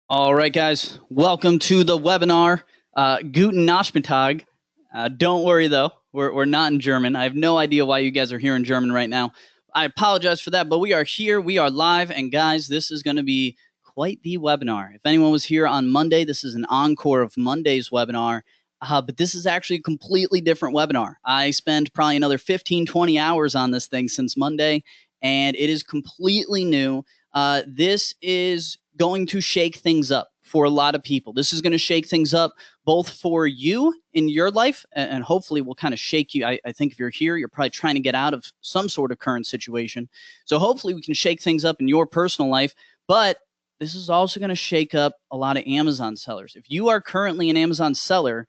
All right, guys, welcome to the webinar. Guten Nachmittag. Don't worry, though, we're not in German. I have no idea why you guys are here in German right now. I apologize for that, but we are here. We are live, and guys, this is going to be quite the webinar. If anyone was here on Monday, this is an encore of Monday's webinar, but this is actually a completely different webinar. I spent probably another 15, 20 hours on this thing since Monday, and it is completely new. This is going to shake things up for a lot of people. This is going to shake things up both for you in your life, and hopefully will kind of shake you. I think if you're here, you're probably trying to get out of some sort of current situation. So hopefully we can shake things up in your personal life, but this is also going to shake up a lot of Amazon sellers. If you are currently an Amazon seller,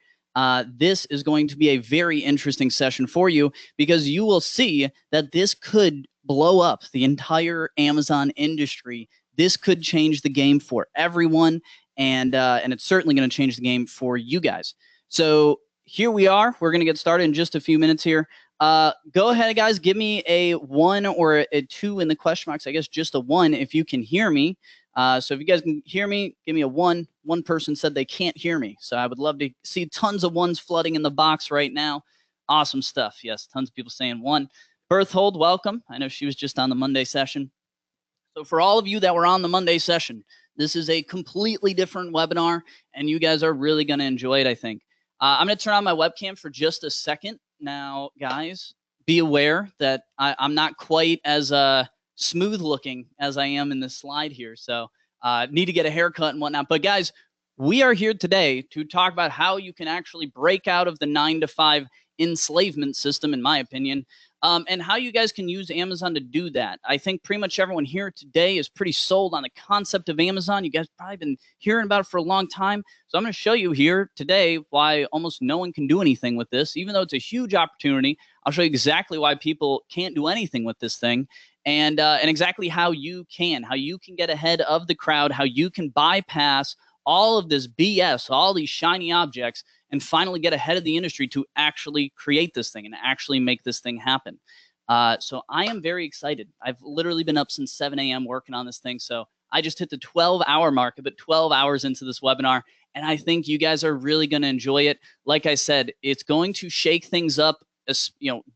this is going to be a very interesting session for you, because you will see that this could blow up the entire Amazon industry. This could change the game for everyone, and it's certainly going to change the game for you guys. So here we are. We're going to get started in just a few minutes here. Go ahead, guys. Give me a 1 or a 2 in the question marks. I guess just a 1 if you can hear me. So if you guys can hear me, give me a 1. One person said they can't hear me. So I would love to see tons of 1s flooding in the box right now. Awesome stuff. Yes, tons of people saying 1. Berthold, welcome. I know she was just on the Monday session. So for all of you that were on the Monday session, this is a completely different webinar, and you guys are really going to enjoy it, I think. I'm going to turn on my webcam for just a second. Now, guys, be aware that I'm not quite as smooth looking as I am in this slide here, so need to get a haircut and whatnot. But guys, we are here today to talk about how you can actually break out of the 9-to-5 enslavement system, in my opinion, and how you guys can use Amazon to do that. I think pretty much everyone here today is pretty sold on the concept of Amazon. You guys probably been hearing about it for a long time. So I'm going to show you here today why almost no one can do anything with this, even though it's a huge opportunity. I'll show you exactly why people can't do anything with this thing, and exactly how you can get ahead of the crowd, how you can bypass all of this BS, all these shiny objects, and finally get ahead of the industry to actually create this thing and actually make this thing happen. So I am very excited. I've literally been up since 7 a.m. working on this thing. So I just hit the 12-hour mark, but 12 hours into this webinar, and I think you guys are really going to enjoy it. Like I said, it's going to shake things up,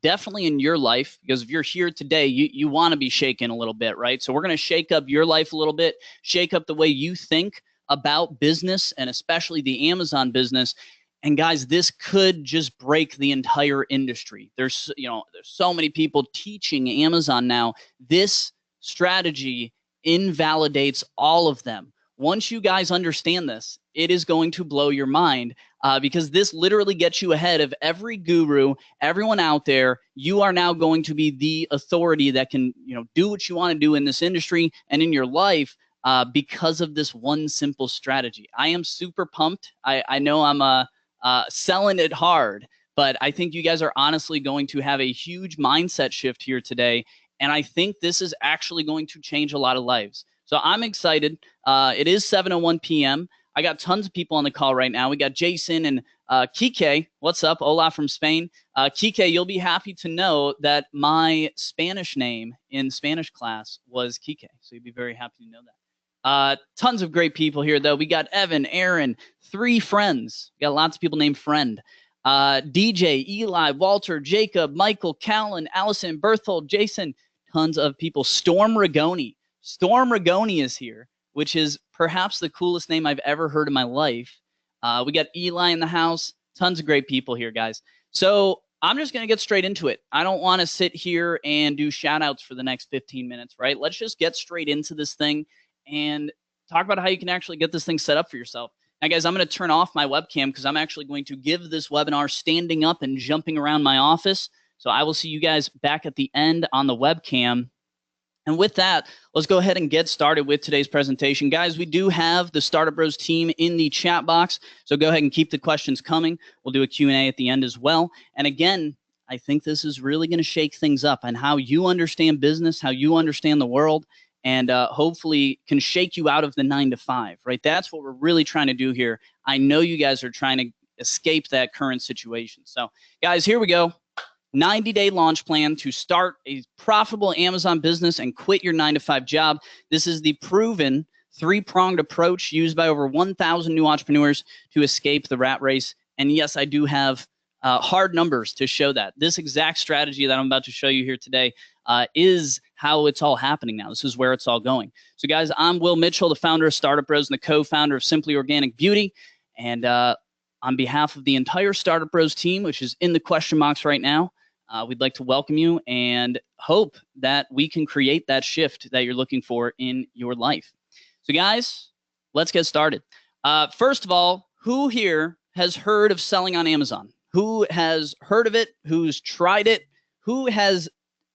definitely in your life, because if you're here today, you want to be shaken a little bit, right? So we're going to shake up your life a little bit, shake up the way you think about business, and especially the Amazon business. And guys, this could just break the entire industry. There's so many people teaching Amazon now. This strategy invalidates all of them. Once you guys understand this, it is going to blow your mind, because this literally gets you ahead of every guru, everyone out there. You are now going to be the authority that can, do what you want to do in this industry and in your life, because of this one simple strategy. I am super pumped. I know I'm selling it hard, but I think you guys are honestly going to have a huge mindset shift here today, and I think this is actually going to change a lot of lives. So I'm excited. It is 7:01 p.m. I got tons of people on the call right now. We got Jason and Kike. What's up? Hola from Spain. Kike, you'll be happy to know that my Spanish name in Spanish class was Kike, so you'll be very happy to know that. Tons of great people here, though. We got Evan, Aaron, 3 friends. We got lots of people named Friend. DJ, Eli, Walter, Jacob, Michael, Callan, Allison, Berthold, Jason, tons of people. Storm Rigoni. Storm Rigoni is here, which is perhaps the coolest name I've ever heard in my life. We got Eli in the house. Tons of great people here, guys. So I'm just going to get straight into it. I don't want to sit here and do shout outs for the next 15 minutes, right? Let's just get straight into this thing and talk about how you can actually get this thing set up for yourself. Now, guys, I'm going to turn off my webcam because I'm actually going to give this webinar standing up and jumping around my office. So I will see you guys back at the end on the webcam. And with that, let's go ahead and get started with today's presentation. Guys, we do have the StartupBros team in the chat box, so go ahead and keep the questions coming. We'll do a Q&A at the end as well. And again, I think this is really going to shake things up on how you understand business, how you understand the world, and hopefully can shake you out of the 9-to-5, right? That's what we're really trying to do here. I know you guys are trying to escape that current situation. So, guys, here we go. 90-day launch plan to start a profitable Amazon business and quit your 9-to-5 job. This is the proven three-pronged approach used by over 1,000 new entrepreneurs to escape the rat race. And yes, I do have hard numbers to show that. This exact strategy that I'm about to show you here today is how it's all happening now. This is where it's all going. So guys, I'm Will Mitchell, the founder of StartupBros and the co-founder of Simply Organic Beauty. And on behalf of the entire StartupBros team, which is in the question box right now, we'd like to welcome you and hope that we can create that shift that you're looking for in your life. So guys, let's get started. First of all, who here has heard of selling on Amazon? Who has heard of it? Who's tried it? Who has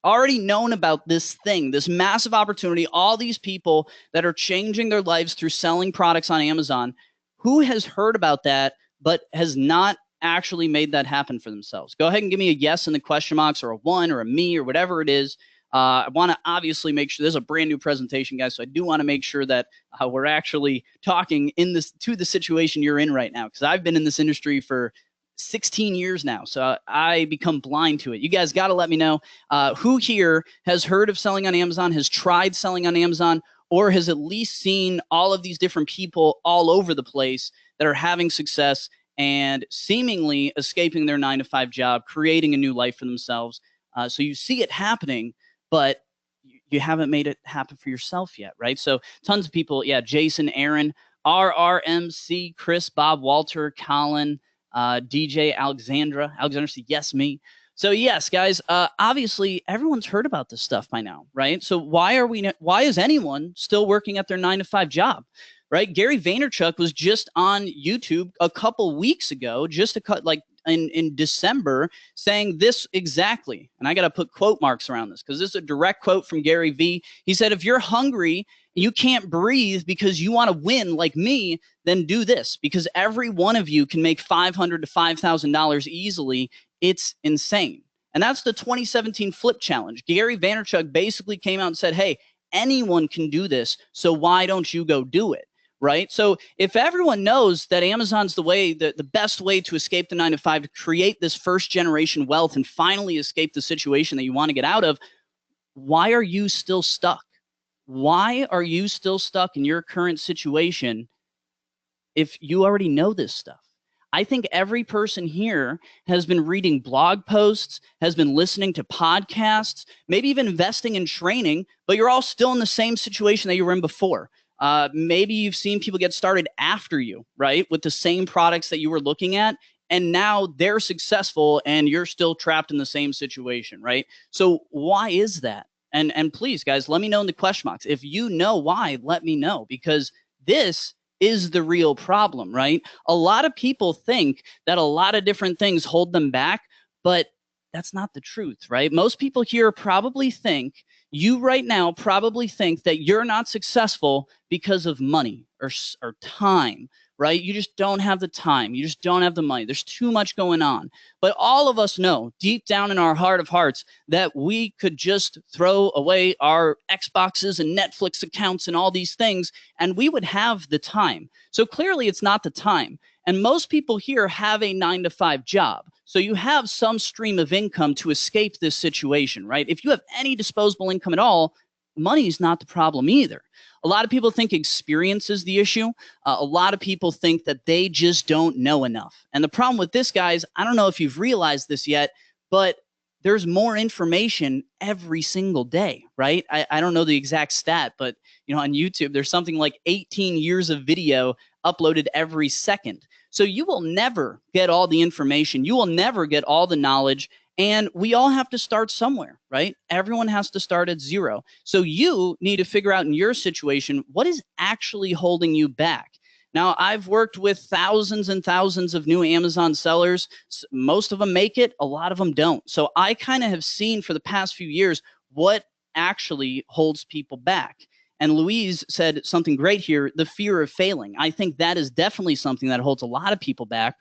already known about this thing, this massive opportunity, all these people that are changing their lives through selling products on Amazon? Who has heard about that but has not actually made that happen for themselves? Go ahead and give me a yes in the question box, or a one, or a me, or whatever it is. I want to obviously make sure this is a brand new presentation, guys. So I do want to make sure that we're actually talking to the situation you're in right now, because I've been in this industry for 16 years now. So I become blind to it. You guys got to let me know who here has heard of selling on Amazon, has tried selling on Amazon, or has at least seen all of these different people all over the place that are having success and seemingly escaping their 9-to-5 job, creating a new life for themselves. So you see it happening, but you haven't made it happen for yourself yet, right? So tons of people, yeah, Jason, Aaron, RRMC, Chris, Bob, Walter, Colin, DJ, Alexandra said, yes, me. So yes, guys, obviously everyone's heard about this stuff by now, right? So why is anyone still working at their 9-to-5 job, right? Gary Vaynerchuk was just on YouTube a couple weeks ago, in December, saying this exactly. And I got to put quote marks around this because this is a direct quote from Gary V. He said, if you're hungry and you can't breathe because you want to win like me, then do this, because every one of you can make $500 to $5,000 easily. It's insane. And that's the 2017 Flip Challenge. Gary Vaynerchuk basically came out and said, hey, anyone can do this, so why don't you go do it? Right? So if everyone knows that Amazon's the best way to escape the 9-to-5, to create this first generation wealth and finally escape the situation that you want to get out of, why are you still stuck? Why are you still stuck in your current situation if you already know this stuff? I think every person here has been reading blog posts, has been listening to podcasts, maybe even investing in training, but you're all still in the same situation that you were in before. Maybe you've seen people get started after you, right, with the same products that you were looking at, and now they're successful and you're still trapped in the same situation, right? So why is that? And please, guys, let me know in the question box. If you know why, let me know, because this is the real problem, right? A lot of people think that a lot of different things hold them back, but that's not the truth, right? Most people here probably think, you right now probably think that you're not successful because of money or time, right? You just don't have the time. You just don't have the money. There's too much going on. But all of us know deep down in our heart of hearts that we could just throw away our Xboxes and Netflix accounts and all these things, and we would have the time. So clearly it's not the time. And most people here have a 9-to-5 job. So you have some stream of income to escape this situation, right? If you have any disposable income at all, money is not the problem either. A lot of people think experience is the issue. A lot of people think that they just don't know enough. And the problem with this, guys, I don't know if you've realized this yet, but there's more information every single day, right? I don't know the exact stat, but on YouTube, there's something like 18 years of video uploaded every second. So you will never get all the information. You will never get all the knowledge. And we all have to start somewhere, right? Everyone has to start at zero. So you need to figure out in your situation, what is actually holding you back? Now, I've worked with thousands and thousands of new Amazon sellers. Most of them make it, a lot of them don't. So I kind of have seen for the past few years what actually holds people back. And Louise said something great here, the fear of failing. I think that is definitely something that holds a lot of people back.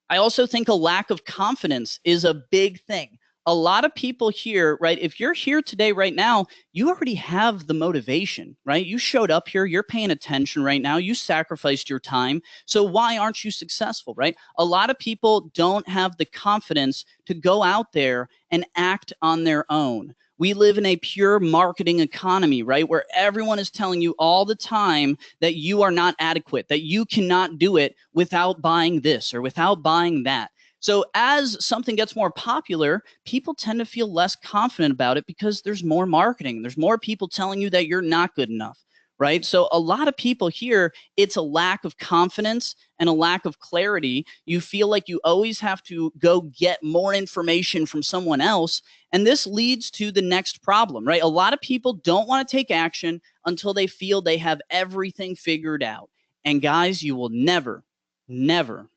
I also think a lack of confidence is a big thing. A lot of people here, right, if you're here today right now, you already have the motivation, right? You showed up here, you're paying attention right now, you sacrificed your time. So why aren't you successful, right? A lot of people don't have the confidence to go out there and act on their own. We live in a pure marketing economy, right? Where everyone is telling you all the time that you are not adequate, that you cannot do it without buying this or without buying that. So as something gets more popular, people tend to feel less confident about it because there's more marketing. There's more people telling you that you're not good enough, right? So a lot of people here, it's a lack of confidence and a lack of clarity. You feel like you always have to go get more information from someone else. And this leads to the next problem, right? A lot of people don't want to take action until they feel they have everything figured out. And guys, you will never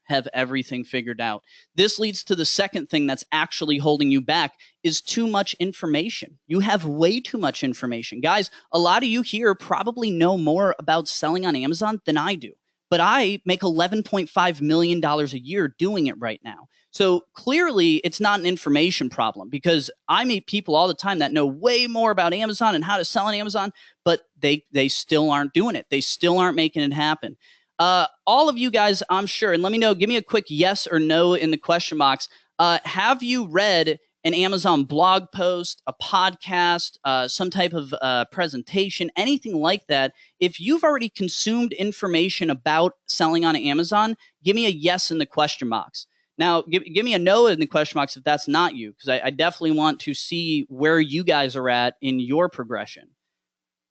have everything figured out. This leads to the second thing that's actually holding you back is too much information. You have way too much information. Guys, a lot of you here probably know more about selling on Amazon than I do, but I make $11.5 million a year doing it right now. So clearly it's not an information problem because I meet people all the time that know way more about Amazon and how to sell on Amazon, but they still aren't doing it. They still aren't making it happen. All of you guys, I'm sure, and let me know, give me a quick yes or no in the question box. Have you read an Amazon blog post, a podcast, some type of presentation, anything like that? If you've already consumed information about selling on Amazon, give me a yes in the question box. Now, give me a no in the question box if that's not you, because I definitely want to see where you guys are at in your progression.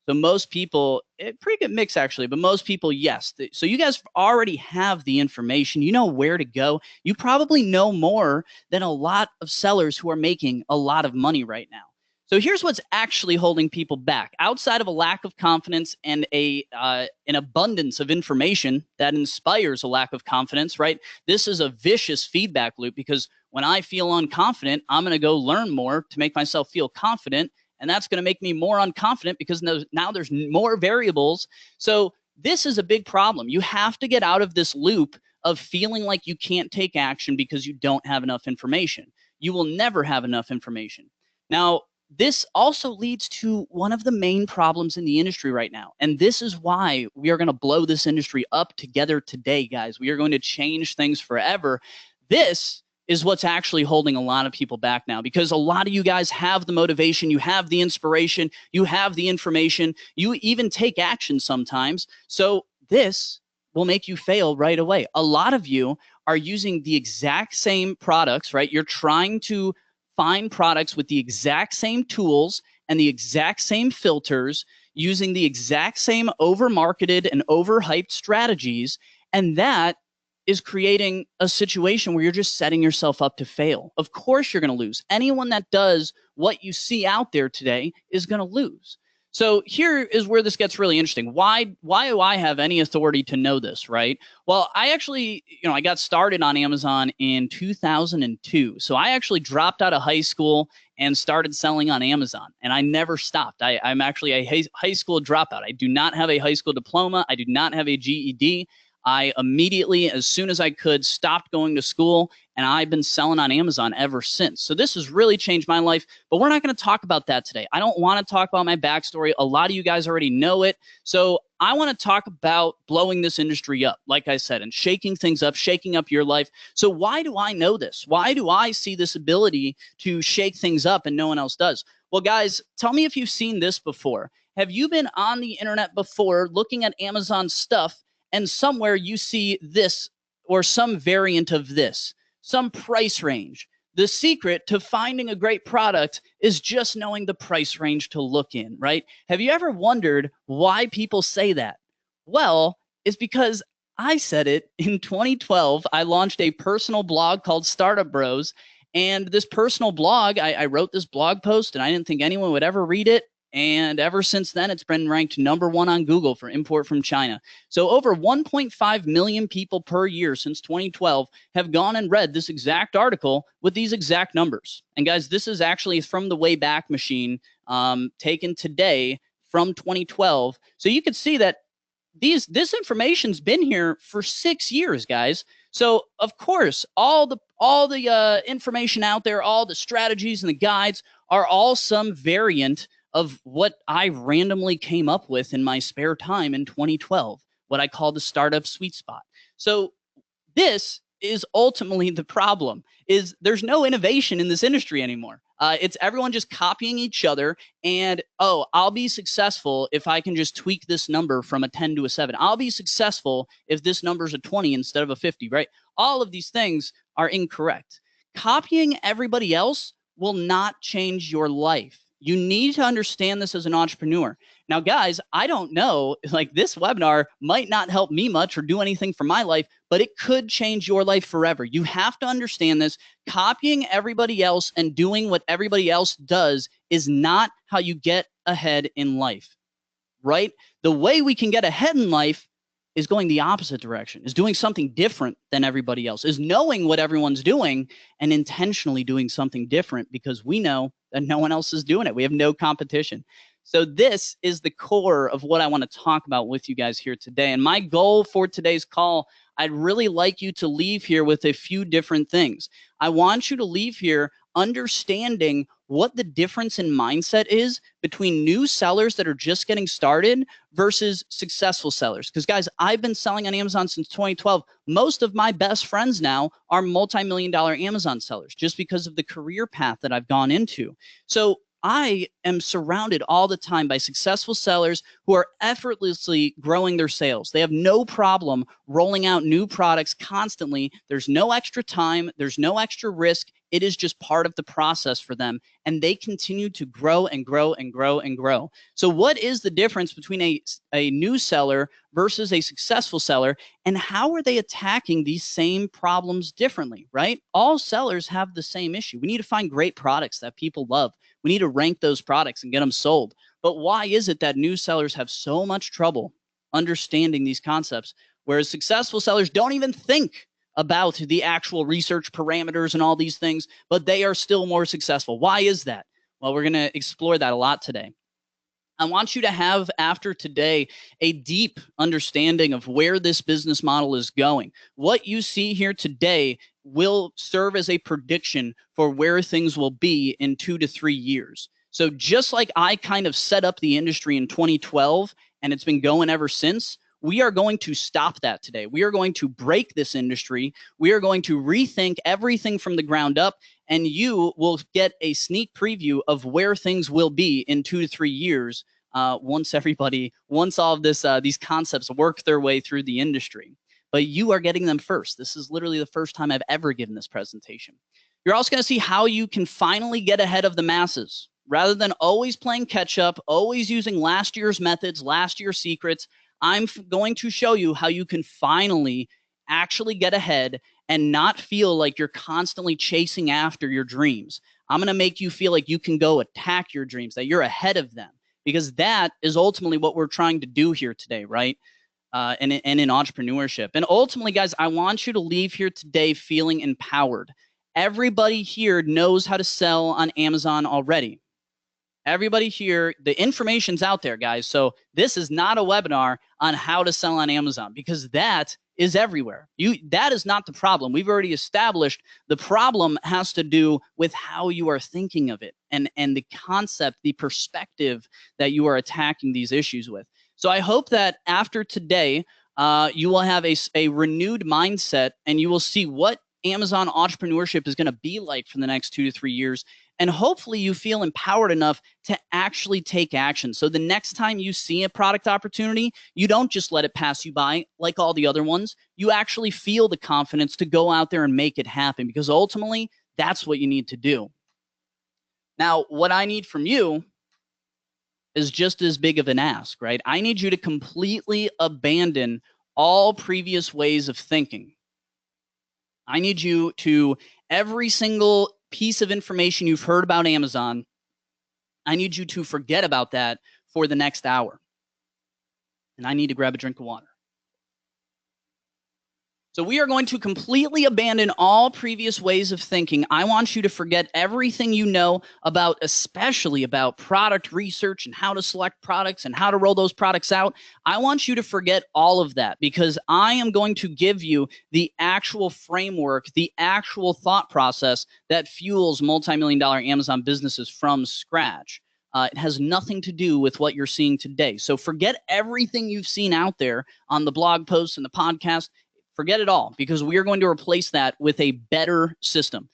So most people, pretty good mix actually, but most people, yes. So you guys already have the information. You know where to go. You probably know more than a lot of sellers who are making a lot of money right now. So here's what's actually holding people back. Outside of a lack of confidence and an abundance of information that inspires a lack of confidence, right? This is a vicious feedback loop because when I feel unconfident, I'm going to go learn more to make myself feel confident. And that's going to make me more unconfident because now there's more variables. So this is a big problem. You have to get out of this loop of feeling like you can't take action because you don't have enough information. You will never have enough information. Now, this also leads to one of the main problems in the industry right now. And this is why we are going to blow this industry up together today, guys. We are going to change things forever. This is what's actually holding a lot of people back now because a lot of you guys have the motivation, you have the inspiration, you have the information, you even take action sometimes. So this will make you fail right away. A lot of you are using the exact same products, right? You're trying to find products with the exact same tools and the exact same filters, using the exact same over-marketed and over-hyped strategies, and that is creating a situation where you're just setting yourself up to fail. Of course you're going to lose. Anyone that does what you see out there today is going to lose. So here is where this gets really interesting. Why do I have any authority to know this, right? Well, I actually, I got started on Amazon in 2002. So I actually dropped out of high school and started selling on Amazon, and I never stopped. I'm actually a high school dropout. I do not have a high school diploma. I do not have a GED. I immediately, as soon as I could, stopped going to school, and I've been selling on Amazon ever since. So this has really changed my life, but we're not going to talk about that today. I don't want to talk about my backstory. A lot of you guys already know it. So I want to talk about blowing this industry up, like I said, and shaking things up, shaking up your life. So why do I know this? Why do I see this ability to shake things up and no one else does? Well, guys, tell me if you've seen this before. Have you been on the internet before looking at Amazon stuff and somewhere you see this or some variant of this, some price range? The secret to finding a great product is just knowing the price range to look in, right? Have you ever wondered why people say that? Well, it's because I said it in 2012. I launched a personal blog called StartupBros. And this personal blog, I wrote this blog post and I didn't think anyone would ever read it. And ever since then, it's been ranked #1 on Google for import from China. So over 1.5 million people per year since 2012 have gone and read this exact article with these exact numbers. And guys, this is actually from the Wayback Machine, taken today from 2012. So you can see that this information's been here for 6 years, guys. So of course, all the information out there, all the strategies and the guides are all some variant of what I randomly came up with in my spare time in 2012, what I call the startup sweet spot. So this is ultimately the problem, is there's no innovation in this industry anymore. It's everyone just copying each other and, oh, I'll be successful if I can just tweak this number from a 10 to a 7. I'll be successful if this number is a 20 instead of a 50, right? All of these things are incorrect. Copying everybody else will not change your life. You need to understand this as an entrepreneur. Now, guys, I don't know, like this webinar might not help me much or do anything for my life, but it could change your life forever. You have to understand this. Copying everybody else and doing what everybody else does is not how you get ahead in life, right? The way we can get ahead in life is going the opposite direction, is doing something different than everybody else, is knowing what everyone's doing and intentionally doing something different because we know that no one else is doing it. We have no competition. So this is the core of what I want to talk about with you guys here today. And my goal for today's call, I'd really like you to leave here with a few different things. I want you to leave here understanding what the difference in mindset is between new sellers that are just getting started versus successful sellers. Because guys, I've been selling on Amazon since 2012. Most of my best friends now are multi-million-dollar Amazon sellers just because of the career path that I've gone into. So I am surrounded all the time by successful sellers who are effortlessly growing their sales. They have no problem rolling out new products constantly. There's no extra time. There's no extra risk. It is just part of the process for them. And they continue to grow and grow and grow and grow. So what is the difference between a new seller versus a successful seller? And how are they attacking these same problems differently, right? All sellers have the same issue. We need to find great products that people love. We need to rank those products and get them sold. But why is it that new sellers have so much trouble understanding these concepts, whereas successful sellers don't even think about the actual research parameters and all these things, but they are still more successful? Why is that? Well, we're going to explore that a lot today. I want you to have, after today, a deep understanding of where this business model is going. What you see here today will serve as a prediction for where things will be in 2 to 3 years. So just like I kind of set up the industry in 2012 and it's been going ever since, we are going to stop that today. We are going to break this industry. We are going to rethink everything from the ground up, and you will get a sneak preview of where things will be in 2 to 3 years once all of this, these concepts work their way through the industry. But you are getting them first. This is literally the first time I've ever given this presentation. You're also going to see how you can finally get ahead of the masses. Rather than always playing catch up, always using last year's methods, last year's secrets, I'm going to show you how you can finally actually get ahead and not feel like you're constantly chasing after your dreams. I'm going to make you feel like you can go attack your dreams, that you're ahead of them, because that is ultimately what we're trying to do here today, right? And in entrepreneurship. And ultimately, guys, I want you to leave here today feeling empowered. Everybody here knows how to sell on Amazon already. Everybody here, the information's out there, guys. So this is not a webinar on how to sell on Amazon, because that is everywhere. That is not the problem. We've already established the problem has to do with how you are thinking of it and the concept, the perspective that you are attacking these issues with. So I hope that after today, you will have a renewed mindset and you will see what Amazon entrepreneurship is going to be like for the next 2 to 3 years. And hopefully you feel empowered enough to actually take action. So the next time you see a product opportunity, you don't just let it pass you by like all the other ones. You actually feel the confidence to go out there and make it happen, because ultimately that's what you need to do. Now, what I need from you is just as big of an ask, right? I need you to completely abandon all previous ways of thinking. I need you to, every single piece of information you've heard about Amazon, I need you to forget about that for the next hour. And I need to grab a drink of water. So we are going to completely abandon all previous ways of thinking. I want you to forget everything you know about, especially about product research and how to select products and how to roll those products out. I want you to forget all of that, because I am going to give you the actual framework, the actual thought process that fuels multi-million-dollar Amazon businesses from scratch. It has nothing to do with what you're seeing today. So forget everything you've seen out there on the blog posts and the podcast. Forget it all, because we are going to replace that with a better system.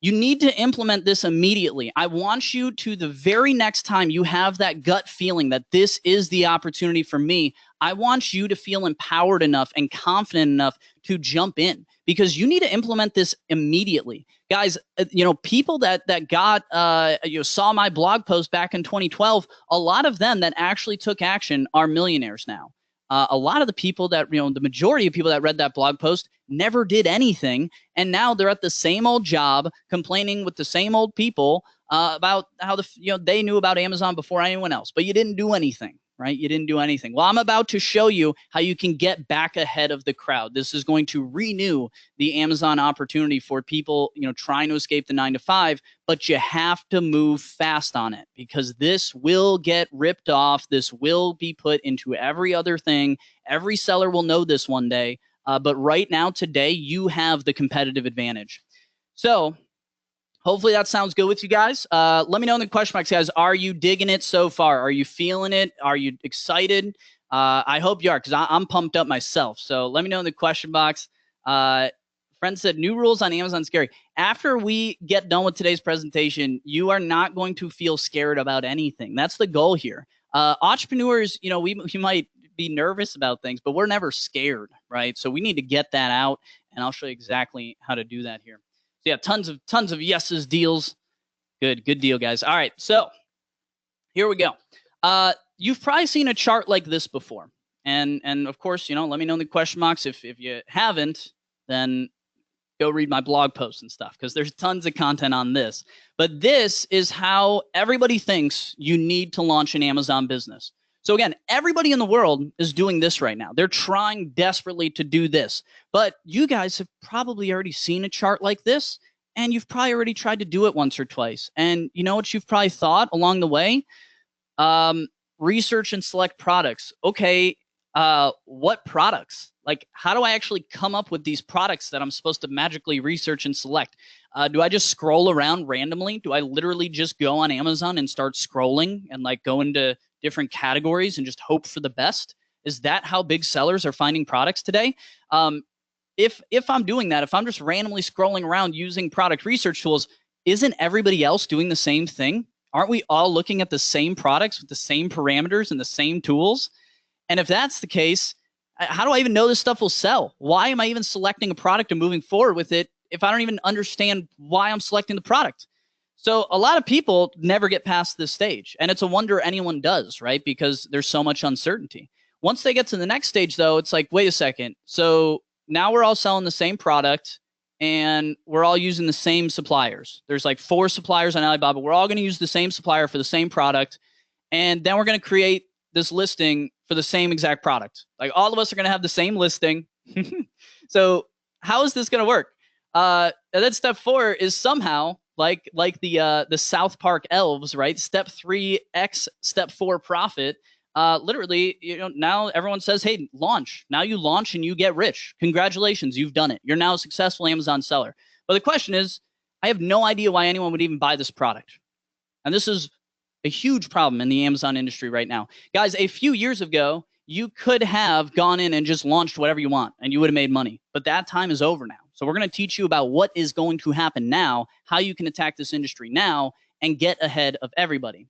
You need to implement this immediately. I want you to, the very next time you have that gut feeling that this is the opportunity for me, I want you to feel empowered enough and confident enough to jump in, because you need to implement this immediately. Guys, people that got saw my blog post back in 2012, a lot of them that actually took action are millionaires now. A lot of the people that, the majority of people that read that blog post never did anything, and now they're at the same old job complaining with the same old people about how they knew about Amazon before anyone else, but you didn't do anything, right? You didn't do anything. Well, I'm about to show you how you can get back ahead of the crowd. This is going to renew the Amazon opportunity for people, trying to escape the 9-to-5, but you have to move fast on it, because this will get ripped off. This will be put into every other thing. Every seller will know this one day. But right now, today, you have the competitive advantage. So hopefully that sounds good with you guys. Let me know in the question box, guys. Are you digging it so far? Are you feeling it? Are you excited? I hope you are, because I'm pumped up myself. So let me know in the question box. Friend said, new rules on Amazon scary. After we get done with today's presentation, you are not going to feel scared about anything. That's the goal here. Entrepreneurs, we might be nervous about things, but we're never scared, right? So we need to get that out, and I'll show you exactly how to do that here. So yeah, tons of yeses, deals. Good deal, guys. All right, so here we go. You've probably seen a chart like this before, and of course, let me know in the question box if you haven't, then go read my blog posts and stuff, because there's tons of content on this. But this is how everybody thinks you need to launch an Amazon business. So again, everybody in the world is doing this right now. They're trying desperately to do this. But you guys have probably already seen a chart like this, and you've probably already tried to do it once or twice. And you know what you've probably thought along the way? Research and select products. Okay, what products? Like, how do I actually come up with these products that I'm supposed to magically research and select? Do I just scroll around randomly? Do I literally just go on Amazon and start scrolling and go into different categories and just hope for the best? Is that how big sellers are finding products today? If I'm doing that, if I'm just randomly scrolling around using product research tools, isn't everybody else doing the same thing? Aren't we all looking at the same products with the same parameters and the same tools? And if that's the case, how do I even know this stuff will sell? Why am I even selecting a product and moving forward with it if I don't even understand why I'm selecting the product? So a lot of people never get past this stage, and it's a wonder anyone does, right? Because there's so much uncertainty. Once they get to the next stage, though, it's like, wait a second. So now we're all selling the same product, and we're all using the same suppliers. There's 4 suppliers on Alibaba. We're all going to use the same supplier for the same product, and then we're going to create this listing for the same exact product. All of us are going to have the same listing. So how is this going to work? And then step 4 is somehow like the South Park elves, right? Step 3x step 4 profit. Literally, now everyone says, hey, launch. Now you launch and you get rich. Congratulations, you've done it. You're now a successful Amazon seller. But the question is, I have no idea why anyone would even buy this product. And this is a huge problem in the Amazon industry right now. Guys, a few years ago, you could have gone in and just launched whatever you want and you would have made money. But that time is over now. So we're going to teach you about what is going to happen now, how you can attack this industry now and get ahead of everybody.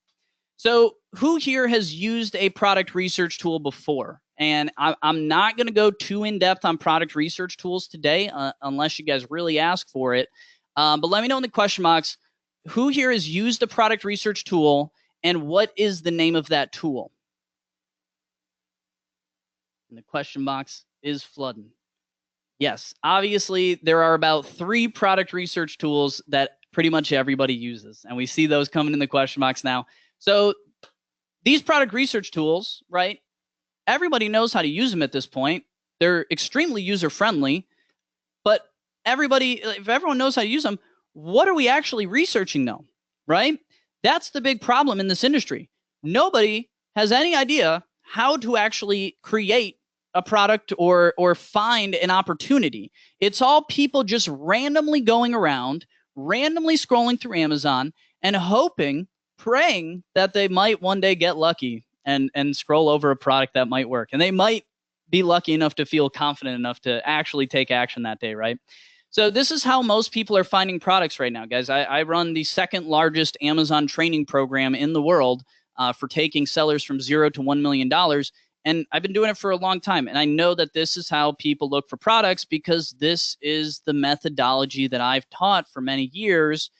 So who here has used a product research tool before? And I'm not going to go too in-depth on product research tools today unless you guys really ask for it. But let me know in the question box, who here has used a product research tool and what is the name of that tool? And the question box is flooding. Yes, obviously there are about 3 product research tools that pretty much everybody uses. And we see those coming in the question box now. So these product research tools, right? Everybody knows how to use them at this point. They're extremely user-friendly, but if everyone knows how to use them, what are we actually researching though, right? That's the big problem in this industry. Nobody has any idea how to actually create a product or find an opportunity. It's all people just randomly going around, randomly scrolling through Amazon and hoping, praying that they might one day get lucky and scroll over a product that might work. And they might be lucky enough to feel confident enough to actually take action that day, right? So this is how most people are finding products right now, guys. I run the second largest Amazon training program in the world for taking sellers from $0 to $1 million. And I've been doing it for a long time. And I know that this is how people look for products because this is the methodology that I've taught for many years.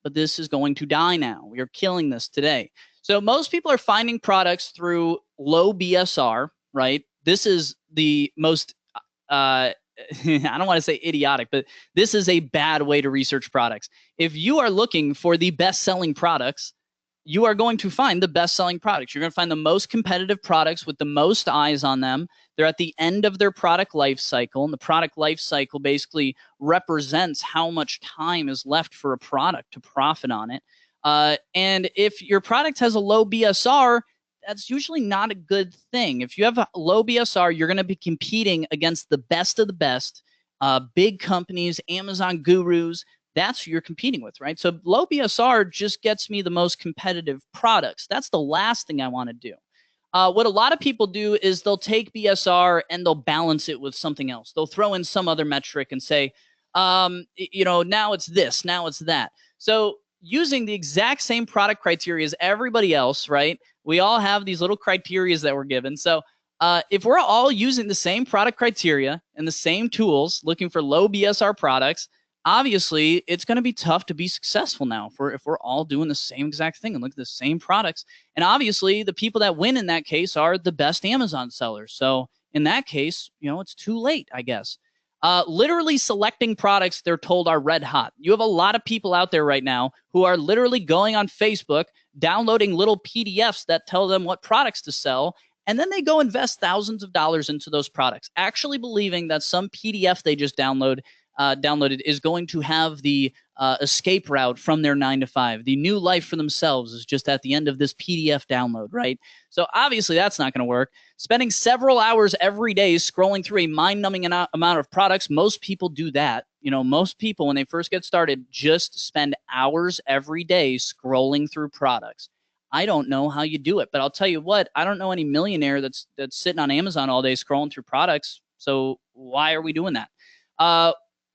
But this is going to die now. We are killing this today. So most people are finding products through low BSR, right? This is the most I don't want to say idiotic, but this is a bad way to research products. If you are looking for the best-selling products, you are going to find the best-selling products. You're going to find the most competitive products with the most eyes on them. They're at the end of their product life cycle, and the product life cycle basically represents how much time is left for a product to profit on it. And if your product has a low BSR, that's usually not a good thing. If you have a low BSR, you're going to be competing against the best of the best, big companies, Amazon gurus. That's who you're competing with, right? So low BSR just gets me the most competitive products. That's the last thing I want to do. What a lot of people do is they'll take BSR and they'll balance it with something else. They'll throw in some other metric and say, now it's this, now it's that. So using the exact same product criteria as everybody else, right? We all have these little criteria that we're given. So if we're all using the same product criteria and the same tools looking for low BSR products, obviously it's going to be tough to be successful now if we're all doing the same exact thing and look at the same products. And obviously the people that win in that case are the best Amazon sellers. So in that case, it's too late, I guess. Literally selecting products they're told are red hot. You have a lot of people out there right now who are literally going on Facebook, downloading little PDFs that tell them what products to sell, and then they go invest thousands of dollars into those products, actually believing that some PDF they just downloaded is going to have the escape route from their 9-to-5. The new life for themselves is just at the end of this PDF download, right? So obviously that's not going to work. Spending several hours every day scrolling through a mind-numbing amount of products, most people do that. Most people, when they first get started, just spend hours every day scrolling through products. I don't know how you do it, but I'll tell you what, I don't know any millionaire that's sitting on Amazon all day scrolling through products. So why are we doing that?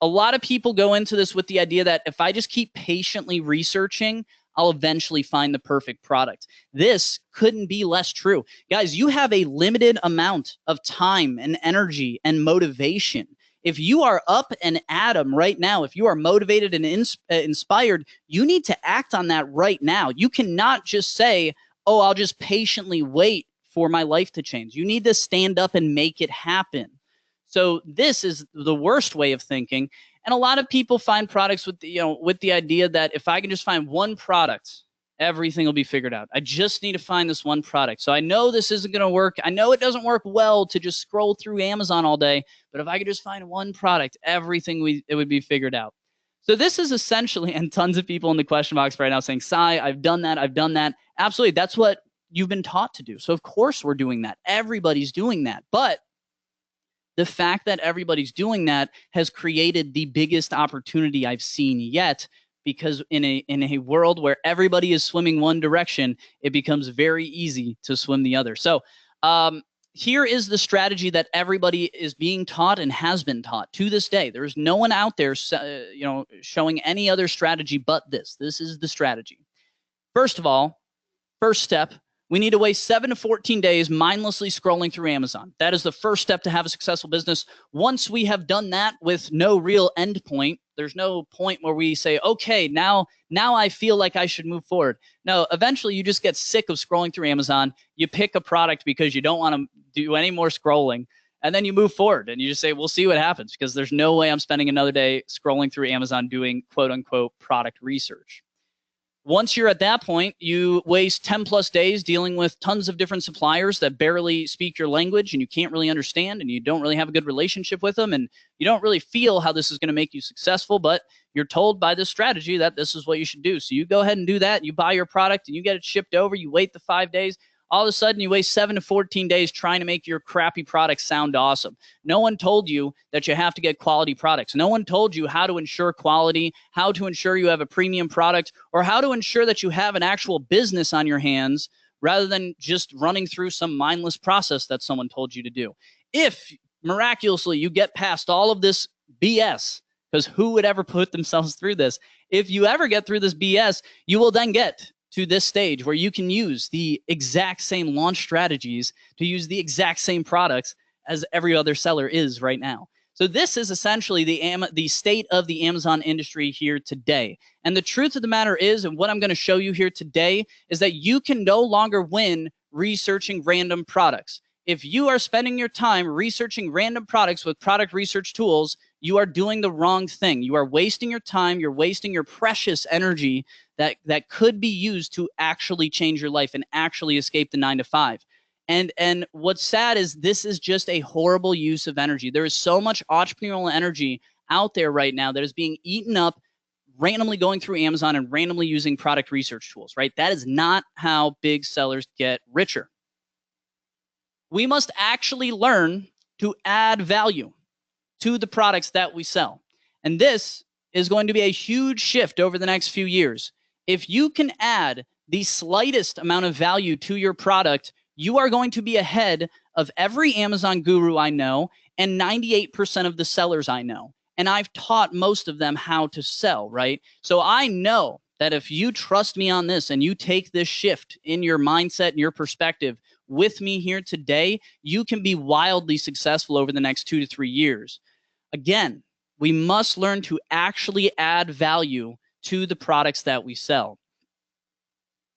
A lot of people go into this with the idea that if I just keep patiently researching, I'll eventually find the perfect product. This couldn't be less true. Guys, you have a limited amount of time and energy and motivation. If you are up and at 'em right now, if you are motivated and inspired, you need to act on that right now. You cannot just say, oh, I'll just patiently wait for my life to change. You need to stand up and make it happen. So this is the worst way of thinking. And a lot of people find products with the idea that if I can just find one product, everything will be figured out. I just need to find this one product. So I know this isn't going to work. I know it doesn't work well to just scroll through Amazon all day, but if I could just find one product, everything it would be figured out. So this is essentially, and tons of people in the question box right now saying, Sai, I've done that. Absolutely. That's what you've been taught to do. So of course we're doing that. Everybody's doing that. But the fact that everybody's doing that has created the biggest opportunity I've seen yet, because in a world where everybody is swimming one direction, it becomes very easy to swim the other. So here is the strategy that everybody is being taught and has been taught to this day. There's no one out there showing any other strategy but this. This is the strategy. First of all, first step, we need to waste 7 to 14 days mindlessly scrolling through Amazon. That is the first step to have a successful business. Once we have done that with no real end point, there's no point where we say, okay, now I feel like I should move forward. No, eventually you just get sick of scrolling through Amazon. You pick a product because you don't want to do any more scrolling, and then you move forward and you just say, we'll see what happens, because there's no way I'm spending another day scrolling through Amazon doing quote unquote product research. Once you're at that point, you waste 10 plus days dealing with tons of different suppliers that barely speak your language and you can't really understand, and you don't really have a good relationship with them, and you don't really feel how this is going to make you successful, but you're told by this strategy that this is what you should do. So you go ahead and do that. You buy your product and you get it shipped over. You wait the 5 days. All of a sudden, you waste 7 to 14 days trying to make your crappy product sound awesome. No one told you that you have to get quality products. No one told you how to ensure quality, how to ensure you have a premium product, or how to ensure that you have an actual business on your hands rather than just running through some mindless process that someone told you to do. If miraculously you get past all of this BS because who would ever put themselves through this? If you ever get through this BS, you will then get to this stage where you can use the exact same launch strategies to use the exact same products as every other seller is right now. So this is essentially the state of the Amazon industry here today. And the truth of the matter is, and what I'm going to show you here today, is that you can no longer win researching random products. If you are spending your time researching random products with product research tools, you are doing the wrong thing. You are wasting your time. You're wasting your precious energy that could be used to actually change your life and actually escape the 9-to-5. And what's sad is this is just a horrible use of energy. There is so much entrepreneurial energy out there right now that is being eaten up randomly going through Amazon and randomly using product research tools, right? That is not how big sellers get richer. We must actually learn to add value to the products that we sell. And this is going to be a huge shift over the next few years. If you can add the slightest amount of value to your product, you are going to be ahead of every Amazon guru I know and 98% of the sellers I know. And I've taught most of them how to sell, right? So I know that if you trust me on this and you take this shift in your mindset and your perspective with me here today, you can be wildly successful over the next 2 to 3 years. Again, we must learn to actually add value to the products that we sell.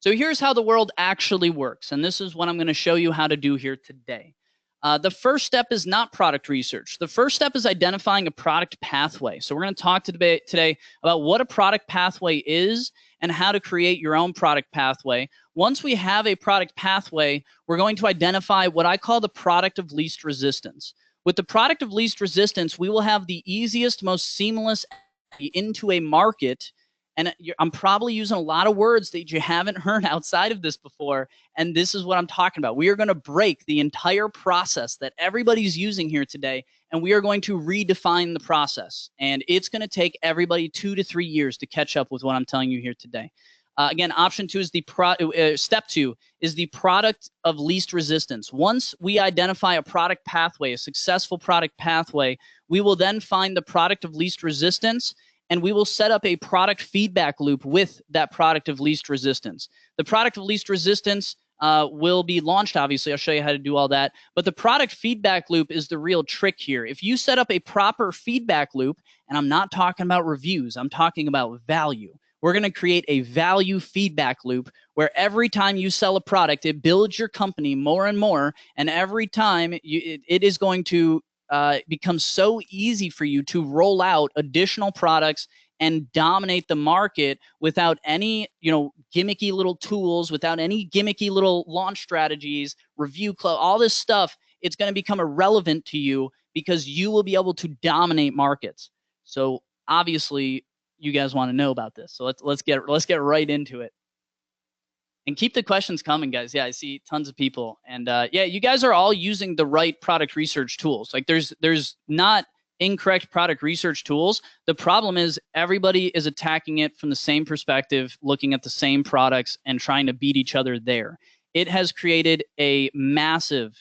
So here's how the world actually works, and this is what I'm going to show you how to do here today. The first step is not product research. The first step is identifying a product pathway. So we're going to talk today about what a product pathway is and how to create your own product pathway. Once we have a product pathway, we're going to identify what I call the product of least resistance. With the product of least resistance, we will have the easiest, most seamless entry into a market. And I'm probably using a lot of words that you haven't heard outside of this before. And this is what I'm talking about. We are going to break the entire process that everybody's using here today. And we are going to redefine the process. And it's going to take everybody 2 to 3 years to catch up with what I'm telling you here today. Again, option 2 is step 2 is the product of least resistance. Once we identify a product pathway, a successful product pathway, we will then find the product of least resistance, and we will set up a product feedback loop with that product of least resistance. The product of least resistance will be launched, obviously. I'll show you how to do all that. But the product feedback loop is the real trick here. If you set up a proper feedback loop, and I'm not talking about reviews, I'm talking about value. We're going to create a value feedback loop where every time you sell a product, it builds your company more and more. And every time it is going to become so easy for you to roll out additional products and dominate the market without any, gimmicky little tools, without any gimmicky little launch strategies, review club, all this stuff. It's going to become irrelevant to you because you will be able to dominate markets. So obviously, you guys want to know about this. So let's get right into it. And keep the questions coming, guys. Yeah, I see tons of people. And yeah, you guys are all using the right product research tools. Like there's not incorrect product research tools. The problem is everybody is attacking it from the same perspective, looking at the same products and trying to beat each other there. It has created a massive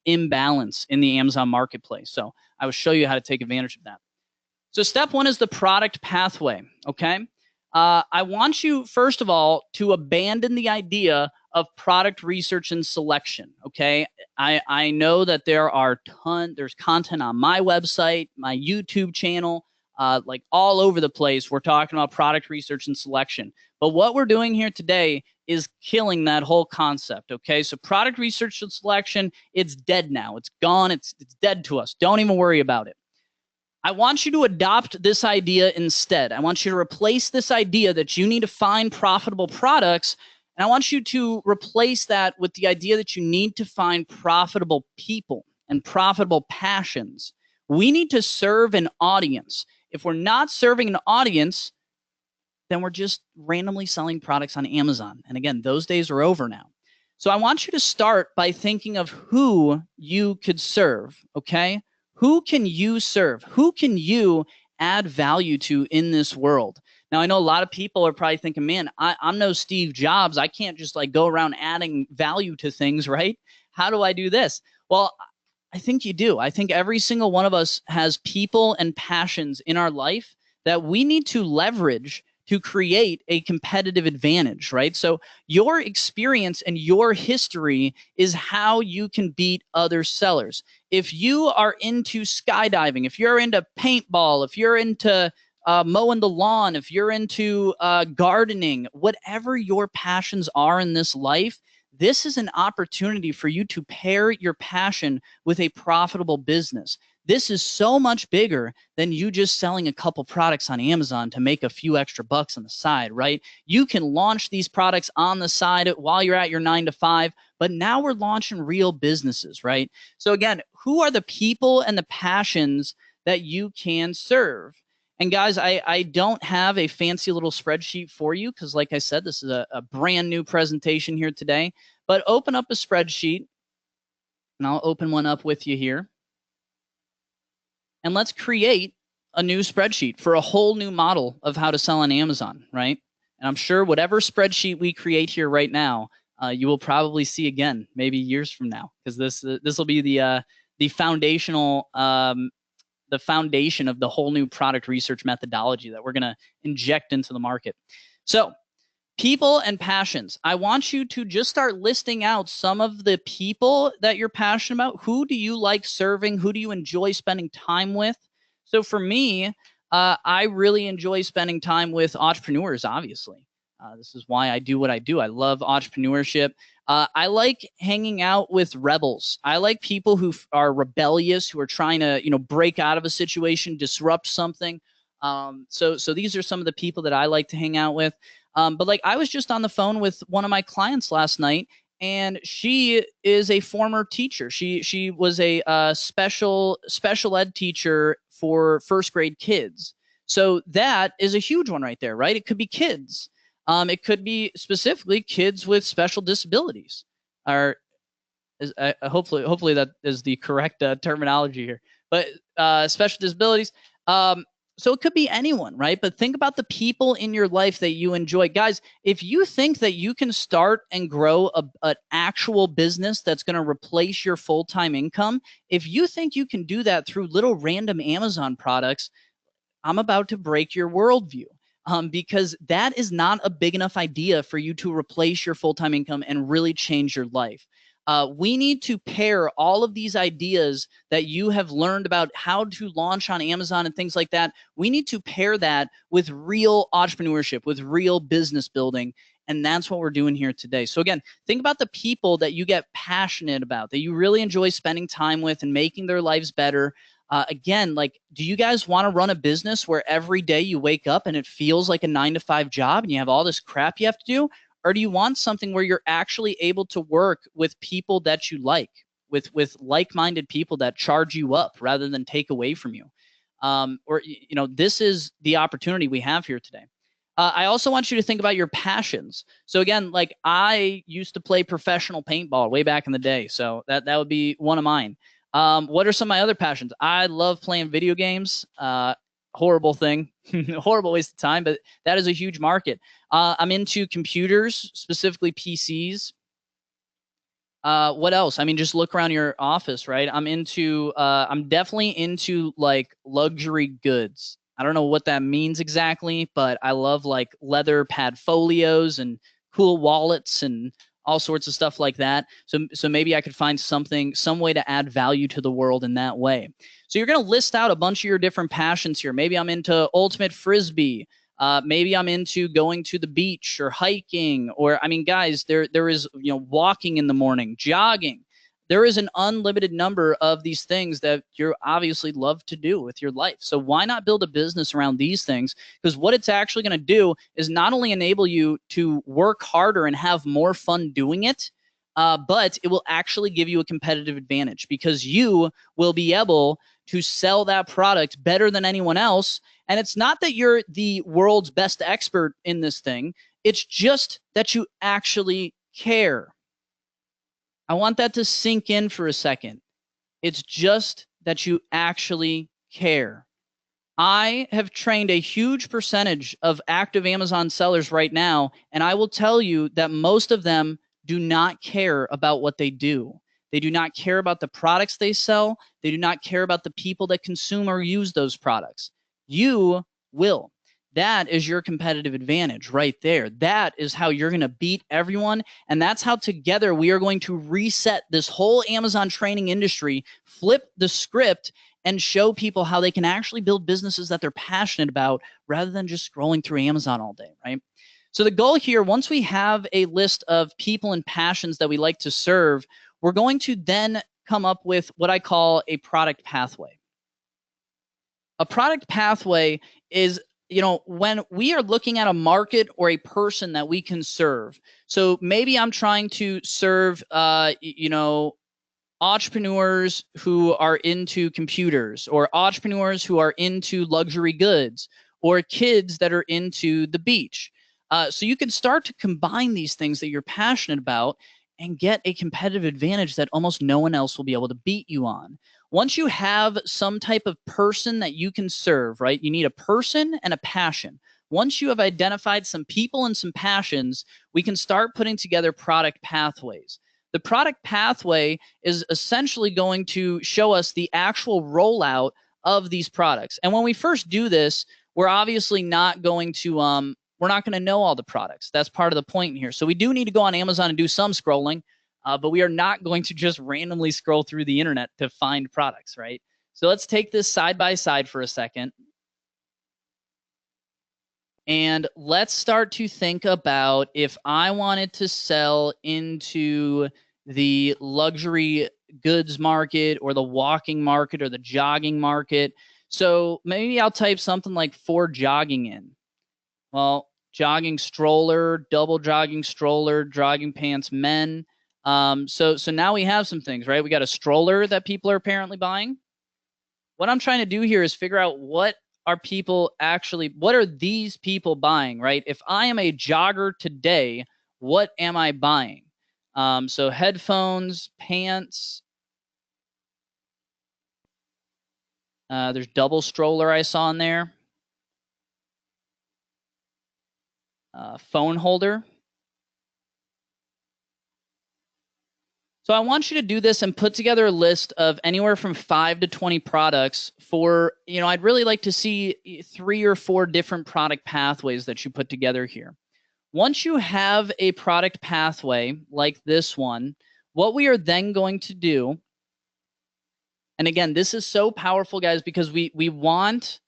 imbalance in the Amazon marketplace. So I will show you how to take advantage of that. So step 1 is the product pathway, okay? I want you, first of all, to abandon the idea of product research and selection, okay? I know that there's content on my website, my YouTube channel, like all over the place. We're talking about product research and selection. But what we're doing here today is killing that whole concept, okay? So product research and selection, it's dead now. It's gone. It's dead to us. Don't even worry about it. I want you to adopt this idea instead. I want you to replace this idea that you need to find profitable products, and I want you to replace that with the idea that you need to find profitable people and profitable passions. We need to serve an audience. If we're not serving an audience, then we're just randomly selling products on Amazon. And again, those days are over now. So I want you to start by thinking of who you could serve, okay? Who can you serve? Who can you add value to in this world? Now, I know a lot of people are probably thinking, man, I'm no Steve Jobs. I can't just like go around adding value to things, right? How do I do this? Well, I think you do. I think every single one of us has people and passions in our life that we need to leverage to create a competitive advantage, right? So your experience and your history is how you can beat other sellers. If you are into skydiving, if you're into paintball, if you're into mowing the lawn, if you're into gardening, whatever your passions are in this life, this is an opportunity for you to pair your passion with a profitable business. This is so much bigger than you just selling a couple products on Amazon to make a few extra bucks on the side, right? You can launch these products on the side while you're at your 9 to 5, but now we're launching real businesses, right? So again, who are the people and the passions that you can serve? And guys, I don't have a fancy little spreadsheet for you because, like I said, this is a brand new presentation here today. But open up a spreadsheet, and I'll open one up with you here. And let's create a new spreadsheet for a whole new model of how to sell on Amazon, right? And I'm sure whatever spreadsheet we create here right now, you will probably see again, maybe years from now, because this will be the foundational the foundation of the whole new product research methodology that we're going to inject into the market. So people and passions. I want you to just start listing out some of the people that you're passionate about. Who do you like serving? Who do you enjoy spending time with? So for me, I really enjoy spending time with entrepreneurs, obviously. This is why I do what I do. I love entrepreneurship. I like hanging out with rebels. I like people who are rebellious, who are trying to, break out of a situation, disrupt something. So these are some of the people that I like to hang out with. But like I was just on the phone with one of my clients last night, and she is a former teacher. She was a special ed teacher for first grade kids. So that is a huge one right there, right? It could be kids. It could be specifically kids with special disabilities. Or hopefully that is the correct terminology here. But special disabilities. So it could be anyone, right? But think about the people in your life that you enjoy. Guys, if you think that you can start and grow an actual business that's going to replace your full-time income, if you think you can do that through little random Amazon products, I'm about to break your worldview. Because that is not a big enough idea for you to replace your full-time income and really change your life. We need to pair all of these ideas that you have learned about how to launch on Amazon and things like that. We need to pair that with real entrepreneurship, with real business building. And that's what we're doing here today. So again, think about the people that you get passionate about, that you really enjoy spending time with and making their lives better. Again, like, do you guys want to run a business where every day you wake up and it feels like a 9 to 5 job and you have all this crap you have to do? Or do you want something where you're actually able to work with people that you like, with like-minded people that charge you up rather than take away from you? This is the opportunity we have here today. I also want you to think about your passions. So again, like I used to play professional paintball way back in the day. So that would be one of mine. What are some of my other passions? I love playing video games. Horrible thing, horrible waste of time, but that is a huge market. I'm into computers, specifically PCs. What else? I mean, just look around your office, right? I'm definitely into like luxury goods. I don't know what that means exactly, but I love like leather pad folios and cool wallets and all sorts of stuff like that. So maybe I could find some way to add value to the world in that way. So you're going to list out a bunch of your different passions here. Maybe I'm into ultimate frisbee. Maybe I'm into going to the beach or hiking, or I mean, guys, there is, walking in the morning, jogging. There is an unlimited number of these things that you obviously love to do with your life. So why not build a business around these things? Because what it's actually going to do is not only enable you to work harder and have more fun doing it, but it will actually give you a competitive advantage because you will be able to sell that product better than anyone else. And it's not that you're the world's best expert in this thing. It's just that you actually care. I want that to sink in for a second. It's just that you actually care. I have trained a huge percentage of active Amazon sellers right now, and I will tell you that most of them do not care about what they do. They do not care about the products they sell. They do not care about the people that consume or use those products. You will. That is your competitive advantage right there. That is how you're going to beat everyone. And that's how together we are going to reset this whole Amazon training industry, flip the script, and show people how they can actually build businesses that they're passionate about rather than just scrolling through Amazon all day, right? So the goal here, once we have a list of people and passions that we like to serve, we're going to then come up with what I call a product pathway. A product pathway is, when we are looking at a market or a person that we can serve. So maybe I'm trying to serve, entrepreneurs who are into computers, or entrepreneurs who are into luxury goods, or kids that are into the beach. So you can start to combine these things that you're passionate about and get a competitive advantage that almost no one else will be able to beat you on. Once you have some type of person that you can serve, right? You need a person and a passion. Once you have identified some people and some passions, we can start putting together product pathways. The product pathway is essentially going to show us the actual rollout of these products. And when we first do this, we're obviously not going to we're not going to know all the products. That's part of the point here. So we do need to go on Amazon and do some scrolling, but we are not going to just randomly scroll through the internet to find products, right? So let's take this side by side for a second. And let's start to think about if I wanted to sell into the luxury goods market or the walking market or the jogging market. So maybe I'll type something like for jogging in. Well, jogging stroller, double jogging stroller, jogging pants men. So now we have some things, right? We got a stroller that people are apparently buying. What I'm trying to do here is figure out what are these people buying, right? If I am a jogger today, what am I buying? So headphones, pants. There's double stroller I saw in there. Phone holder. So I want you to do this and put together a list of anywhere from 5 to 20 products for, I'd really like to see 3 or 4 different product pathways that you put together here. Once you have a product pathway like this one, what we are then going to do, and again, this is so powerful, guys, because we want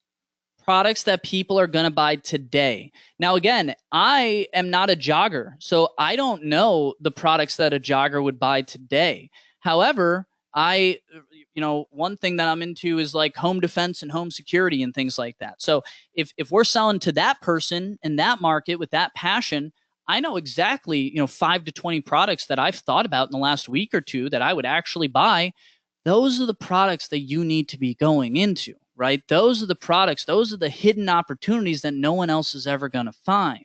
products that people are going to buy today. Now, again, I am not a jogger, so I don't know the products that a jogger would buy today. However, one thing that I'm into is like home defense and home security and things like that. So if we're selling to that person in that market with that passion, I know exactly, 5 to 20 products that I've thought about in the last week or two that I would actually buy. Those are the products that you need to be going into, right? Those are the products, those are the hidden opportunities that no one else is ever going to find.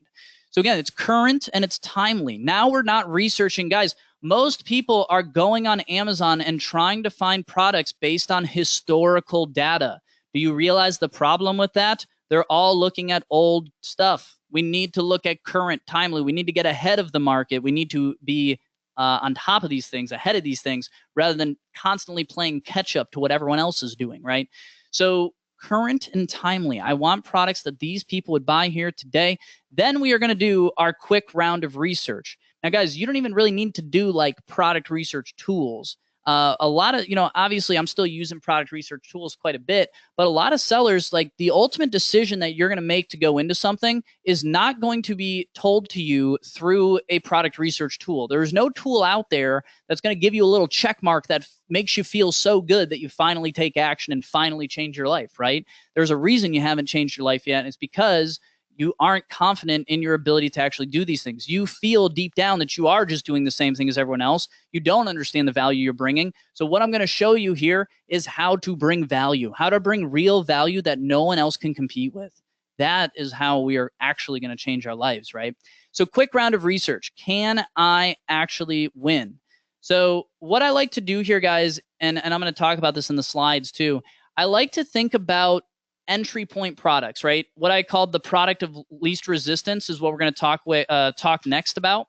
So again, it's current and it's timely. Now we're not researching, guys. Most people are going on Amazon and trying to find products based on historical data. Do you realize the problem with that? They're all looking at old stuff. We need to look at current, timely. We need to get ahead of the market. We need to be on top of these things, ahead of these things, rather than constantly playing catch up to what everyone else is doing, right? So current and timely. I want products that these people would buy here today. Then we are going to do our quick round of research. Now, guys, you don't even really need to do like product research tools. A lot of, obviously I'm still using product research tools quite a bit, but a lot of sellers, like the ultimate decision that you're going to make to go into something is not going to be told to you through a product research tool. There's no tool out there that's going to give you a little check mark that makes you feel so good that you finally take action and finally change your life, right? There's a reason you haven't changed your life yet, and it's because you aren't confident in your ability to actually do these things. You feel deep down that you are just doing the same thing as everyone else. You don't understand the value you're bringing. So what I'm going to show you here is how to bring value, how to bring real value that no one else can compete with. That is how we are actually going to change our lives, right? So quick round of research. Can I actually win? So what I like to do here, guys, and I'm going to talk about this in the slides too, I like to think about entry point products, right? What I called the product of least resistance is what we're going to talk next about.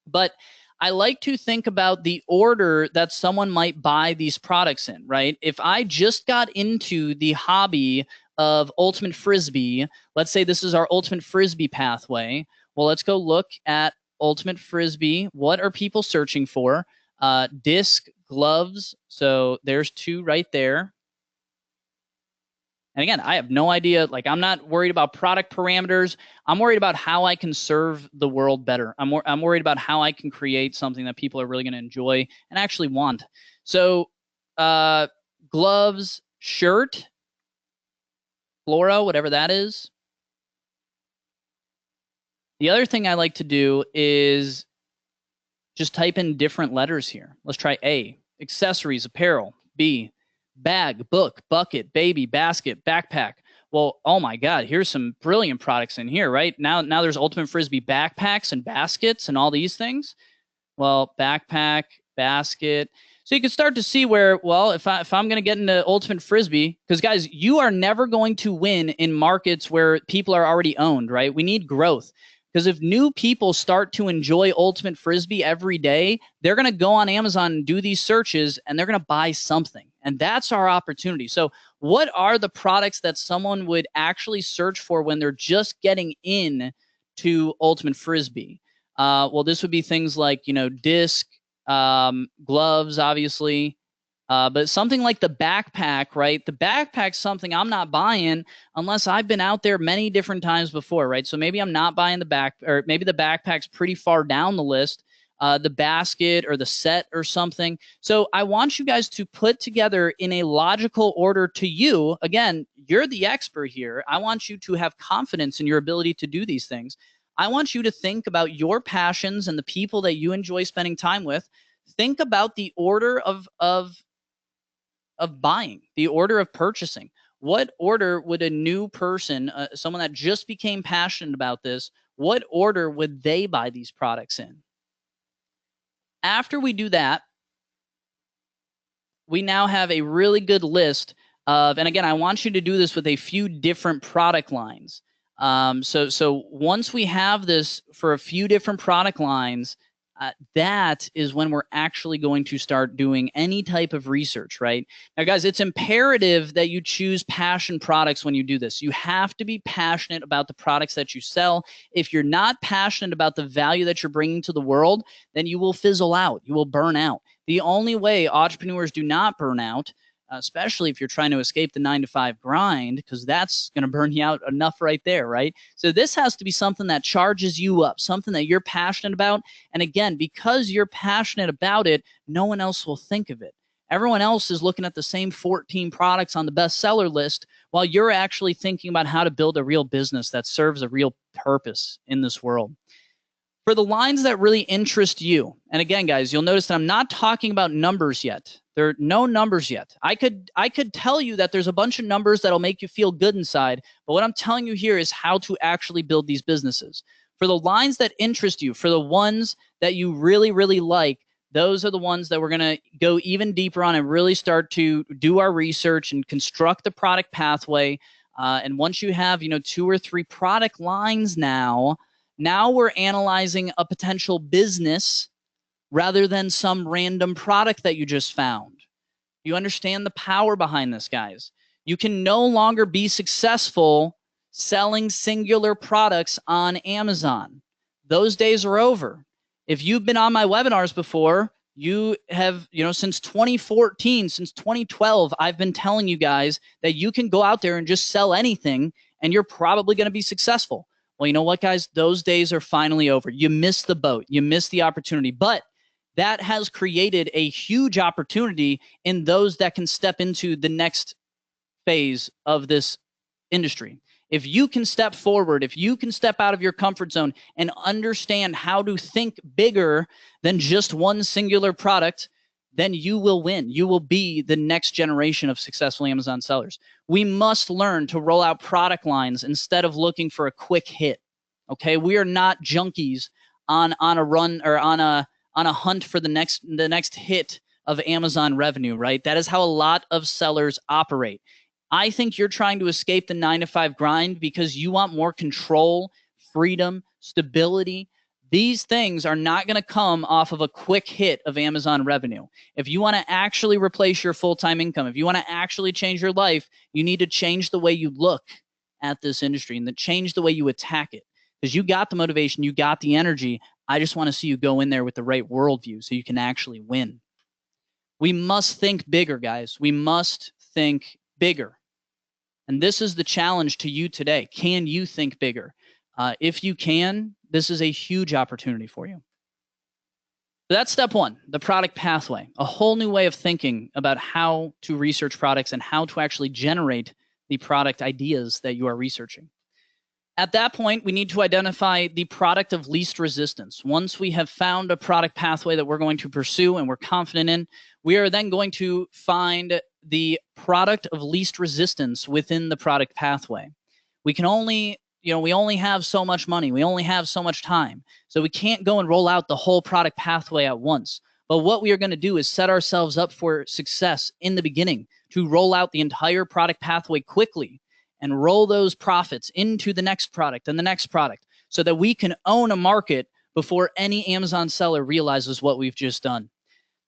But I like to think about the order that someone might buy these products in, right? If I just got into the hobby of Ultimate Frisbee, let's say this is our Ultimate Frisbee pathway. Well, let's go look at Ultimate Frisbee. What are people searching for? Disc, gloves. So there's 2 right there. And again, I have no idea. Like, I'm not worried about product parameters. I'm worried about how I can serve the world better. I'm worried about how I can create something that people are really going to enjoy and actually want. So, gloves, shirt, Flora, whatever that is. The other thing I like to do is just type in different letters here. Let's try A, accessories, apparel. B, bag, book, bucket, baby, basket, backpack. Well, oh my God, here's some brilliant products in here, right? Now there's Ultimate Frisbee backpacks and baskets and all these things. Well, backpack, basket. So you can start to see where, well, if I'm going to get into Ultimate Frisbee, because guys, you are never going to win in markets where people are already owned, right? We need growth. Because if new people start to enjoy Ultimate Frisbee every day, they're going to go on Amazon and do these searches, and they're going to buy something. And that's our opportunity. So what are the products that someone would actually search for when they're just getting in to Ultimate Frisbee? Well, this would be things like, disc, gloves, obviously. But something like the backpack, right? The backpack's something I'm not buying unless I've been out there many different times before, right? So maybe I'm not buying or maybe the backpack's pretty far down the list, the basket or the set or something. So I want you guys to put together in a logical order to you. Again, you're the expert here. I want you to have confidence in your ability to do these things. I want you to think about your passions and the people that you enjoy spending time with. Think about the order of buying, the order of purchasing. What order would a new person, someone that just became passionate about this, what order would they buy these products in? After we do that, we now have a really good list of, and again, I want you to do this with a few different product lines. So once we have this for a few different product lines, that is when we're actually going to start doing any type of research, right? Now, guys, it's imperative that you choose passion products when you do this. You have to be passionate about the products that you sell. If you're not passionate about the value that you're bringing to the world, then you will fizzle out. You will burn out. The only way entrepreneurs do not burn out, especially if you're trying to escape the 9-to-5 grind, because that's going to burn you out enough right there, right? So this has to be something that charges you up, something that you're passionate about. And again, because you're passionate about it, no one else will think of it. Everyone else is looking at the same 14 products on the bestseller list while you're actually thinking about how to build a real business that serves a real purpose in this world. For the lines that really interest you, and again, guys, you'll notice that I'm not talking about numbers yet. There are no numbers yet. I could tell you that there's a bunch of numbers that'll make you feel good inside, but what I'm telling you here is how to actually build these businesses. For the lines that interest you, for the ones that you really, really like, those are the ones that we're going to go even deeper on and really start to do our research and construct the product pathway. And once you have, 2 or 3 product lines now we're analyzing a potential business rather than some random product that you just found. You understand the power behind this, guys. You can no longer be successful selling singular products on Amazon. Those days are over. If you've been on my webinars before, you have, since 2014, since 2012, I've been telling you guys that you can go out there and just sell anything and you're probably going to be successful. Well, you know what, guys? Those days are finally over. You missed the boat. You missed the opportunity. But that has created a huge opportunity in those that can step into the next phase of this industry. If you can step forward, if you can step out of your comfort zone and understand how to think bigger than just one singular product, then you will win. You will be the next generation of successful Amazon sellers. We must learn to roll out product lines instead of looking for a quick hit. Okay, we are not junkies on a run or on a hunt for the next hit of Amazon revenue, right? That is how a lot of sellers operate. I think you're trying to escape the 9-to-5 grind because you want more control, freedom, stability. These things are not going to come off of a quick hit of Amazon revenue. If you want to actually replace your full-time income, if you want to actually change your life, you need to change the way you look at this industry and change the way you attack it. Because you got the motivation, you got the energy. I just want to see you go in there with the right worldview so you can actually win. We must think bigger, guys. We must think bigger. And this is the challenge to you today. Can you think bigger? If you can, this is a huge opportunity for you. So that's step one, the product pathway, a whole new way of thinking about how to research products and how to actually generate the product ideas that you are researching. At that point, we need to identify the product of least resistance. Once we have found a product pathway that we're going to pursue and we're confident in, we are then going to find the product of least resistance within the product pathway. We can only, we only have so much money. We only have so much time. So we can't go and roll out the whole product pathway at once. But what we are going to do is set ourselves up for success in the beginning to roll out the entire product pathway quickly and roll those profits into the next product and the next product so that we can own a market before any Amazon seller realizes what we've just done.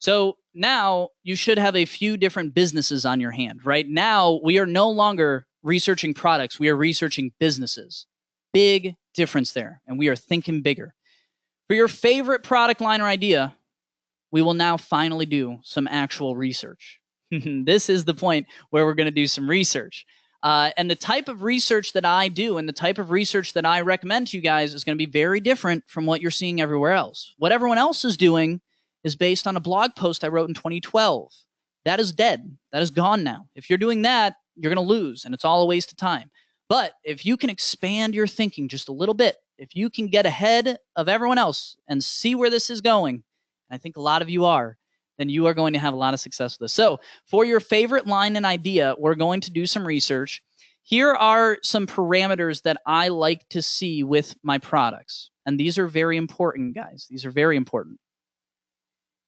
So now you should have a few different businesses on your hand. Right now, we are no longer researching products. We are researching businesses. Big difference there. And we are thinking bigger. For your favorite product line or idea, we will now finally do some actual research. This is the point where we're going to do some research. And the type of research that I do and the type of research that I recommend to you guys is going to be very different from what you're seeing everywhere else. What everyone else is doing is based on a blog post I wrote in 2012. That is dead. That is gone now. If you're doing that, you're going to lose, and it's all a waste of time. But if you can expand your thinking just a little bit, if you can get ahead of everyone else and see where this is going, and I think a lot of you are, then you are going to have a lot of success with this. So for your favorite line and idea, we're going to do some research. Here are some parameters that I like to see with my products. And these are very important, guys. These are very important.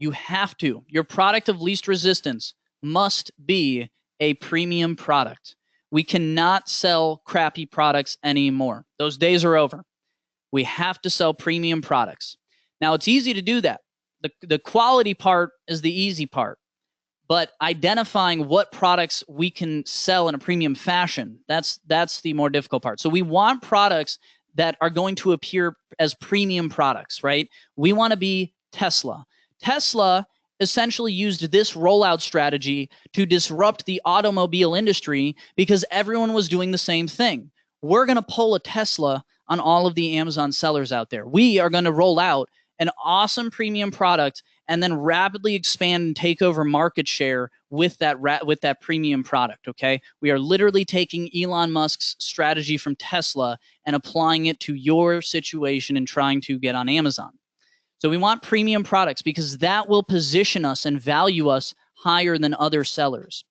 You have to. Your product of least resistance must be a premium product. We cannot sell crappy products anymore. Those days are over. We have to sell premium products. Now, it's easy to do that. The quality part is the easy part, but identifying what products we can sell in a premium fashion, that's the more difficult part. So we want products that are going to appear as premium products, right? We want to be Tesla. Tesla essentially used this rollout strategy to disrupt the automobile industry because everyone was doing the same thing. We're going to pull a Tesla on all of the Amazon sellers out there. We are going to roll out an awesome premium product and then rapidly expand and take over market share with that premium product, okay? We are literally taking Elon Musk's strategy from Tesla and applying it to your situation and trying to get on Amazon. So we want premium products because that will position us and value us higher than other sellers.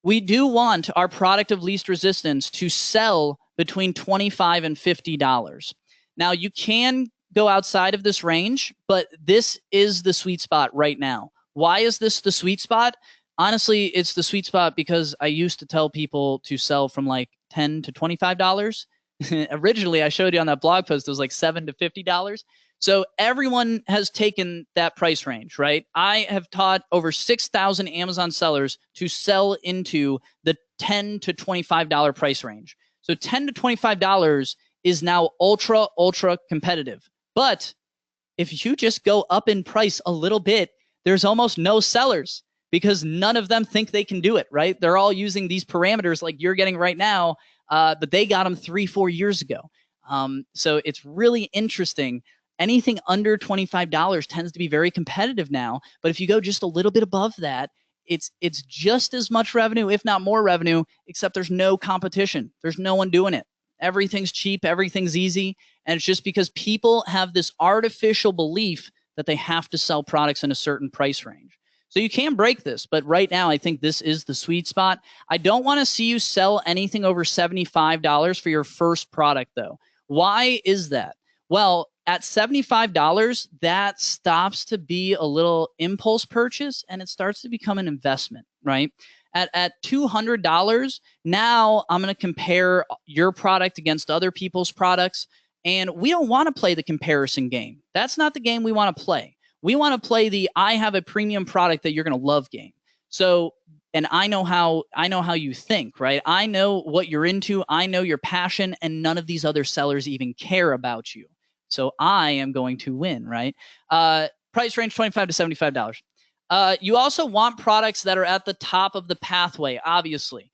We do want our product of least resistance to sell between $25 and $50. Now, you can go outside of this range, but this is the sweet spot right now. Why is this the sweet spot? Honestly, it's the sweet spot because I used to tell people to sell from like $10 to $25. Originally, I showed you on that blog post, it was like $7 to $50. So everyone has taken that price range, right? I have taught over 6,000 Amazon sellers to sell into the $10 to $25 price range. So $10 to $25 is now ultra competitive. But if you just go up in price a little bit, there's almost no sellers because none of them think they can do it, right? They're all using these parameters like you're getting right now, but they got them 3-4 years ago. So it's really interesting. Anything under $25 tends to be very competitive now. But if you go just a little bit above that, it's just as much revenue, if not more revenue, except there's no competition. There's no one doing it. Everything's cheap, everything's easy, and it's just because people have this artificial belief that they have to sell products in a certain price range. So you can break this, but right now I think this is the sweet spot. I don't want to see you sell anything over $75 for your first product though. Why is that? Well, at $75, that stops to be a little impulse purchase and it starts to become an investment, right? At $200, now I'm going to compare your product against other people's products, And we don't want to play the comparison game. That's not the game we want to play. We want to play the I have a premium product that you're going to love game. So, and I know how you think, right? I know what you're into. I know your passion, and none of these other sellers even care about you. So I am going to win, right? Price range $25 to $75. You also want products that are at the top of the pathway, obviously.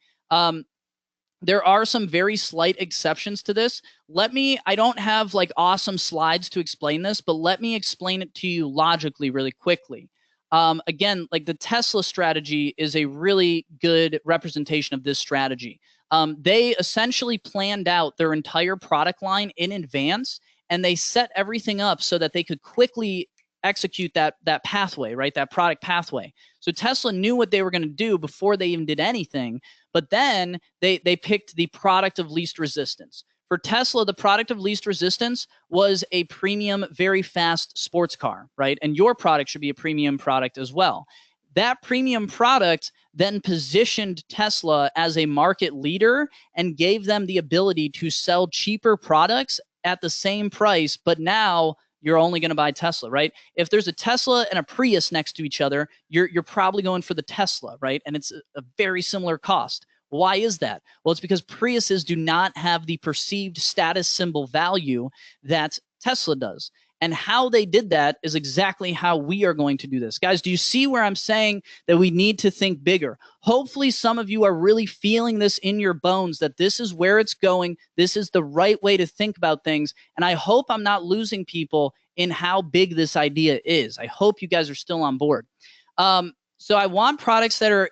There are some very slight exceptions to this. I don't have like awesome slides to explain this, but let me explain it to you logically really quickly. Again, like the Tesla strategy is a really good representation of this strategy. They essentially planned out their entire product line in advance, and they set everything up so that they could quickly execute that pathway, right? That product pathway. So Tesla knew what they were going to do before they even did anything. But then they picked the product of least resistance. For Tesla, the product of least resistance was a premium, very fast sports car, right? And your product should be a premium product as well. That premium product then positioned Tesla as a market leader and gave them the ability to sell cheaper products at the same price, but now you're only going to buy Tesla, right? If there's a Tesla and a Prius next to each other, you're probably going for the Tesla, right? And it's a very similar cost. Why is that? Well, it's because Priuses do not have the perceived status symbol value that Tesla does. And how they did that is exactly how we are going to do this. Guys, do you see where I'm saying that we need to think bigger? Hopefully some of you are really feeling this in your bones, that this is where it's going. This is the right way to think about things. And I hope I'm not losing people in how big this idea is. I hope you guys are still on board. So I want products that are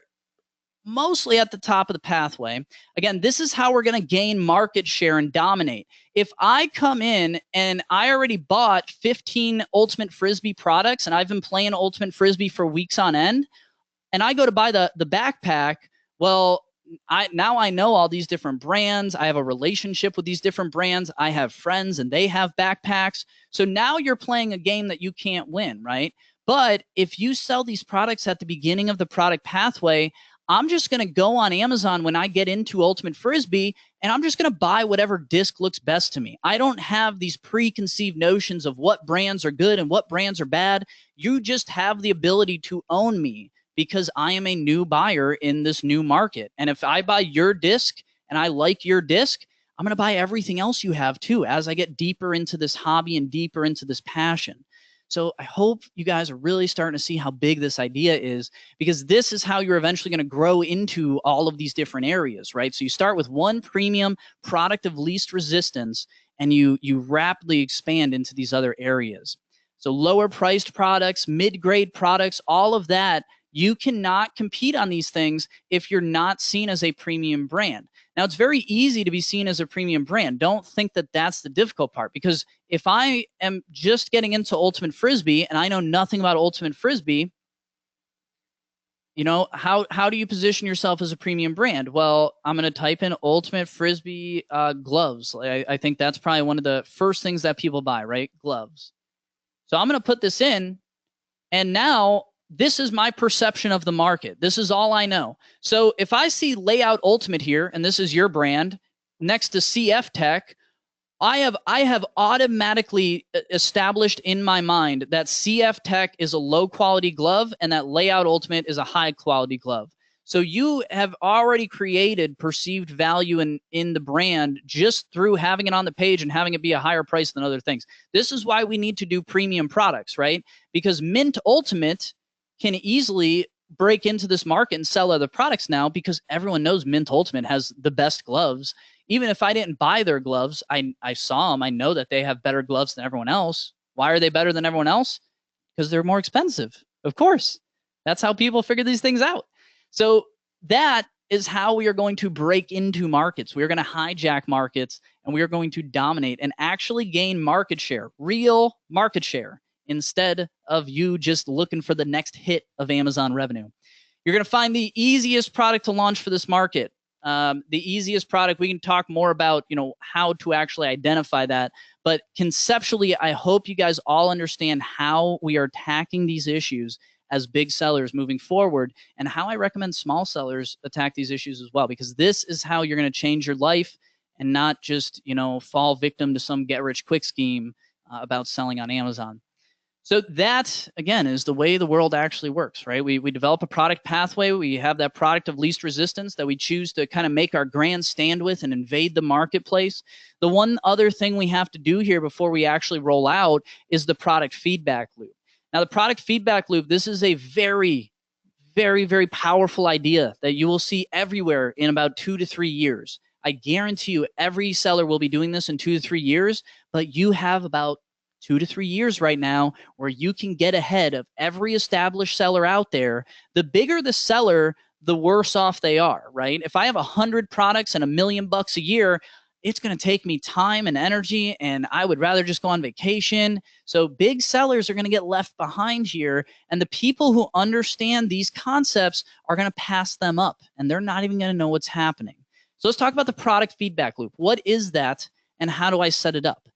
mostly at the top of the pathway. Again, this is how we're going to gain market share and dominate. If I come in and I already bought 15 Ultimate Frisbee products and I've been playing Ultimate Frisbee for weeks on end, and I go to buy the backpack, well, now I know all these different brands. I have a relationship with these different brands. I have friends and they have backpacks. So now you're playing a game that you can't win, right? But if you sell these products at the beginning of the product pathway, I'm just going to go on Amazon when I get into Ultimate Frisbee, and I'm just going to buy whatever disc looks best to me. I don't have these preconceived notions of what brands are good and what brands are bad. You just have the ability to own me because I am a new buyer in this new market. And if I buy your disc and I like your disc, I'm going to buy everything else you have too as I get deeper into this hobby and deeper into this passion. So I hope you guys are really starting to see how big this idea is, because this is how you're eventually going to grow into all of these different areas, right? So you start with one premium product of least resistance, and you rapidly expand into these other areas. So lower priced products, mid-grade products, all of that, you cannot compete on these things if you're not seen as a premium brand. Now, it's very easy to be seen as a premium brand. Don't think that that's the difficult part, because if I am just getting into Ultimate Frisbee and I know nothing about Ultimate Frisbee, you know, how do you position yourself as a premium brand? Well, I'm going to type in Ultimate Frisbee gloves. I think that's probably one of the first things that people buy, right? Gloves. So I'm going to put this in, and now this is my perception of the market. This is all I know. So if I see Layout Ultimate here, and this is your brand, next to CF Tech, I have automatically established in my mind that CF Tech is a low quality glove and that Layout Ultimate is a high quality glove. So you have already created perceived value in the brand just through having it on the page and having it be a higher price than other things. This is why we need to do premium products, right? Because Mint Ultimate can easily break into this market and sell other products now, because everyone knows Mint Ultimate has the best gloves. Even if I didn't buy their gloves, I saw them. I know that they have better gloves than everyone else. Why are they better than everyone else? Because they're more expensive. Of course. That's how people figure these things out. So that is how we are going to break into markets. We are going to hijack markets, and we are going to dominate and actually gain market share, real market share, instead of you just looking for the next hit of Amazon revenue. You're going to find the easiest product to launch for this market. The easiest product, we can talk more about, you know, how to actually identify that. But conceptually, I hope you guys all understand how we are attacking these issues as big sellers moving forward, and how I recommend small sellers attack these issues as well, because this is how you're going to change your life and not just, fall victim to some get rich quick scheme about selling on Amazon. So that, again, is the way the world actually works, right? We develop a product pathway. We have that product of least resistance that we choose to kind of make our grand stand with and invade the marketplace. The one other thing we have to do here before we actually roll out is the product feedback loop. Now, the product feedback loop, this is a very, very, very powerful idea that you will see everywhere in about 2 to 3 years. I guarantee you every seller will be doing this in 2 to 3 years, but you have about 2 to 3 years right now where you can get ahead of every established seller out there. The bigger the seller, the worse off they are, right? If I have 100 products and $1 million a year, it's going to take me time and energy, and I would rather just go on vacation. So big sellers are going to get left behind here, and the people who understand these concepts are going to pass them up, and they're not even going to know what's happening. So let's talk about the product feedback loop. What is that, and how do I set it up?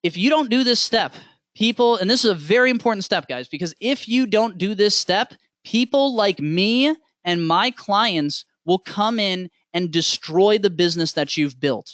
If you don't do this step, people, and this is a very important step, guys, because if you don't do this step, people like me and my clients will come in and destroy the business that you've built.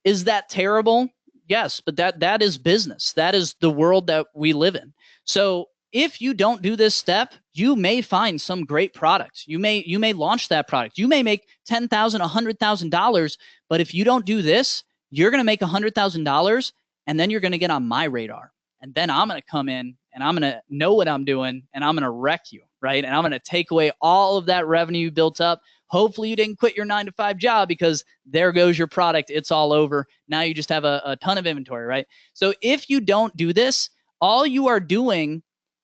Is that terrible? Yes, but that is business. That is the world that we live in. So if you don't do this step, you may find some great product. You may launch that product. You may make $10,000, $100,000, but if you don't do this, you're going to make $100,000. And then you're going to get on my radar. And then I'm going to come in and I'm going to know what I'm doing and I'm going to wreck you, right? And I'm going to take away all of that revenue you built up. Hopefully you didn't quit your 9-to-5 job, because there goes your product. It's all over. Now you just have a ton of inventory, right? So if you don't do this, all you are doing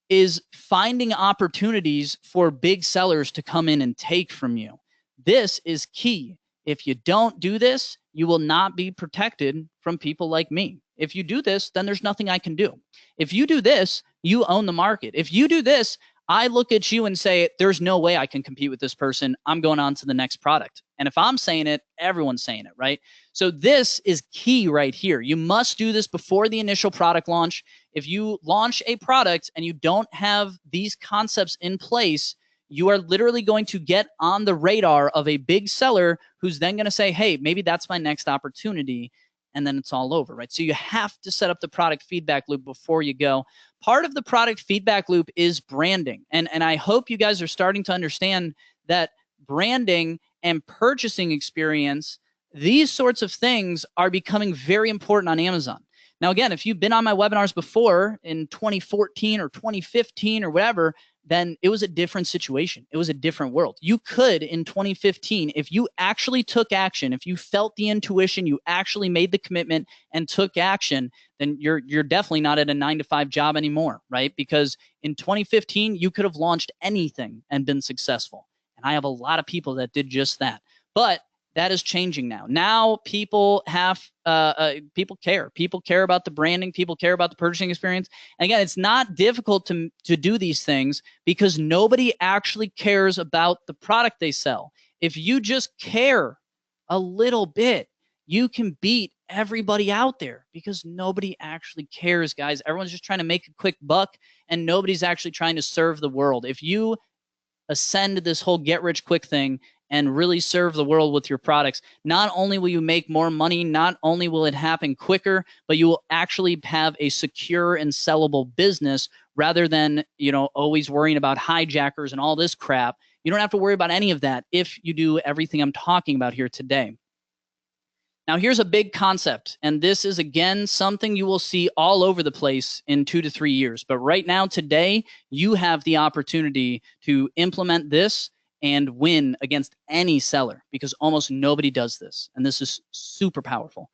is finding opportunities for big sellers to come in and take from you. This is key. If you don't do this, you will not be protected from people like me. If you do this, then there's nothing I can do. If you do this, you own the market. If you do this, I look at you and say, there's no way I can compete with this person. I'm going on to the next product. And if I'm saying it, everyone's saying it, right? So this is key right here. You must do this before the initial product launch. If you launch a product and you don't have these concepts in place, you are literally going to get on the radar of a big seller who's then going to say, hey, maybe that's my next opportunity. And then it's all over, right? So you have to set up the product feedback loop before you go. Part of the product feedback loop is branding. And I hope you guys are starting to understand that branding and purchasing experience, these sorts of things are becoming very important on Amazon. Now, again, if you've been on my webinars before in 2014 or 2015 or whatever, then it was a different situation. It was a different world. You could, in 2015, if you actually took action, if you felt the intuition, you actually made the commitment and took action, then you're definitely not at a 9-to-5 job anymore, right? Because in 2015, you could have launched anything and been successful. And I have a lot of people that did just that. But that is changing now. Now people have people care. People care about the branding. People care about the purchasing experience. And again, it's not difficult to do these things because nobody actually cares about the product they sell. If you just care a little bit, you can beat everybody out there because nobody actually cares, guys. Everyone's just trying to make a quick buck and nobody's actually trying to serve the world. If you ascend this whole get rich quick thing and really serve the world with your products, not only will you make more money, not only will it happen quicker, but you will actually have a secure and sellable business rather than, always worrying about hijackers and all this crap. You don't have to worry about any of that if you do everything I'm talking about here today. Now, here's a big concept, and this is, again, something you will see all over the place in 2 to 3 years. But right now, today, you have the opportunity to implement this and win against any seller because almost nobody does this, and this is super powerful.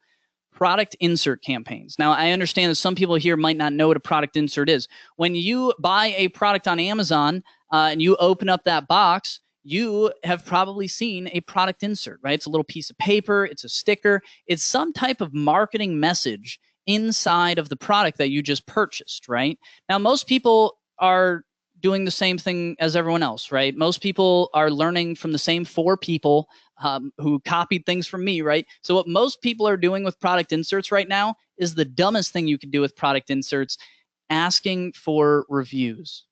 Product insert campaigns. Now, I understand that some people here might not know what a product insert is. When you buy a product on Amazon and you open up that box, you have probably seen a product insert, right? It's a little piece of paper, it's a sticker, it's some type of marketing message inside of the product that you just purchased, right? Now, most people are doing the same thing as everyone else, right? Most people are learning from the same 4 people who copied things from me, right? So what most people are doing with product inserts right now is the dumbest thing you can do with product inserts, asking for reviews.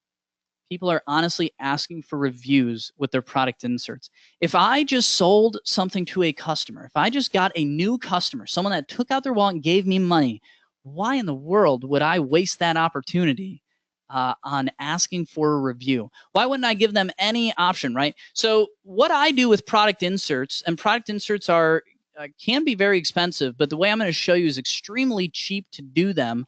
people are honestly asking for reviews with their product inserts. If I just sold something to a customer, if I just got a new customer, someone that took out their wallet and gave me money, why in the world would I waste that opportunity on asking for a review? Why wouldn't I give them any option, right? So what I do with product inserts, and product inserts are can be very expensive, but the way I'm going to show you is extremely cheap to do them.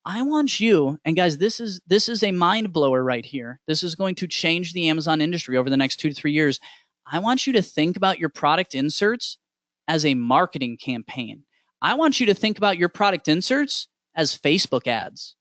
I want you, and guys, this is a mind blower right here. This is going to change the Amazon industry over the next 2 to 3 years. I want you to think about your product inserts as a marketing campaign. I want you to think about your product inserts as Facebook ads.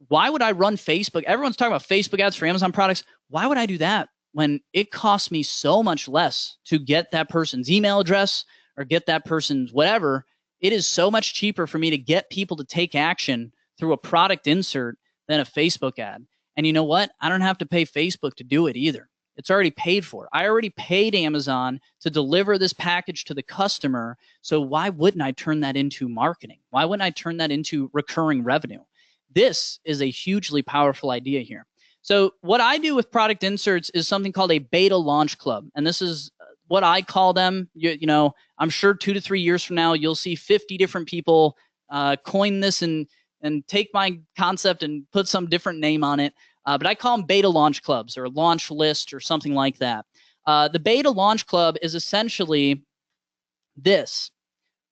Why would I run Facebook? Everyone's talking about Facebook ads for Amazon products. Why would I do that when it costs me so much less to get that person's email address or get that person's whatever? It is so much cheaper for me to get people to take action through a product insert than a Facebook ad. And you know what? I don't have to pay Facebook to do it either. It's already paid for. I already paid Amazon to deliver this package to the customer. So why wouldn't I turn that into marketing? Why wouldn't I turn that into recurring revenue? This is a hugely powerful idea here. So what I do with product inserts is something called a beta launch club. And this is what I call them. You know, I'm sure 2 to 3 years from now, you'll see 50 different people coin this and take my concept and put some different name on it. But I call them beta launch clubs or launch list or something like that. The beta launch club is essentially this,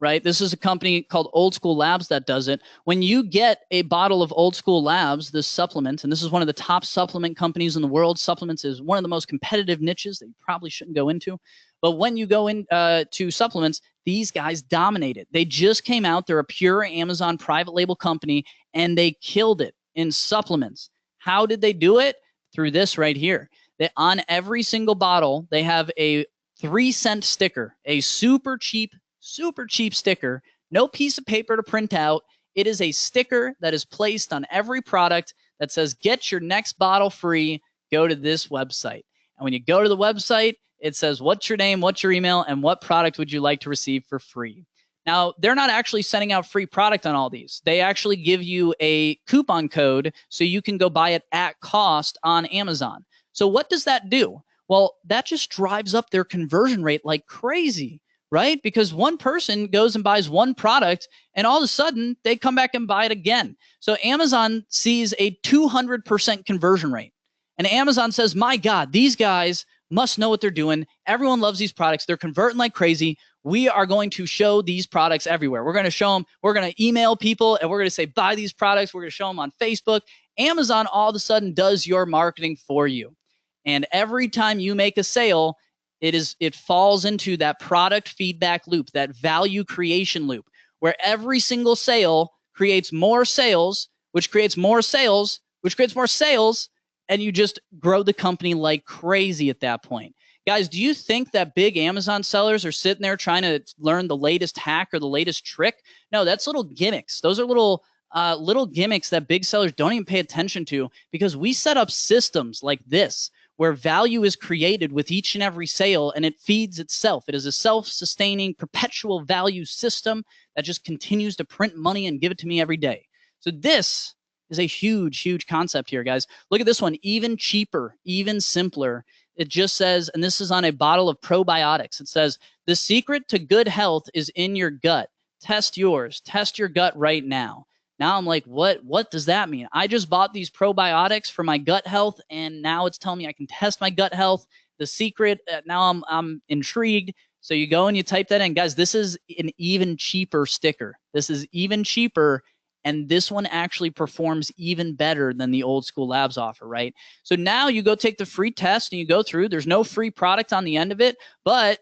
right? This is a company called Old School Labs that does it. When you get a bottle of Old School Labs, this supplement, and this is one of the top supplement companies in the world. Supplements is one of the most competitive niches that you probably shouldn't go into. But when you go in to supplements, these guys dominate it. They just came out. They're a pure Amazon private label company, and they killed it in supplements. How did they do it? Through this right here. On every single bottle, they have a 3-cent sticker, a super cheap sticker, no piece of paper to print out. It is a sticker that is placed on every product that says, get your next bottle free, go to this website. And when you go to the website, it says, what's your name, what's your email, and what product would you like to receive for free? Now, they're not actually sending out free product on all these. They actually give you a coupon code so you can go buy it at cost on Amazon. So what does that do? Well, that just drives up their conversion rate like crazy, right? Because one person goes and buys one product, and all of a sudden, they come back and buy it again. So Amazon sees a 200% conversion rate. And Amazon says, my God, these guys must know what they're doing. Everyone loves these products. They're converting like crazy. We are going to show these products everywhere. We're going to show them. We're going to email people, and we're going to say, buy these products. We're going to show them on Facebook. Amazon all of a sudden does your marketing for you. And every time you make a sale, it falls into that product feedback loop, that value creation loop, where every single sale creates more sales, which creates more sales, which creates more sales, and you just grow the company like crazy at that point. Guys, do you think that big Amazon sellers are sitting there trying to learn the latest hack or the latest trick? No, that's little gimmicks. Those are little gimmicks that big sellers don't even pay attention to, because we set up systems like this where value is created with each and every sale, and it feeds itself. It is a self-sustaining, perpetual value system that just continues to print money and give it to me every day. So this is a huge, huge concept here, guys. Look at this one, even cheaper, even simpler. It just says, and this is on a bottle of probiotics. It says, the secret to good health is in your gut. Test yours. Test your gut right now. Now I'm like, what does that mean? I just bought these probiotics for my gut health, and now it's telling me I can test my gut health. The secret, now I'm intrigued. So you go and you type that in. Guys, this is an even cheaper sticker. This is even cheaper, and this one actually performs even better than the Old School Labs offer, right? So now you go take the free test and you go through. There's no free product on the end of it, but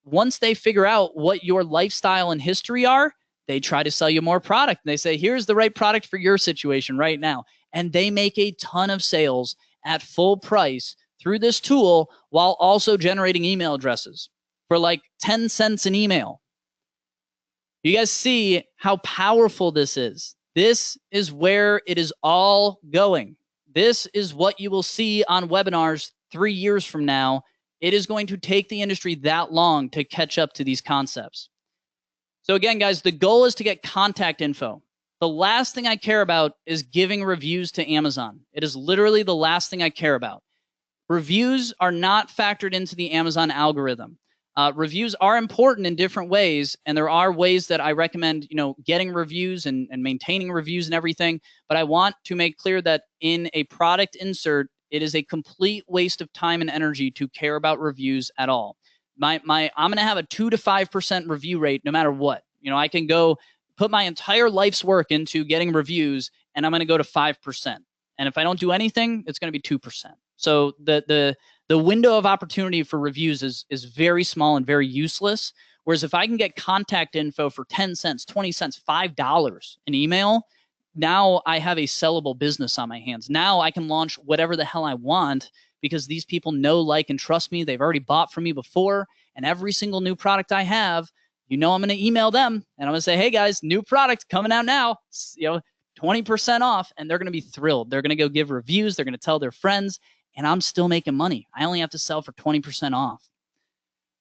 once they figure out what your lifestyle and history are, they try to sell you more product. And they say, here's the right product for your situation right now. And they make a ton of sales at full price through this tool while also generating email addresses for like 10 cents an email. You guys see how powerful this is. This is where it is all going. This is what you will see on webinars 3 years from now. It is going to take the industry that long to catch up to these concepts. So again, guys, the goal is to get contact info. The last thing I care about is giving reviews to Amazon. It is literally the last thing I care about. Reviews are not factored into the Amazon algorithm. Reviews are important in different ways, and there are ways that I recommend, getting reviews and maintaining reviews and everything. But I want to make clear that in a product insert, it is a complete waste of time and energy to care about reviews at all. I'm going to have a 2 to 5% review rate no matter what. I can go put my entire life's work into getting reviews, and I'm going to go to 5%. And if I don't do anything, it's going to be 2%. So the window of opportunity for reviews is very small and very useless. Whereas if I can get contact info for 10 cents, 20 cents, $5 an email, now I have a sellable business on my hands. Now I can launch whatever the hell I want because these people know, like, and trust me. They've already bought from me before. And every single new product I have, I'm going to email them and I'm going to say, hey guys, new product coming out now, 20% off. And they're going to be thrilled. They're going to go give reviews. They're going to tell their friends. And I'm still making money. I only have to sell for 20% off.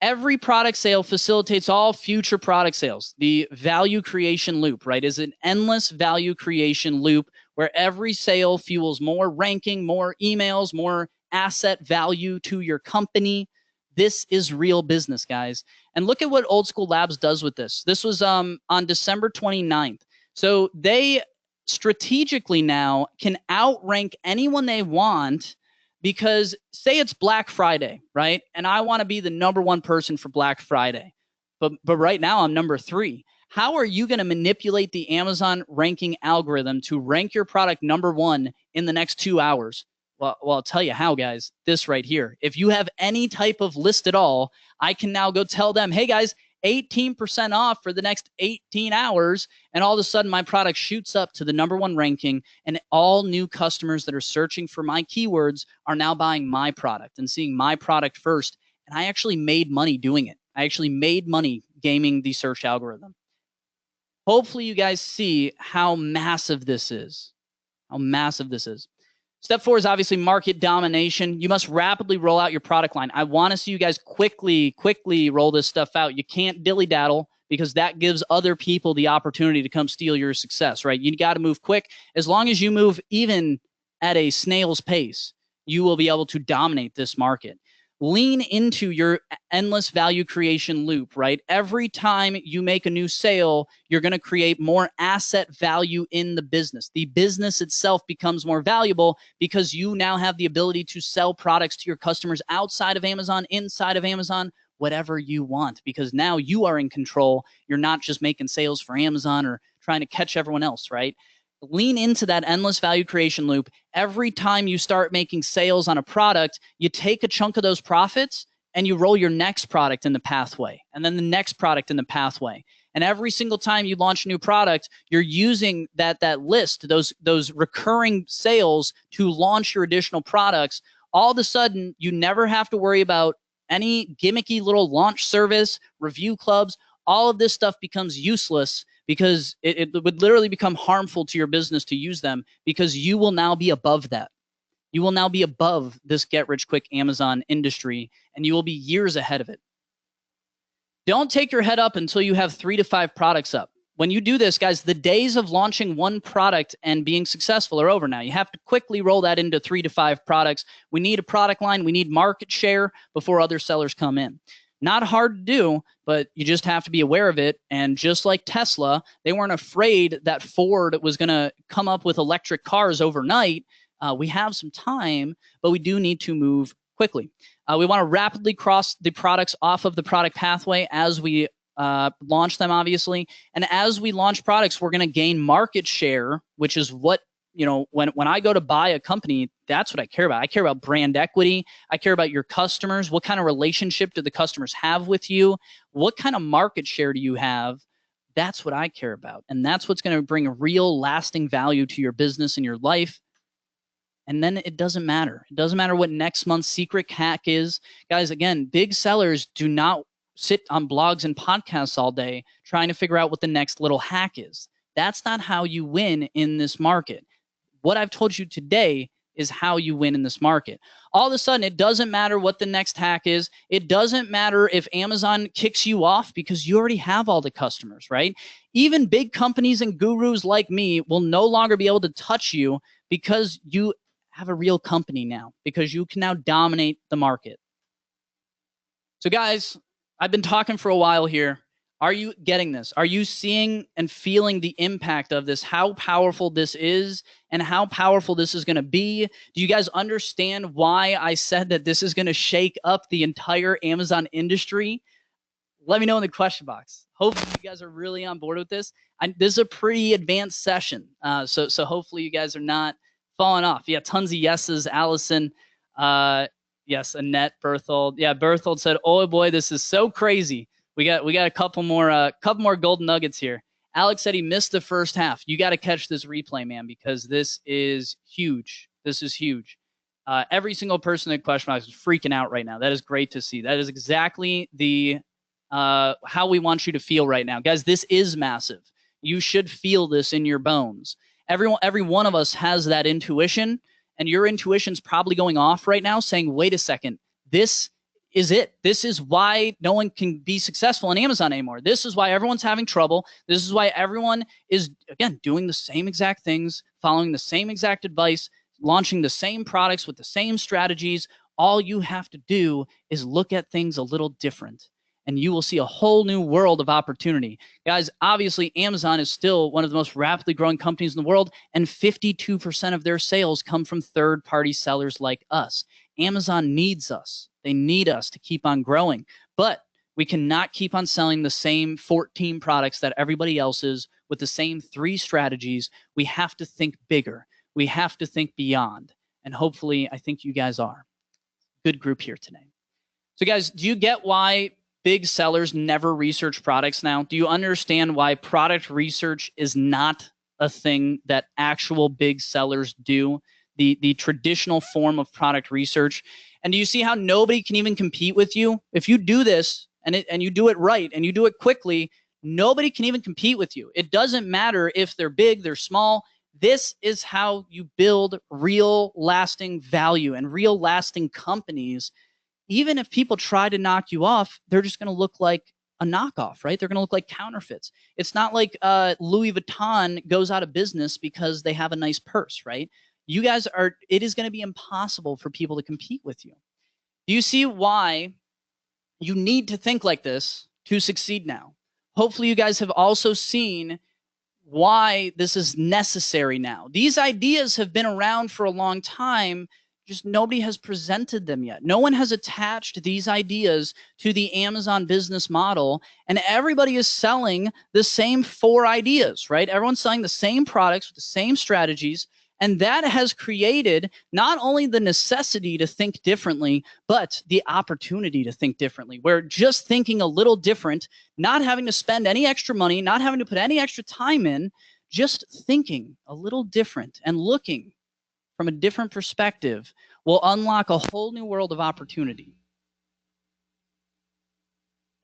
Every product sale facilitates all future product sales. The value creation loop, right, is an endless value creation loop where every sale fuels more ranking, more emails, more asset value to your company. This is real business, guys. And look at what Old School Labs does with this. This was on December 29th. So they strategically now can outrank anyone they want. Because say it's Black Friday, right? And I want to be the #1 person for Black Friday. But right now I'm number 3. How are you going to manipulate the Amazon ranking algorithm to rank your product #1 in the next 2 hours? Well, I'll tell you how, guys. This right here. If you have any type of list at all, I can now go tell them, hey guys, 18% off for the next 18 hours. And all of a sudden my product shoots up to the #1 ranking, and all new customers that are searching for my keywords are now buying my product and seeing my product first. And I actually made money doing it. I actually made money gaming the search algorithm. Hopefully you guys see how massive this is. How massive this is. Step 4 is obviously market domination. You must rapidly roll out your product line. I want to see you guys quickly roll this stuff out. You can't dilly-daddle because that gives other people the opportunity to come steal your success, right? You got to move quick. As long as you move even at a snail's pace, you will be able to dominate this market. Lean into your endless value creation loop, right? Every time you make a new sale, you're going to create more asset value in the business. The business itself becomes more valuable because you now have the ability to sell products to your customers outside of Amazon, inside of Amazon, whatever you want, because now you are in control. You're not just making sales for Amazon or trying to catch everyone else, right? Lean into that endless value creation loop. Every time you start making sales on a product, you take a chunk of those profits and you roll your next product in the pathway, and then the next product in the pathway. And every single time you launch a new product, you're using that list, those recurring sales to launch your additional products. All of a sudden, you never have to worry about any gimmicky little launch service, review clubs. All of this stuff becomes useless because it would literally become harmful to your business to use them, because you will now be above that. You will now be above this get-rich-quick Amazon industry, and you will be years ahead of it. Don't take your head up until you have 3 to 5 products up. When you do this, guys, the days of launching one product and being successful are over now. You have to quickly roll that into 3 to 5 products. We need a product line. We need market share before other sellers come in. Not hard to do, but you just have to be aware of it. And just like Tesla, they weren't afraid that Ford was going to come up with electric cars overnight. We have some time, but we do need to move quickly. We want to rapidly cross the products off of the product pathway as we launch them, obviously. And as we launch products, we're going to gain market share, which is what, when I go to buy a company, that's what I care about. I care about brand equity. I care about your customers. What kind of relationship do the customers have with you? What kind of market share do you have? That's what I care about. And that's what's going to bring real lasting value to your business and your life. And then it doesn't matter. It doesn't matter what next month's secret hack is. Guys, again, big sellers do not sit on blogs and podcasts all day trying to figure out what the next little hack is. That's not how you win in this market. What I've told you today, is how you win in this market. All of a sudden, it doesn't matter what the next hack is. It doesn't matter if Amazon kicks you off because you already have all the customers, right? Even big companies and gurus like me will no longer be able to touch you because you have a real company now, because you can now dominate the market. So guys, I've been talking for a while here. Are you getting this? Are you seeing and feeling the impact of this, how powerful this is and how powerful this is going to be? Do you guys understand why I said that this is going to shake up the entire Amazon industry? Let me know in the question box. Hopefully you guys are really on board with this. This is a pretty advanced session, so hopefully you guys are not falling off. Yeah, tons of yeses. Allison, yes, Annette, Berthold. Yeah, Berthold said, "Oh boy, this is so crazy." We got a couple more golden nuggets here. Alex said he missed the first half. You got to catch this replay, man, because this is huge. This is huge. Every single person in question box is freaking out right now. That is great to see. That is exactly the how we want you to feel right now, guys. This is massive. You should feel this in your bones. Every one of us has that intuition, and your intuition's probably going off right now, saying, "Wait a second, this is it. This is why no one can be successful on Amazon anymore. This is why everyone's having trouble. This is why everyone is, again, doing the same exact things, following the same exact advice, launching the same products with the same strategies. All you have to do is look at things a little different, and you will see a whole new world of opportunity." Guys, obviously, Amazon is still one of the most rapidly growing companies in the world, and 52% of their sales come from third-party sellers like us. Amazon needs us. They need us to keep on growing, but we cannot keep on selling the same 14 products that everybody else is with the same 3 strategies. We have to think bigger. We have to think beyond, and hopefully, I think you guys are. Good group here today. So guys, do you get why big sellers never research products now? Do you understand why product research is not a thing that actual big sellers do? The traditional form of product research. And do you see how nobody can even compete with you? If you do this and you do it right and you do it quickly, nobody can even compete with you. It doesn't matter if they're big, they're small. This is how you build real lasting value and real lasting companies. Even if people try to knock you off, they're just going to look like a knockoff, right? They're going to look like counterfeits. It's not like Louis Vuitton goes out of business because they have a nice purse, right? You guys are, it is going to be impossible for people to compete with you. Do you see why you need to think like this to succeed now? Hopefully you guys have also seen why this is necessary now. These ideas have been around for a long time, just nobody has presented them yet. No one has attached these ideas to the Amazon business model, and everybody is selling the same 4 ideas, right? Everyone's selling the same products with the same strategies. And that has created not only the necessity to think differently, but the opportunity to think differently, where just thinking a little different, not having to spend any extra money, not having to put any extra time in, just thinking a little different and looking from a different perspective will unlock a whole new world of opportunity.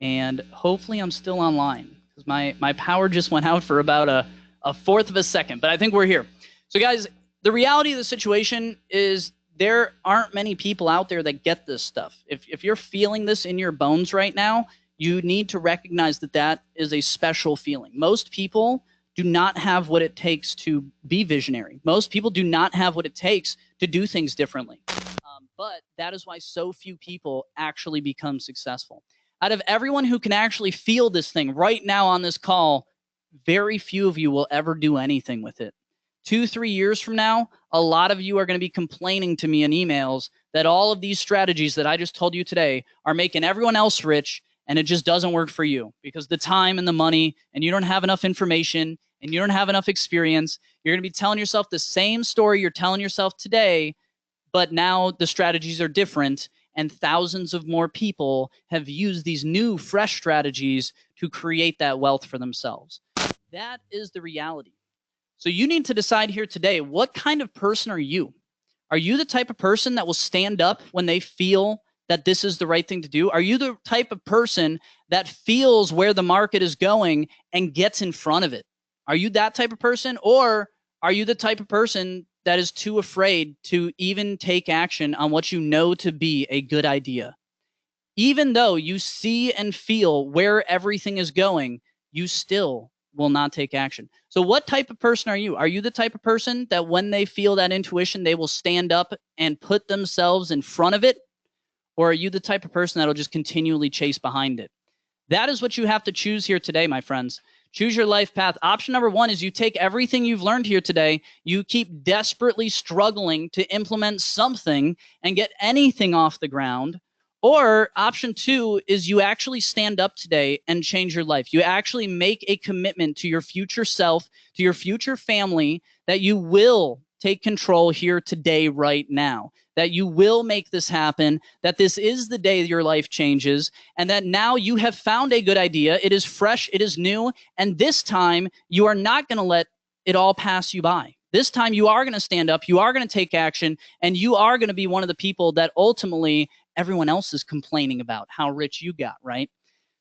And hopefully I'm still online, because my power just went out for about a fourth of a second, but I think we're here. So guys, the reality of the situation is there aren't many people out there that get this stuff. If you're feeling this in your bones right now, you need to recognize that that is a special feeling. Most people do not have what it takes to be visionary. Most people do not have what it takes to do things differently. But that is why so few people actually become successful. Out of everyone who can actually feel this thing right now on this call, very few of you will ever do anything with it. 2-3 years from now, a lot of you are going to be complaining to me in emails that all of these strategies that I just told you today are making everyone else rich, and it just doesn't work for you because the time and the money, and you don't have enough information, and you don't have enough experience. You're going to be telling yourself the same story you're telling yourself today, but now the strategies are different, and thousands of more people have used these new, fresh strategies to create that wealth for themselves. That is the reality. So you need to decide here today, what kind of person are you? Are you the type of person that will stand up when they feel that this is the right thing to do? Are you the type of person that feels where the market is going and gets in front of it? Are you that type of person? Or are you the type of person that is too afraid to even take action on what you know to be a good idea. Even though you see and feel where everything is going, you still will not take action. So what type of person are you? Are you the type of person that when they feel that intuition, they will stand up and put themselves in front of it? Or are you the type of person that'll just continually chase behind it? That is what you have to choose here today, my friends. Choose your life path. Option number one is you take everything you've learned here today, you keep desperately struggling to implement something and get anything off the ground. Or option two is you actually stand up today and change your life. You actually make a commitment to your future self, to your future family, that you will take control here today, right now, that you will make this happen, that this is the day your life changes, and that now you have found a good idea. It is fresh, it is new, and this time you are not going to let it all pass you by. This time you are going to stand up, you are going to take action, and you are going to be one of the people that ultimately everyone else is complaining about how rich you got, right?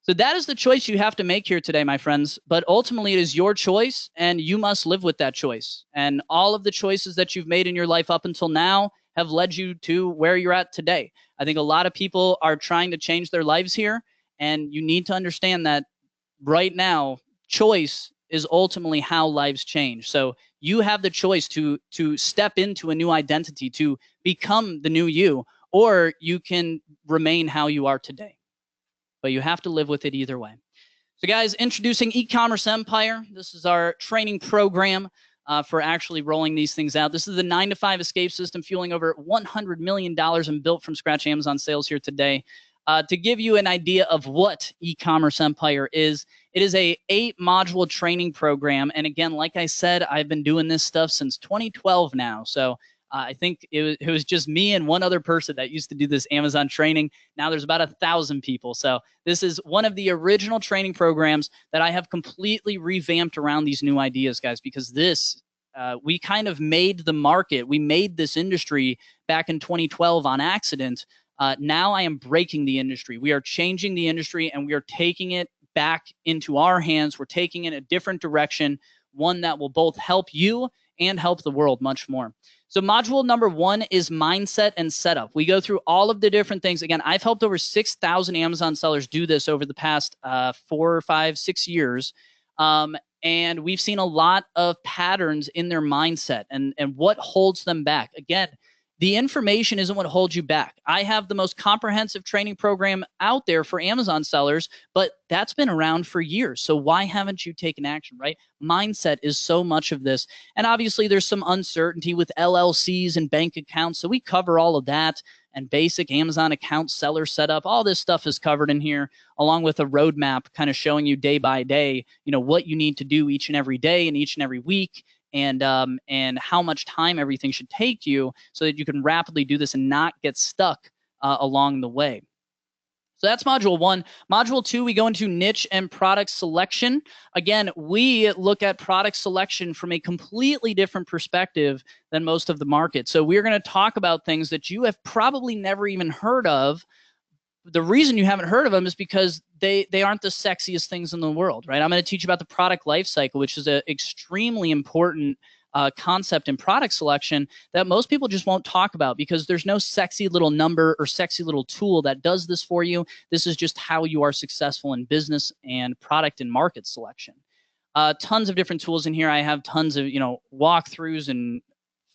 So that is the choice you have to make here today, my friends. But ultimately, it is your choice, and you must live with that choice. And all of the choices that you've made in your life up until now have led you to where you're at today. I think a lot of people are trying to change their lives here, and you need to understand that right now, choice is ultimately how lives change. So you have the choice to step into a new identity, to become the new you, or you can remain how you are today. But you have to live with it either way. So guys, introducing E-Commerce Empire. This is our training program for actually rolling these things out. This is the 9-to-5 escape system fueling over $100 million in built from scratch Amazon sales here today. To give you an idea of what E-Commerce Empire is, it is a 8-module training program. And again, like I said, I've been doing this stuff since 2012 now. So I think it was just me and one other person that used to do this Amazon training. Now there's about 1,000 people. So this is one of the original training programs that I have completely revamped around these new ideas, guys, because this, we kind of made the market. We made this industry back in 2012 on accident. Now I am breaking the industry. We are changing the industry, and we are taking it back into our hands. We're taking it a different direction, one that will both help you and help the world much more. So module number one is mindset and setup. We go through all of the different things. Again, I've helped over 6,000 Amazon sellers do this over the past 4, 5, 6 years. And we've seen a lot of patterns in their mindset and what holds them back. Again, the information isn't what holds you back. I have the most comprehensive training program out there for Amazon sellers, but that's been around for years. So why haven't you taken action, right? Mindset is so much of this. And obviously there's some uncertainty with LLCs and bank accounts. So we cover all of that, and basic Amazon account seller setup. All this stuff is covered in here, along with a roadmap kind of showing you day by day, what you need to do each and every day and each and every week. And how much time everything should take you so that you can rapidly do this and not get stuck along the way. So that's module one. Module two, we go into niche and product selection. Again, we look at product selection from a completely different perspective than most of the market. So we're going to talk about things that you have probably never even heard of. The reason you haven't heard of them is because they aren't the sexiest things in the world, right? I'm going to teach you about the product life cycle, which is an extremely important concept in product selection that most people just won't talk about because there's no sexy little number or sexy little tool that does this for you. This is just how you are successful in business and product and market selection. Tons of different tools in here. I have tons of walkthroughs and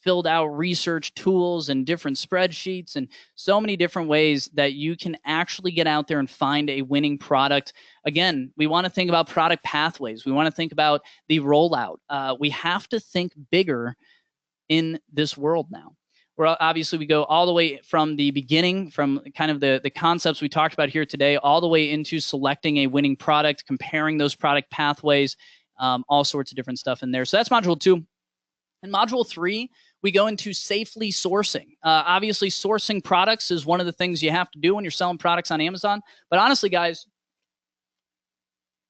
filled out research tools and different spreadsheets and so many different ways that you can actually get out there and find a winning product. Again, we want to think about product pathways. We want to think about the rollout. We have to think bigger in this world now. Obviously, we go all the way from the beginning, from kind of the concepts we talked about here today, all the way into selecting a winning product, comparing those product pathways, all sorts of different stuff in there. So that's module two. In module three, we go into safely sourcing. Obviously, sourcing products is one of the things you have to do when you're selling products on Amazon. But honestly, guys,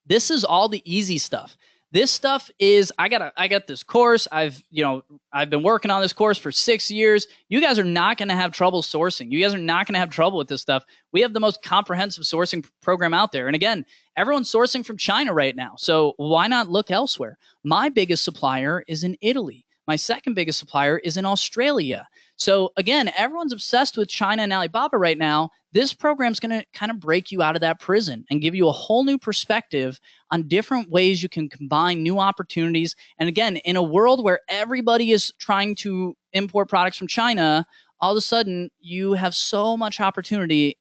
this is all the easy stuff. This stuff is, I got this course. I've been working on this course for 6 years. You guys are not going to have trouble sourcing. You guys are not going to have trouble with this stuff. We have the most comprehensive sourcing program out there. And again, everyone's sourcing from China right now. So why not look elsewhere? My biggest supplier is in Italy. My second biggest supplier is in Australia. So again, everyone's obsessed with China and Alibaba right now. This program is going to kind of break you out of that prison and give you a whole new perspective on different ways you can combine new opportunities. And again, in a world where everybody is trying to import products from China, all of a sudden you have so much opportunity.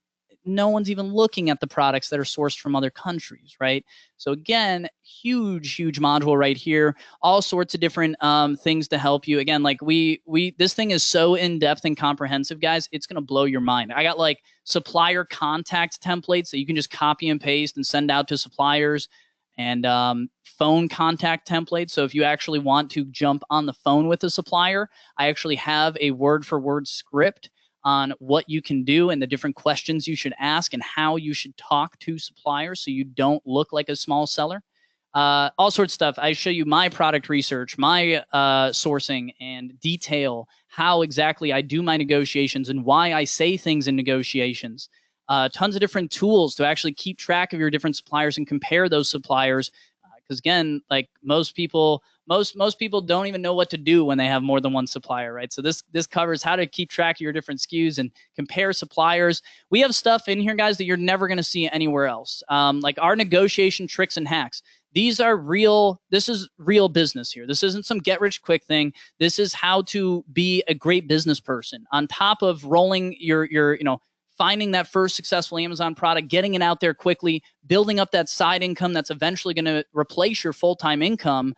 No one's even looking at the products that are sourced from other countries, right? So again, huge module right here. All sorts of different things to help you. Again, like this thing is so in-depth and comprehensive, guys. It's gonna blow your mind. I got like supplier contact templates that you can just copy and paste and send out to suppliers, and phone contact templates. So if you actually want to jump on the phone with a supplier, I actually have a word-for-word script on what you can do and the different questions you should ask and how you should talk to suppliers so you don't look like a small seller. All sorts of stuff. I show you my product research, my sourcing, and detail how exactly I do my negotiations and why I say things in negotiations. Tons of different tools to actually keep track of your different suppliers and compare those suppliers. Because again, like most people don't even know what to do when they have more than one supplier, right? So this covers how to keep track of your different SKUs and compare suppliers. We have stuff in here, guys, that you're never going to see anywhere else. Like our negotiation tricks and hacks. These are real. This is real business here. This isn't some get rich quick thing. This is how to be a great business person on top of rolling your finding that first successful Amazon product, getting it out there quickly, building up that side income that's eventually going to replace your full-time income.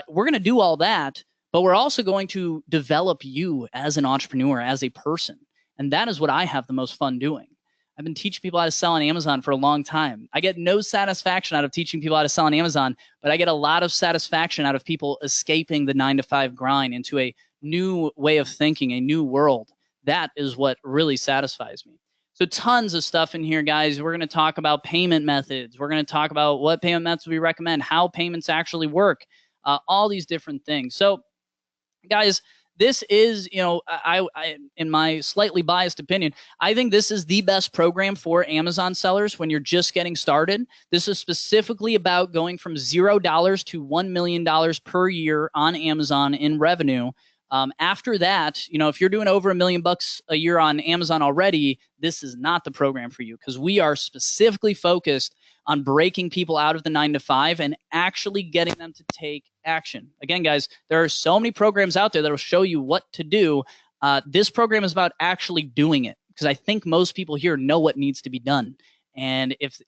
We're going to do all that, but we're also going to develop you as an entrepreneur, as a person. And that is what I have the most fun doing. I've been teaching people how to sell on Amazon for a long time. I get no satisfaction out of teaching people how to sell on Amazon, but I get a lot of satisfaction out of people escaping the 9-to-5 grind into a new way of thinking, a new world. That is what really satisfies me. So tons of stuff in here, guys. We're going to talk about payment methods. We're going to talk about what payment methods we recommend, how payments actually work, all these different things. So, guys, this is, I in my slightly biased opinion, I think this is the best program for Amazon sellers when you're just getting started. This is specifically about going from $0 to $1 million per year on Amazon in revenue. After that, if you're doing over $1 million a year on Amazon already, this is not the program for you, because we are specifically focused on breaking people out of the 9-to-5 and actually getting them to take action. Again, guys, there are so many programs out there that will show you what to do. This program is about actually doing it, because I think most people here know what needs to be done. And if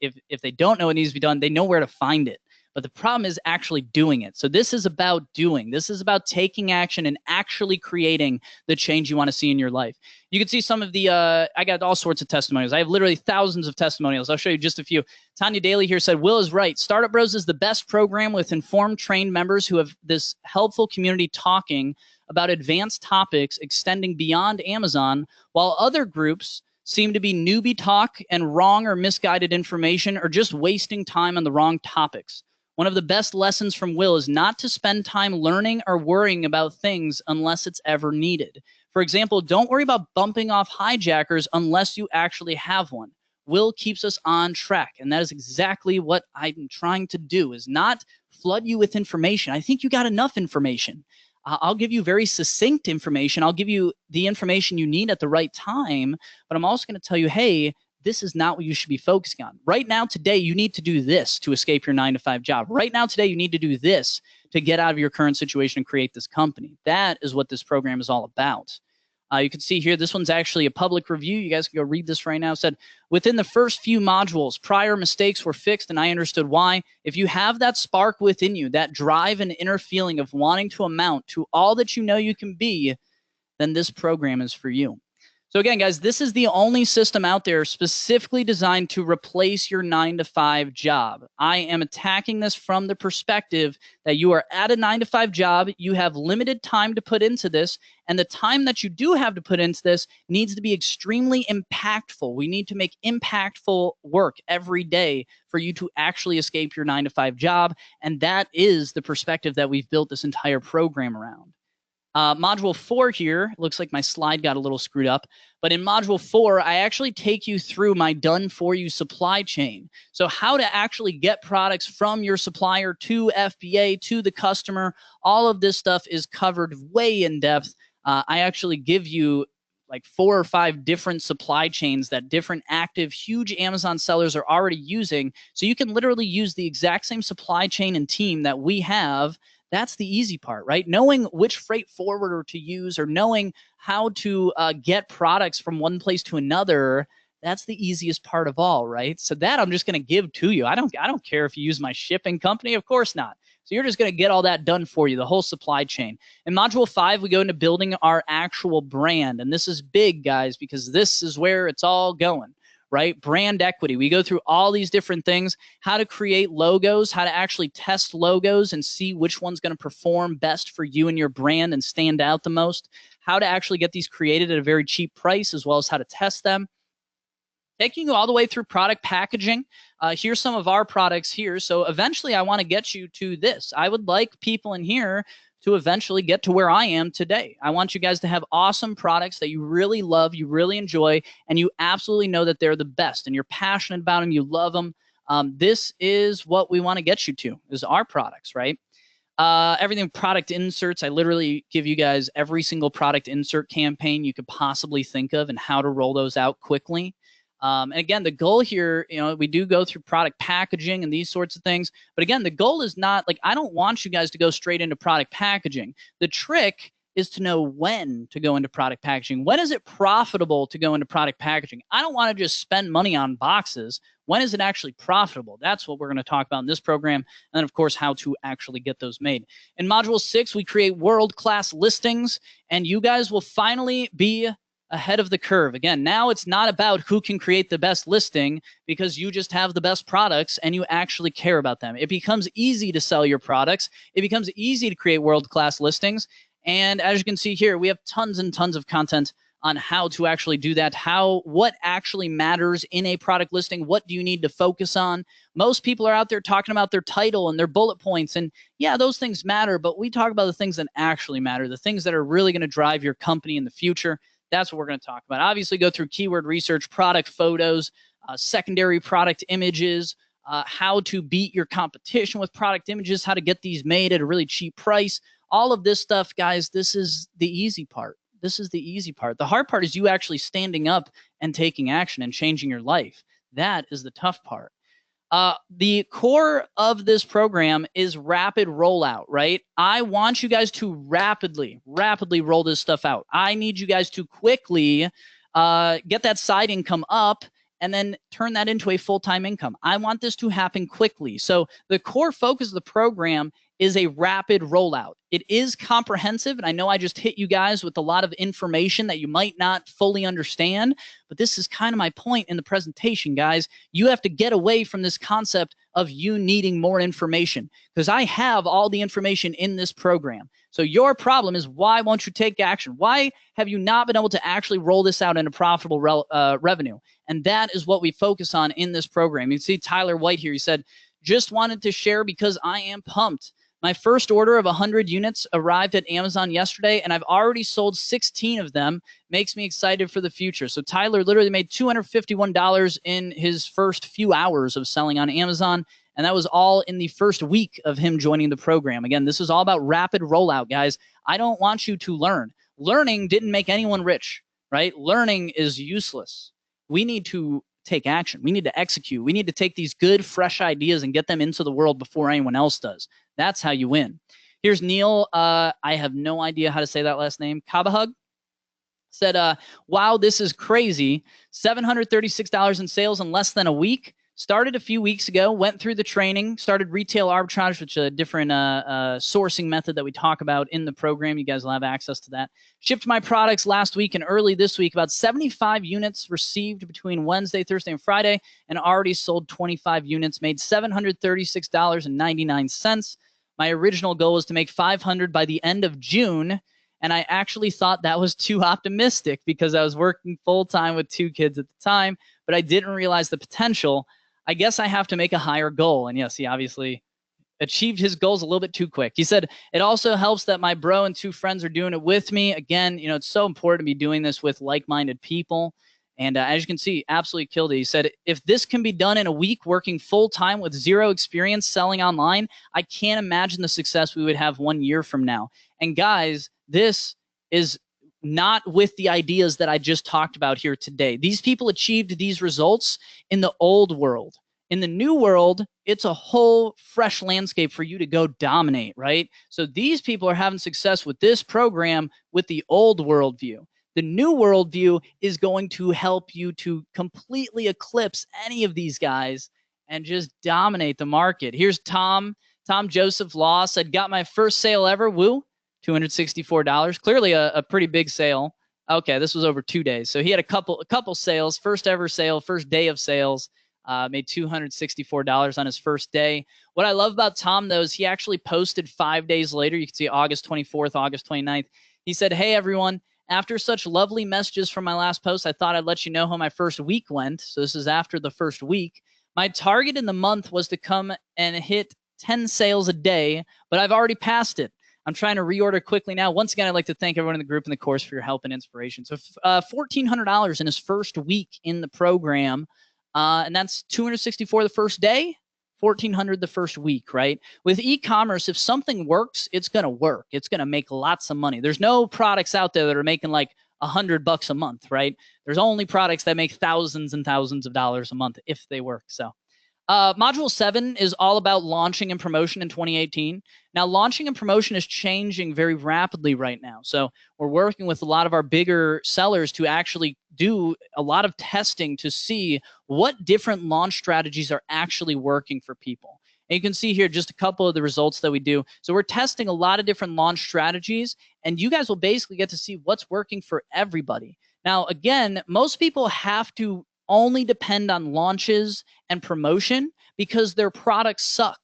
they don't know what needs to be done, they know where to find it. But the problem is actually doing it. So this is about doing. This is about taking action and actually creating the change you want to see in your life. You can see some of the, I got all sorts of testimonials. I have literally thousands of testimonials. I'll show you just a few. Tanya Daly here said, Will is right. StartupBros is the best program with informed, trained members who have this helpful community talking about advanced topics extending beyond Amazon, while other groups seem to be newbie talk and wrong or misguided information, or just wasting time on the wrong topics. One of the best lessons from Will is not to spend time learning or worrying about things unless it's ever needed. For example, don't worry about bumping off hijackers unless you actually have one. Will keeps us on track, and that is exactly what I'm trying to do, is not flood you with information. I think you got enough information. I'll give you very succinct information. I'll give you the information you need at the right time, but I'm also going to tell you, hey, this is not what you should be focusing on. Right now, today, you need to do this to escape your 9-to-5 job. Right now, today, you need to do this to get out of your current situation and create this company. That is what this program is all about. You can see here, this one's actually a public review. You guys can go read this right now. It said, within the first few modules, prior mistakes were fixed, and I understood why. If you have that spark within you, that drive and inner feeling of wanting to amount to all that you know you can be, then this program is for you. So again, guys, this is the only system out there specifically designed to replace your 9-to-5 job. I am attacking this from the perspective that you are at a 9-to-5 job, you have limited time to put into this, and the time that you do have to put into this needs to be extremely impactful. We need to make impactful work every day for you to actually escape your 9-to-5 job, and that is the perspective that we've built this entire program around. Module 4 here, looks like my slide got a little screwed up, but in Module 4, I actually take you through my done-for-you supply chain. So how to actually get products from your supplier to FBA, to the customer, all of this stuff is covered way in depth. I actually give you like 4 or 5 different supply chains that different active huge Amazon sellers are already using. So you can literally use the exact same supply chain and team that we have. That's the easy part, right? Knowing which freight forwarder to use or knowing how to get products from one place to another, that's the easiest part of all, right? So that I'm just going to give to you. I don't care if you use my shipping company. Of course not. So you're just going to get all that done for you, the whole supply chain. In Module 5, we go into building our actual brand. And this is big, guys, because this is where it's all going. Right? Brand equity. We go through all these different things, how to create logos, how to actually test logos and see which one's going to perform best for you and your brand and stand out the most, how to actually get these created at a very cheap price, as well as how to test them. Taking you all the way through product packaging. Here's some of our products here. So eventually I want to get you to this. I would like people in here to eventually get to where I am today. I want you guys to have awesome products that you really love, you really enjoy, and you absolutely know that they're the best, and you're passionate about them, you love them. This is what we want to get you to, is our products, right? Everything product inserts. I literally give you guys every single product insert campaign you could possibly think of and how to roll those out quickly. And again, the goal here, we do go through product packaging and these sorts of things. But again, the goal is not like, I don't want you guys to go straight into product packaging. The trick is to know when to go into product packaging. When is it profitable to go into product packaging? I don't want to just spend money on boxes. When is it actually profitable? That's what we're going to talk about in this program. And then, of course, how to actually get those made. In Module 6, we create world-class listings, and you guys will finally be ahead of the curve. Again, now it's not about who can create the best listing, because you just have the best products and you actually care about them. It becomes easy to sell your products. It becomes easy to create world-class listings. And as you can see here, we have tons and tons of content on how to actually do that, what actually matters in a product listing, what do you need to focus on. Most people are out there talking about their title and their bullet points, and yeah, those things matter, but we talk about the things that actually matter, the things that are really going to drive your company in the future. That's what we're going to talk about. Obviously, go through keyword research, product photos, secondary product images, how to beat your competition with product images, how to get these made at a really cheap price. All of this stuff, guys, this is the easy part. This is the easy part. The hard part is you actually standing up and taking action and changing your life. That is the tough part. The core of this program is rapid rollout, right? I want you guys to rapidly roll this stuff out. I need you guys to quickly get that side income up and then turn that into a full-time income. I want this to happen quickly. So the core focus of the program is a rapid rollout. It is comprehensive, and I know I just hit you guys with a lot of information that you might not fully understand, but this is kind of my point in the presentation, guys. You have to get away from this concept of you needing more information, because I have all the information in this program. So your problem is, why won't you take action? Why have you not been able to actually roll this out into profitable revenue? And that is what we focus on in this program. You see Tyler White here. He said, just wanted to share because I am pumped. My first order of 100 units arrived at Amazon yesterday, and I've already sold 16 of them. Makes me excited for the future. So Tyler literally made $251 in his first few hours of selling on Amazon, and that was all in the first week of him joining the program. Again, this is all about rapid rollout, guys. I don't want you to learn. Learning didn't make anyone rich, right? Learning is useless. We need to take action. We need to execute. We need to take these good, fresh ideas and get them into the world before anyone else does. That's how you win. Here's Neil. I have no idea how to say that last name. Kabahug said, wow, this is crazy. $736 in sales in less than a week. Started a few weeks ago, went through the training, started retail arbitrage, which is a different sourcing method that we talk about in the program. You guys will have access to that. Shipped my products last week and early this week. About 75 units received between Wednesday, Thursday, and Friday, and already sold 25 units, made $736.99. My original goal was to make $500 by the end of June, and I actually thought that was too optimistic because I was working full-time with 2 kids at the time, but I didn't realize the potential. I guess I have to make a higher goal. And yes, he obviously achieved his goals a little bit too quick. He said, it also helps that my bro and 2 friends are doing it with me. Again, you know, it's so important to be doing this with like-minded people. And as you can see, absolutely killed it. He said, if this can be done in a week working full-time with zero experience selling online, I can't imagine the success we would have 1 year from now. And guys, this is not with the ideas that I just talked about here today. These people achieved these results in the old world. In the new world, it's a whole fresh landscape for you to go dominate, right? So these people are having success with this program with the old worldview. The new worldview is going to help you to completely eclipse any of these guys and just dominate the market. Here's Tom Joseph Law said, got my first sale ever, woo, $264. Clearly a pretty big sale. Okay, this was over 2 days. So he had a couple sales, first ever sale, first day of sales, made $264 on his first day. What I love about Tom, though, is he actually posted 5 days later. You can see August 24th, August 29th. He said, hey, everyone. After such lovely messages from my last post, I thought I'd let you know how my first week went. So this is after the first week. My target in the month was to come and hit 10 sales a day, but I've already passed it. I'm trying to reorder quickly now. Once again, I'd like to thank everyone in the group and the course for your help and inspiration. So $1,400 in his first week in the program, and that's $264 the first day. $1,400 the first week, right? With e-commerce, if something works, it's going to work. It's going to make lots of money. There's no products out there that are making like $100 a month, right? There's only products that make thousands and thousands of dollars a month if they work. So Module 7 is all about launching and promotion in 2018. Now, launching and promotion is changing very rapidly right now. So we're working with a lot of our bigger sellers to actually do a lot of testing to see what different launch strategies are actually working for people. And you can see here just a couple of the results that we do. So we're testing a lot of different launch strategies, and you guys will basically get to see what's working for everybody. Now, again, most people have to only depend on launches and promotion because their products suck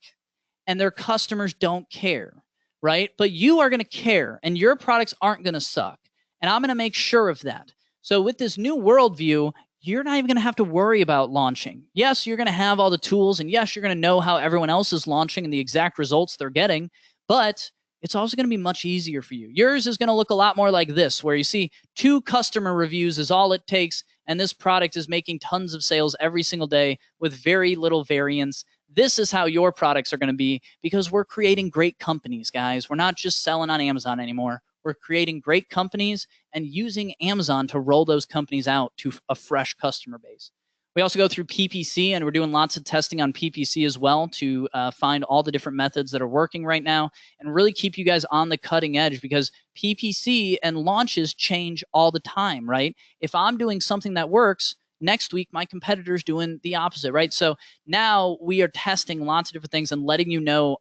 and their customers don't care, right? But you are going to care and your products aren't going to suck. And I'm going to make sure of that. So with this new worldview, you're not even going to have to worry about launching. Yes, you're going to have all the tools, and yes, you're going to know how everyone else is launching and the exact results they're getting, but it's also going to be much easier for you. Yours is going to look a lot more like this, where you see 2 customer reviews is all it takes, and this product is making tons of sales every single day with very little variance. This is how your products are going to be because we're creating great companies, guys. We're not just selling on Amazon anymore. We're creating great companies and using Amazon to roll those companies out to a fresh customer base. We also go through PPC, and we're doing lots of testing on PPC as well to find all the different methods that are working right now and really keep you guys on the cutting edge because PPC and launches change all the time, right? If I'm doing something that works, next week my competitor's doing the opposite, right? So now we are testing lots of different things and letting you know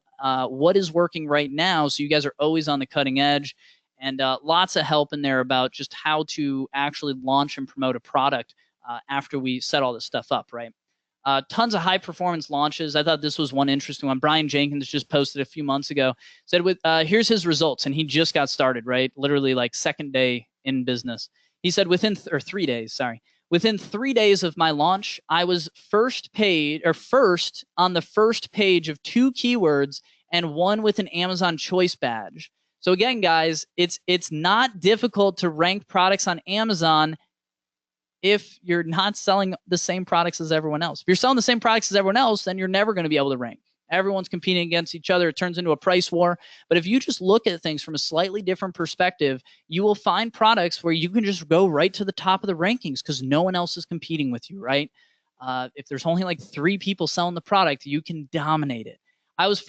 what is working right now so you guys are always on the cutting edge. And lots of help in there about just how to actually launch and promote a product after we set all this stuff up, right? Tons of high performance launches. I thought this was one interesting one. Brian Jenkins just posted a few months ago, said here's his results, and he just got started, right? Literally like second day in business. He said within 3 days, within 3 days of my launch, I was first on the first page of 2 keywords and 1 with an Amazon choice badge. So again, guys, it's not difficult to rank products on Amazon if you're not selling the same products as everyone else. If you're selling the same products as everyone else, then you're never going to be able to rank. Everyone's competing against each other. It turns into a price war. But if you just look at things from a slightly different perspective, you will find products where you can just go right to the top of the rankings because no one else is competing with you, right? If there's only like 3 people selling the product, you can dominate it. I was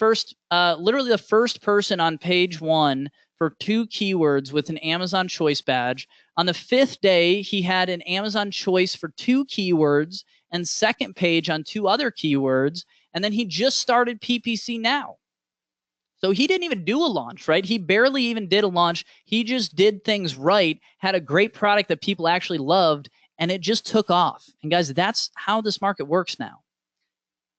literally the first person on page 1 for 2 keywords with an Amazon choice badge. On the 5th day, he had an Amazon choice for 2 keywords and second page on 2 other keywords. And then he just started PPC now. So he didn't even do a launch, right? He barely even did a launch. He just did things right, had a great product that people actually loved, and it just took off. And guys, that's how this market works now.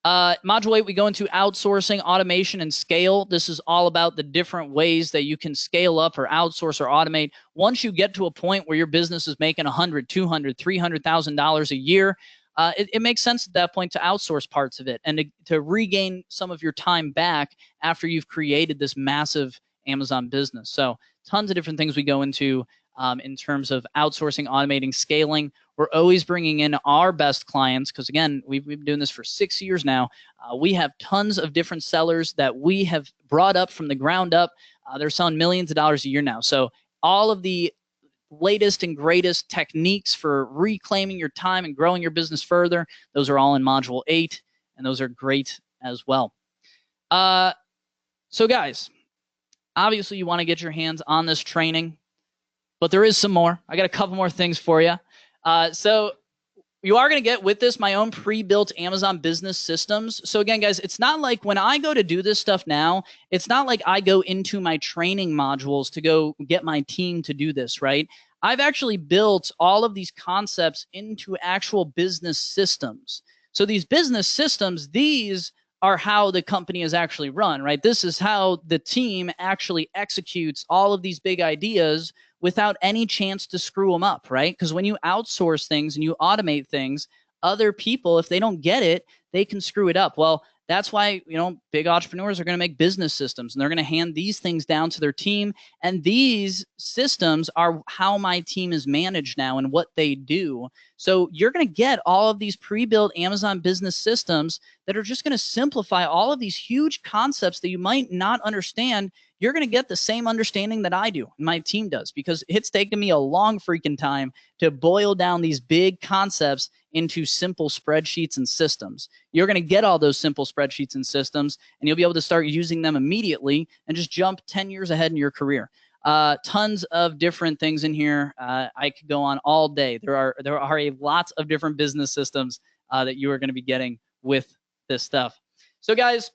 Module 8, we go into outsourcing, automation, and scale. This is all about the different ways that you can scale up or outsource or automate. Once you get to a point where your business is making $100,000, $200,000, $300,000 a year, it makes sense at that point to outsource parts of it and to regain some of your time back after you've created this massive Amazon business. So tons of different things we go into in terms of outsourcing, automating, scaling. We're always bringing in our best clients because, again, we've been doing this for 6 years now. We have tons of different sellers that we have brought up from the ground up. They're selling millions of dollars a year now. So all of the latest and greatest techniques for reclaiming your time and growing your business further, those are all in Module 8, and those are great as well. So guys, obviously you want to get your hands on this training, but there is some more. I got a couple more things for you. So you are going to get with this my own pre-built Amazon business systems. So again, guys, it's not like when I go to do this stuff now, it's not like I go into my training modules to go get my team to do this, right? I've actually built all of these concepts into actual business systems. So these business systems, these are how the company is actually run, right? This is how the team actually executes all of these big ideas without any chance to screw them up, right? Because when you outsource things and you automate things, other people, if they don't get it, they can screw it up. Well, that's why, you know, big entrepreneurs are going to make business systems and they're going to hand these things down to their team. And these systems are how my team is managed now and what they do. So you're going to get all of these pre-built Amazon business systems that are just going to simplify all of these huge concepts that you might not understand. You're going to get the same understanding that I do and my team does, because it's taken me a long freaking time to boil down these big concepts into simple spreadsheets and systems. You're going to get all those simple spreadsheets and systems, and you'll be able to start using them immediately and just jump 10 years ahead in your career. Tons of different things in here. I could go on all day. There are a lot of different business systems that you are going to be getting with this stuff. So guys,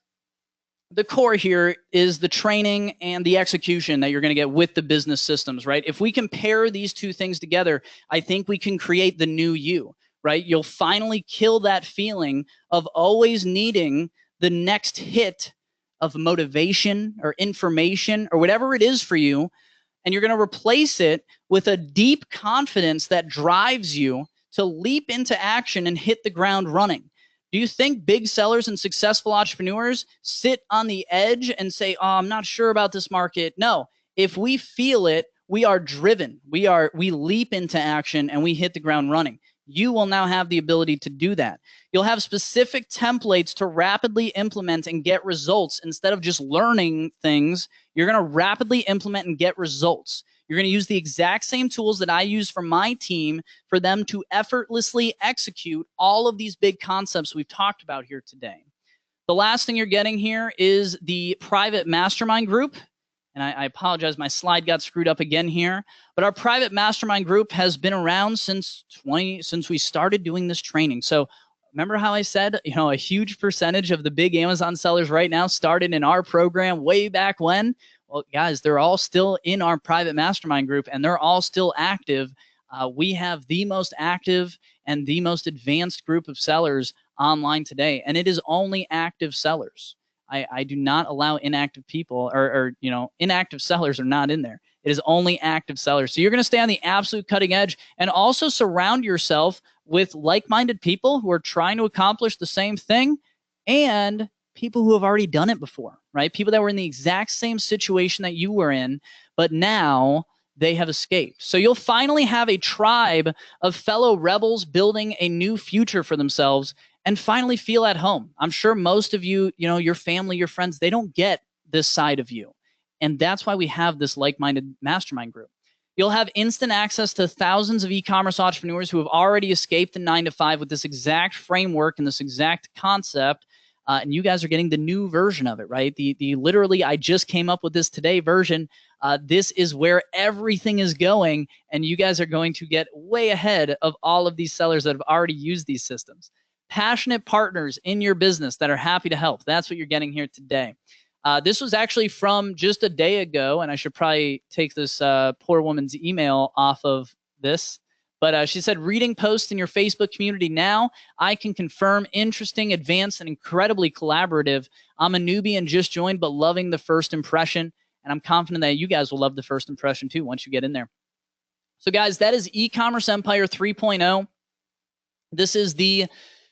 the core here is the training and the execution that you're going to get with the business systems, right? If we can pair these two things together, I think we can create the new you, right? You'll finally kill that feeling of always needing the next hit of motivation or information or whatever it is for you, and you're going to replace it with a deep confidence that drives you to leap into action and hit the ground running. Do you think big sellers and successful entrepreneurs sit on the edge and say, oh, I'm not sure about this market? No, if we feel it, we are driven. We leap into action and we hit the ground running. You will now have the ability to do that. You'll have specific templates to rapidly implement and get results. Instead of just learning things, you're going to rapidly implement and get results. You're going to use the exact same tools that I use for my team for them to effortlessly execute all of these big concepts we've talked about here today. The last thing you're getting here is the private mastermind group. And I apologize, my slide got screwed up again here. But our private mastermind group has been around since we started doing this training. So remember how I said, you know, a huge percentage of the big Amazon sellers right now started in our program way back when? Well, guys, they're all still in our private mastermind group, and they're all still active. We have the most active and the most advanced group of sellers online today, and it is only active sellers. I do not allow inactive people, or you know, inactive sellers are not in there. It is only active sellers. So you're going to stay on the absolute cutting edge, and also surround yourself with like-minded people who are trying to accomplish the same thing, and people who have already done it before, right? People that were in the exact same situation that you were in, but now they have escaped. So you'll finally have a tribe of fellow rebels building a new future for themselves and finally feel at home. I'm sure most of you, you know, your family, your friends, they don't get this side of you. And that's why we have this like-minded mastermind group. You'll have instant access to thousands of e-commerce entrepreneurs who have already escaped the 9-to-5 with this exact framework and this exact concept. And you guys are getting the new version of it, right? The literally, I just came up with this today version. This is where everything is going, and you guys are going to get way ahead of all of these sellers that have already used these systems. Passionate partners in your business that are happy to help. That's what you're getting here today. This was actually from just a day ago, and I should probably take this poor woman's email off of this. But she said, reading posts in your Facebook community now, I can confirm interesting, advanced, and incredibly collaborative. I'm a newbie and just joined, but loving the first impression. And I'm confident that you guys will love the first impression too once you get in there. So guys, that is E-Commerce Empire 3.0. This is the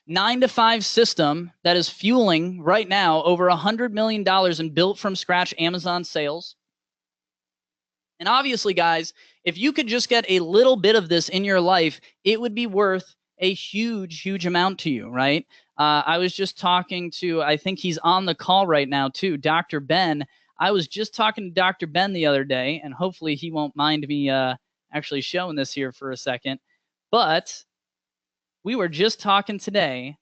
9-to-5 system that is fueling right now over $100 million in built from scratch Amazon sales. And obviously, guys, if you could just get a little bit of this in your life, it would be worth a huge, huge amount to you, right? I was just talking to, I think he's on the call right now too, Dr. Ben. I was just talking to Dr. Ben the other day, and hopefully he won't mind me actually showing this here for a second. But we were just talking today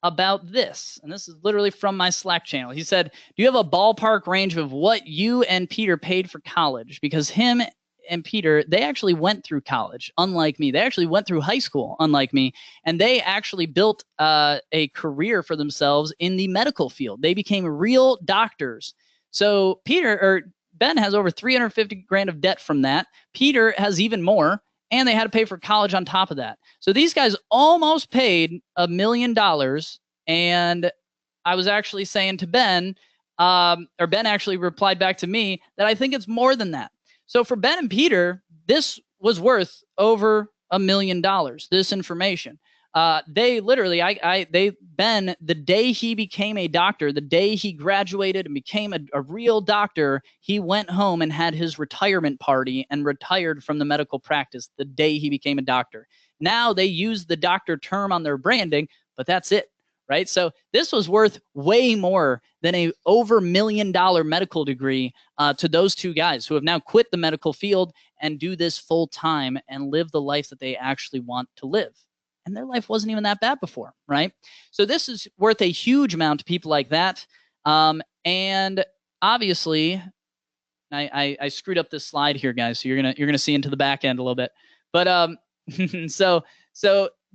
about this, and this is literally from my Slack channel. He said, do you have a ballpark range of what you and Peter paid for college? Because him and Peter, they actually went through college, unlike me. They actually went through high school, unlike me, and they actually built a career for themselves in the medical field. They became real doctors. So Ben has over 350 grand of debt from that. Peter has even more, and they had to pay for college on top of that. So these guys almost paid $1 million. And I was actually saying to Ben, or Ben actually replied back to me that I think it's more than that. So for Ben and Peter, this was worth over $1 million, this information. They literally, Ben, the day he became a doctor, the day he graduated and became a real doctor, he went home and had his retirement party and retired from the medical practice the day he became a doctor. Now they use the doctor term on their branding, but that's it, right? So this was worth way more than a over $1 million medical degree to those two guys who have now quit the medical field and do this full time and live the life that they actually want to live. And their life wasn't even that bad before, right? So this is worth a huge amount to people like that. And obviously, I screwed up this slide here, guys. So you're gonna see into the back end a little bit. But so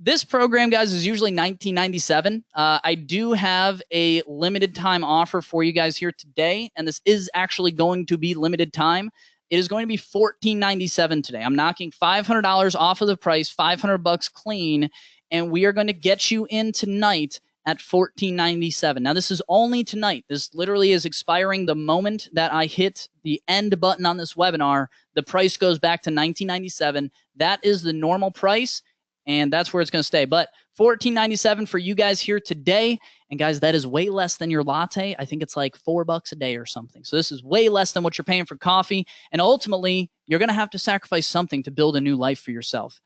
this program, guys, is usually $19.97. I do have a limited time offer for you guys here today, and this is actually going to be limited time. It is going to be $14.97 today. I'm knocking $500 off of the price, $500 clean, and we are going to get you in tonight at $14.97. Now, this is only tonight. This literally is expiring the moment that I hit the end button on this webinar. The price goes back to $19.97. That is the normal price, and that's where it's going to stay. But $14.97 for you guys here today. And guys, that is way less than your latte. I think it's like $4 a day or something. So this is way less than what you're paying for coffee. And ultimately, you're going to have to sacrifice something to build a new life for yourself.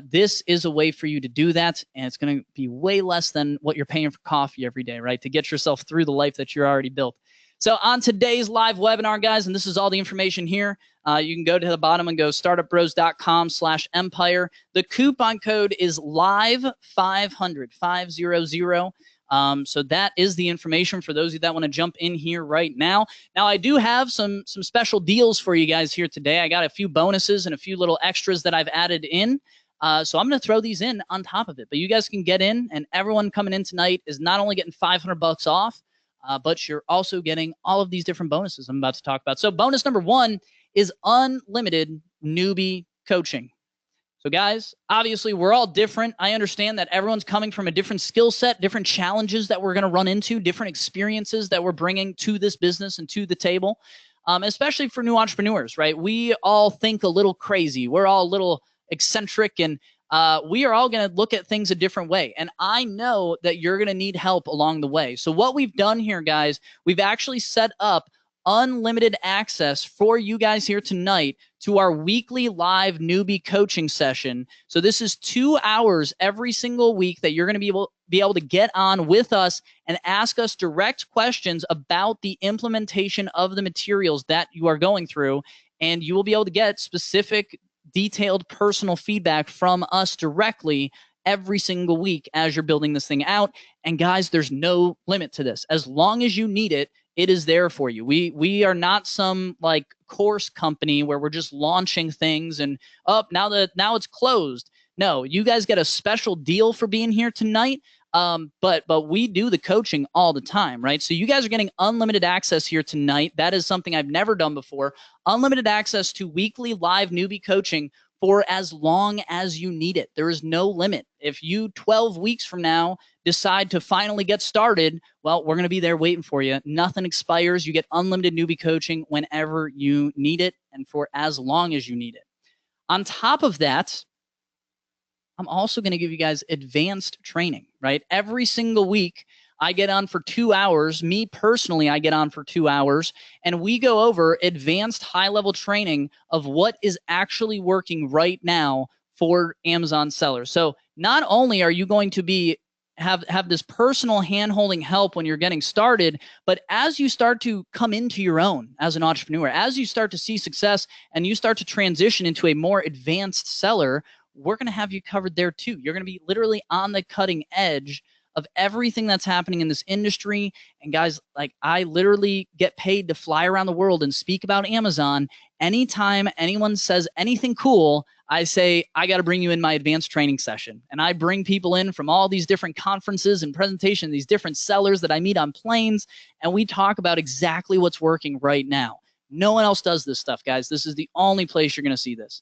This is a way for you to do that, and it's going to be way less than what you're paying for coffee every day, right? To get yourself through the life that you're already built. So on today's live webinar, guys, and this is all the information here, you can go to the bottom and go startupbros.com/empire. The coupon code is live500, 500. So that is the information for those of you that want to jump in here right now. Now, I do have some special deals for you guys here today. I got a few bonuses and a few little extras that I've added in. So I'm going to throw these in on top of it. But you guys can get in, and everyone coming in tonight is not only getting $500 off, but you're also getting all of these different bonuses I'm about to talk about. So bonus number 1 is unlimited newbie coaching. So guys, obviously we're all different. I understand that everyone's coming from a different skill set, different challenges that we're going to run into, different experiences that we're bringing to this business and to the table, especially for new entrepreneurs, right? We all think a little crazy. We're all a little eccentric, and we are all going to look at things a different way. And I know that you're going to need help along the way. So what we've done here, guys, we've actually set up unlimited access for you guys here tonight to our weekly live newbie coaching session. So this is 2 hours every single week that you're going to be able to get on with us and ask us direct questions about the implementation of the materials that you are going through. And you will be able to get specific, detailed personal feedback from us directly every single week as you're building this thing out. And guys, there's no limit to this. As long as you need it, it is there for you. We are not some like course company where we're just launching things and now it's closed. No, you guys get a special deal for being here tonight. But we do the coaching all the time, right? So you guys are getting unlimited access here tonight. That is something I've never done before. Unlimited access to weekly live newbie coaching for as long as you need it. There is no limit. If you 12 weeks from now decide to finally get started, well, we're going to be there waiting for you. Nothing expires. You get unlimited newbie coaching whenever you need it and for as long as you need it. On top of that, I'm also going to give you guys advanced training, right? Every single week, I get on for 2 hours. Me personally, I get on for 2 hours, and we go over advanced high-level training of what is actually working right now for Amazon sellers. So not only are you going to be have this personal hand-holding help when you're getting started, but as you start to come into your own as an entrepreneur, as you start to see success and you start to transition into a more advanced seller, we're going to have you covered there too. You're going to be literally on the cutting edge of everything that's happening in this industry. And guys, like, I literally get paid to fly around the world and speak about Amazon. Anytime anyone says anything cool, I say, I got to bring you in my advanced training session. And I bring people in from all these different conferences and presentations, these different sellers that I meet on planes, and we talk about exactly what's working right now. No one else does this stuff, guys. This is the only place you're going to see this.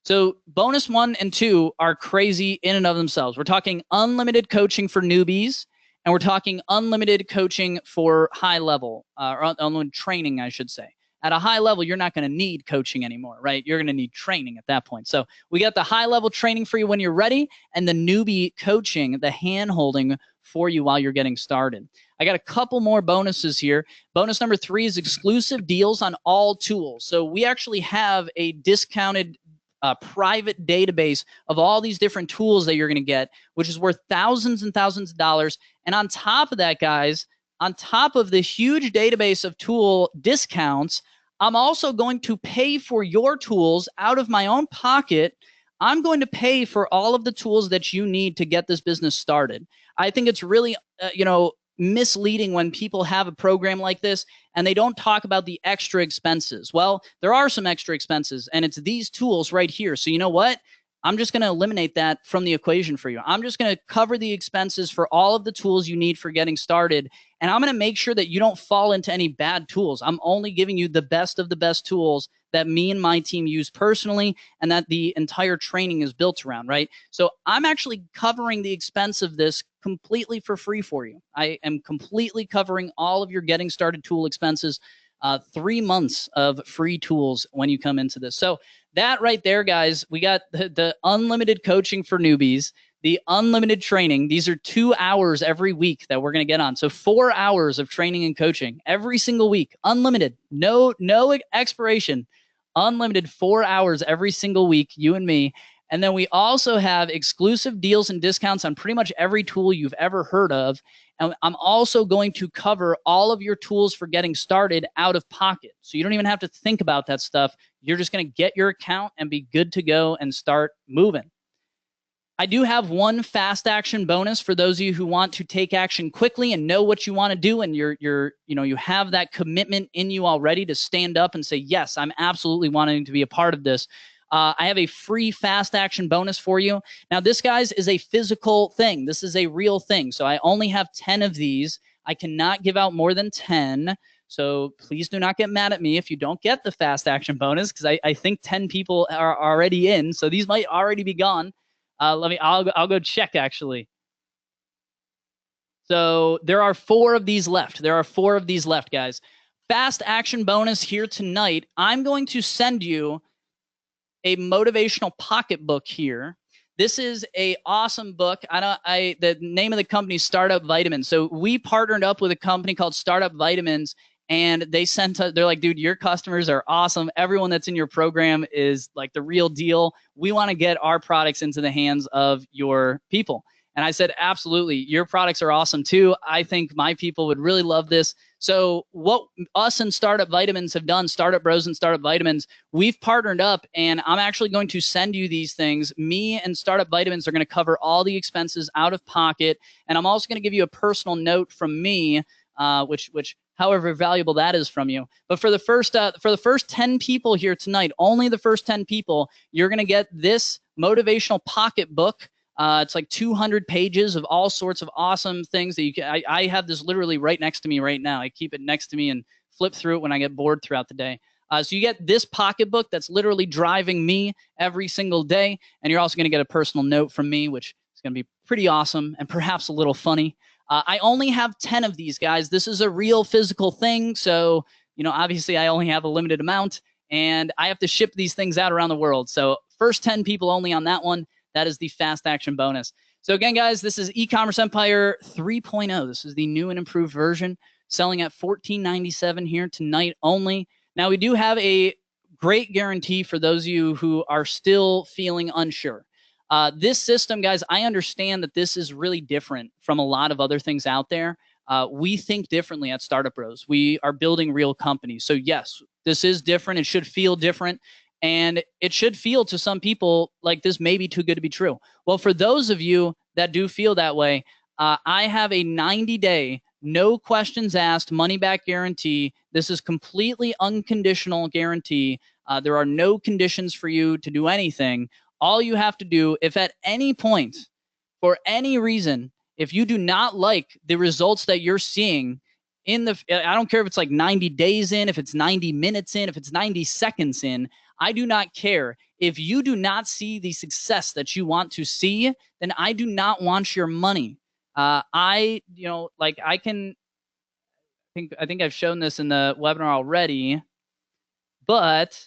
So bonus 1 and 2 are crazy in and of themselves. We're talking unlimited coaching for newbies, and we're talking unlimited coaching for high level, or unlimited training, I should say. At a high level, you're not going to need coaching anymore, right? You're going to need training at that point. So we got the high level training for you when you're ready, and the newbie coaching, the hand holding for you while you're getting started. I got a couple more bonuses here. Bonus number 3 is exclusive deals on all tools. So we actually have a discounted private database of all these different tools that you're going to get, which is worth thousands and thousands of dollars. And on top of that, guys, on top of the huge database of tool discounts, I'm also going to pay for your tools out of my own pocket. I'm going to pay for all of the tools that you need to get this business started. I think it's really, misleading when people have a program like this and they don't talk about the extra expenses. Well, there are some extra expenses, and it's these tools right here. So you know what? I'm just going to eliminate that from the equation for you. I'm just going to cover the expenses for all of the tools you need for getting started, and I'm going to make sure that you don't fall into any bad tools. I'm only giving you the best of the best tools that me and my team use personally, and that the entire training is built around, right? So I'm actually covering the expense of this completely for free for you. I am completely covering all of your getting started tool expenses, 3 months of free tools when you come into this. So that right there, guys, we got the unlimited coaching for newbies, the unlimited training. These are 2 hours every week that we're going to get on. So 4 hours of training and coaching every single week, unlimited, no expiration, unlimited 4 hours every single week, you and me. And then we also have exclusive deals and discounts on pretty much every tool you've ever heard of. And I'm also going to cover all of your tools for getting started out of pocket. So you don't even have to think about that stuff. You're just going to get your account and be good to go and start moving. I do have one fast action bonus for those of you who want to take action quickly and know what you want to do, and you have that commitment in you already to stand up and say, yes, I'm absolutely wanting to be a part of this. I have a free fast action bonus for you. Now, this, guys, is a physical thing. This is a real thing. So I only have 10 of these. I cannot give out more than 10. So please do not get mad at me if you don't get the fast action bonus, because I think 10 people are already in. So these might already be gone. I'll go check, actually. So there are 4 of these left. There are 4 of these left, guys. Fast action bonus here tonight. I'm going to send you a motivational pocketbook here. This is a awesome book. The name of the company is Startup Vitamins. So we partnered up with a company called Startup Vitamins, and they're like, dude, your customers are awesome. Everyone that's in your program is like the real deal. We want to get our products into the hands of your people. And I said, absolutely. Your products are awesome too. I think my people would really love this. So what us and Startup Vitamins have done, StartupBros and Startup Vitamins, we've partnered up, and I'm actually going to send you these things. Me and Startup Vitamins are going to cover all the expenses out of pocket. And I'm also going to give you a personal note from me, which however valuable that is from you. But for the first 10 people here tonight, only the first 10 people, you're going to get this motivational pocketbook. It's like 200 pages of all sorts of awesome things that you can. I have this literally right next to me right now. I keep it next to me and flip through it when I get bored throughout the day. So you get this pocketbook that's literally driving me every single day, and you're also going to get a personal note from me, which is going to be pretty awesome and perhaps a little funny. I only have 10 of these, guys. This is a real physical thing, so obviously I only have a limited amount, and I have to ship these things out around the world. So first 10 people only on that one. That is the fast action bonus. So again, guys, this is E-commerce Empire 3.0. This is the new and improved version, selling at $14.97 here tonight only. Now, we do have a great guarantee for those of you who are still feeling unsure. This system, guys, I understand that this is really different from a lot of other things out there. We think differently at StartupBros. We are building real companies. So yes, this is different. It should feel different. And it should feel to some people like this may be too good to be true. Well, for those of you that do feel that way, I have a 90-day, no questions asked, money-back guarantee. This is completely unconditional guarantee. There are no conditions for you to do anything. All you have to do, if at any point, for any reason, if you do not like the results that you're seeing I don't care if it's like 90 days in, if it's 90 minutes in, if it's 90 seconds in, I do not care. If you do not see the success that you want to see, then I do not want your money. I think I've shown this in the webinar already, but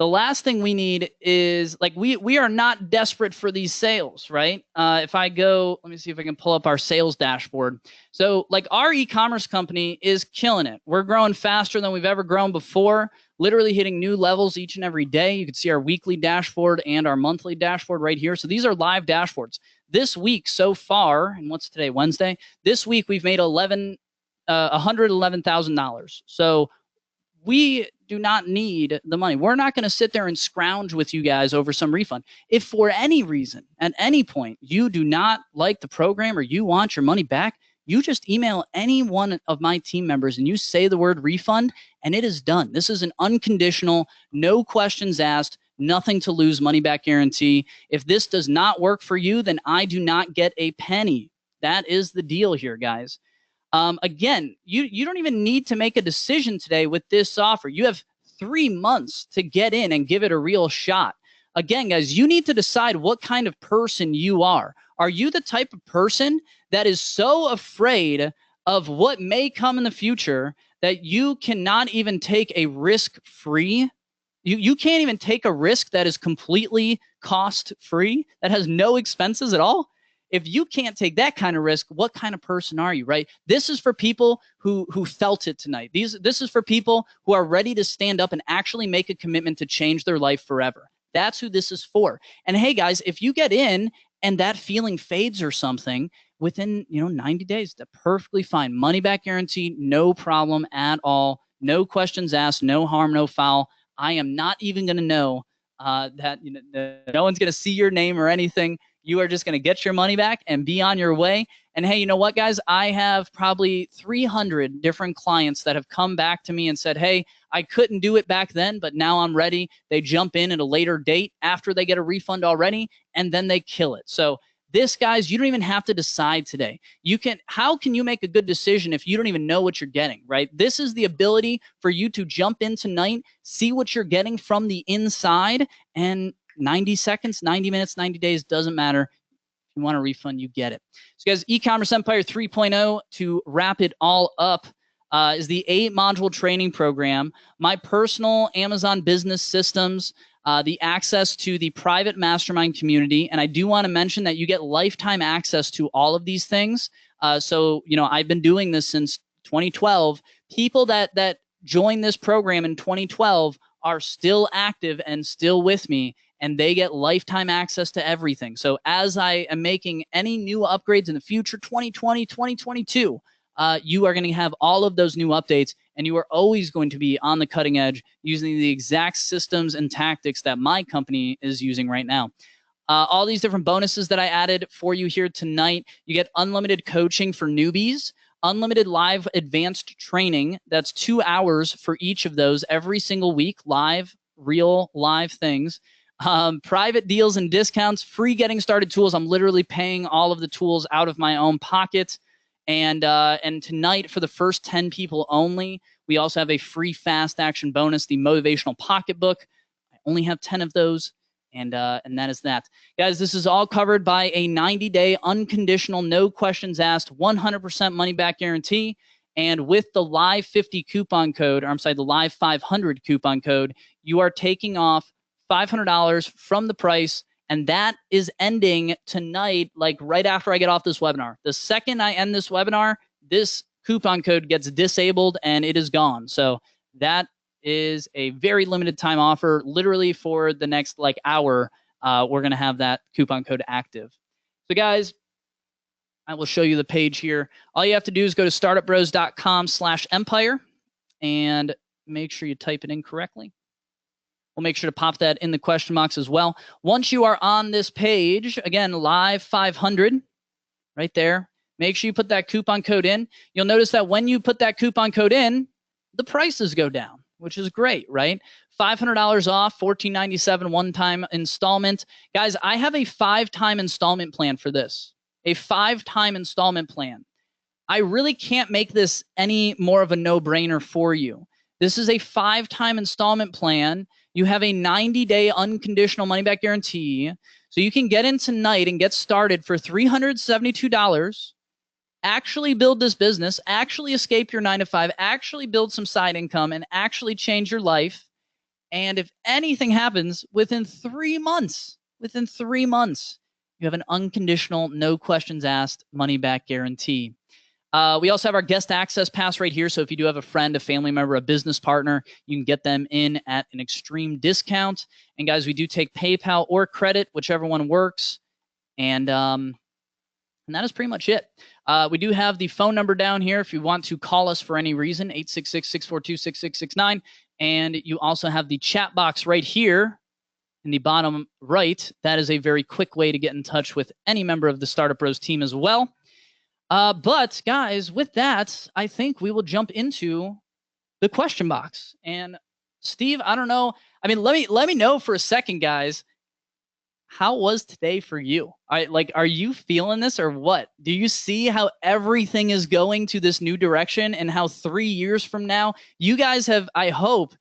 the last thing we need is, like, we are not desperate for these sales, right? If I go, let me see if I can pull up our sales dashboard. So like our e-commerce company is killing it. We're growing faster than we've ever grown before, literally hitting new levels each and every day. You can see our weekly dashboard and our monthly dashboard right here. So these are live dashboards. This week so far, and what's today, Wednesday? This week we've made $111,000. So we do not need the money. We're not going to sit there and scrounge with you guys over some refund. If for any reason, at any point, you do not like the program or you want your money back, you just email any one of my team members and you say the word refund, and it is done. This is an unconditional, no questions asked, nothing to lose money back guarantee. If this does not work for you, then I do not get a penny. That is the deal here, guys. Again, you don't even need to make a decision today with this offer. You have 3 months to get in and give it a real shot. Again, guys, you need to decide what kind of person you are. Are you the type of person that is so afraid of what may come in the future that you cannot even take a risk-free? You can't even take a risk that is completely cost-free, that has no expenses at all? If you can't take that kind of risk, what kind of person are you, right? This is for people who felt it tonight. This is for people who are ready to stand up and actually make a commitment to change their life forever. That's who this is for. And hey, guys, if you get in and that feeling fades or something within 90 days, that's perfectly fine. Money back guarantee, no problem at all. No questions asked, no harm, no foul. I am not even going to know that no one's going to see your name or anything. You are just going to get your money back and be on your way. And hey, you know what, guys? I have probably 300 different clients that have come back to me and said, hey, I couldn't do it back then, but now I'm ready. They jump in at a later date after they get a refund already, and then they kill it. So this, guys, you don't even have to decide today. How can you make a good decision if you don't even know what you're getting, right? This is the ability for you to jump in tonight, see what you're getting from the inside, and 90 seconds, 90 minutes, 90 days, doesn't matter. If you want a refund, you get it. So guys, E-commerce Empire 3.0, to wrap it all up, is the 8-module training program, my personal Amazon business systems, the access to the private mastermind community. And I do want to mention that you get lifetime access to all of these things. So, I've been doing this since 2012. People that joined this program in 2012 are still active and still with me, and they get lifetime access to everything. So as I am making any new upgrades in the future, 2020, 2022, you are going to have all of those new updates, and you are always going to be on the cutting edge using the exact systems and tactics that my company is using right now. All these different bonuses that I added for you here tonight. You get unlimited coaching for newbies, unlimited live advanced training. That's 2 hours for each of those every single week, live, real live things. Private deals and discounts, free getting started tools. I'm literally paying all of the tools out of my own pocket. And tonight, for the first 10 people only, we also have a free fast action bonus, the motivational pocketbook. I only have 10 of those, and that is that. Guys, this is all covered by a 90-day unconditional, no questions asked, 100% money back guarantee. And with the Live 50 coupon code, or I'm sorry, the Live 500 coupon code, you are taking off $500 from the price, And that is ending tonight, like right after I get off this webinar. The second I end this webinar, this coupon code gets disabled and it is gone. So that is a very limited time offer. Literally for the next like hour, we're going to have that coupon code active. So guys, I will show you the page here. All you have to do is go to startupbros.com/empire and make sure you type it in correctly. We'll make sure to pop that in the question box as well. Once you are on this page, again, live 500 right there. Make sure you put that coupon code in. You'll notice that when you put that coupon code in, the prices go down, which is great, right? $500 off, $14.97 one-time installment. Guys, I have a 5-time installment plan for this. A 5-time installment plan. I really can't make this any more of a no-brainer for you. This is a 5-time installment plan. You have a 90-day unconditional money-back guarantee. So you can get in tonight and get started for $372, actually build this business, actually escape your 9-to-5, actually build some side income, and actually change your life. And if anything happens, within 3 months, you have an unconditional, no questions asked money-back guarantee. We also have our guest access pass right here. So if you do have a friend, a family member, a business partner, you can get them in at an extreme discount. And guys, we do take PayPal or credit, whichever one works. And that is pretty much it. We do have the phone number down here if you want to call us for any reason, 866-642-6669. And you also have the chat box right here in the bottom right. That is a very quick way to get in touch with any member of the Startup Bros team as well. But guys, with that, I think we will jump into the question box. And Steve, I don't know. I mean, let me know for a second, guys. How was today for you? Are you feeling this or what? Do you see how everything is going to this new direction and how 3 years from now, you guys have, I hope,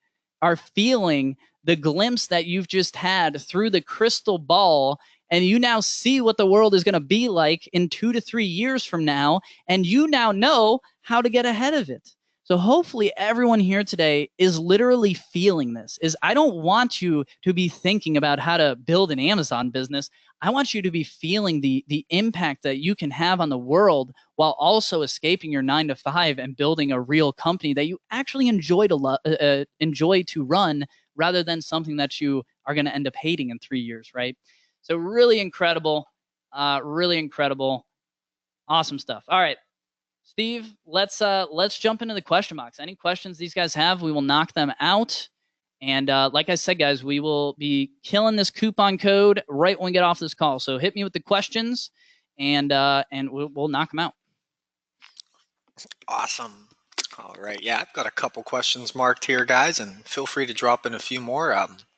are feeling the glimpse that you've just had through the crystal ball, and you now see what the world is going to be like in 2 to 3 years from now, and you now know how to get ahead of it. So hopefully everyone here today is literally feeling this. I don't want you to be thinking about how to build an Amazon business. I want you to be feeling the impact that you can have on the world while also escaping your 9-to-5 and building a real company that you actually enjoy to run, rather than something that you are going to end up hating in 3 years, right? So really incredible, awesome stuff. All right, Steve, let's jump into the question box. Any questions these guys have, we will knock them out. And like I said, guys, we will be killing this coupon code right when we get off this call. So hit me with the questions, and we'll knock them out. Awesome. All right. Yeah, I've got a couple questions marked here, guys, and feel free to drop in a few more.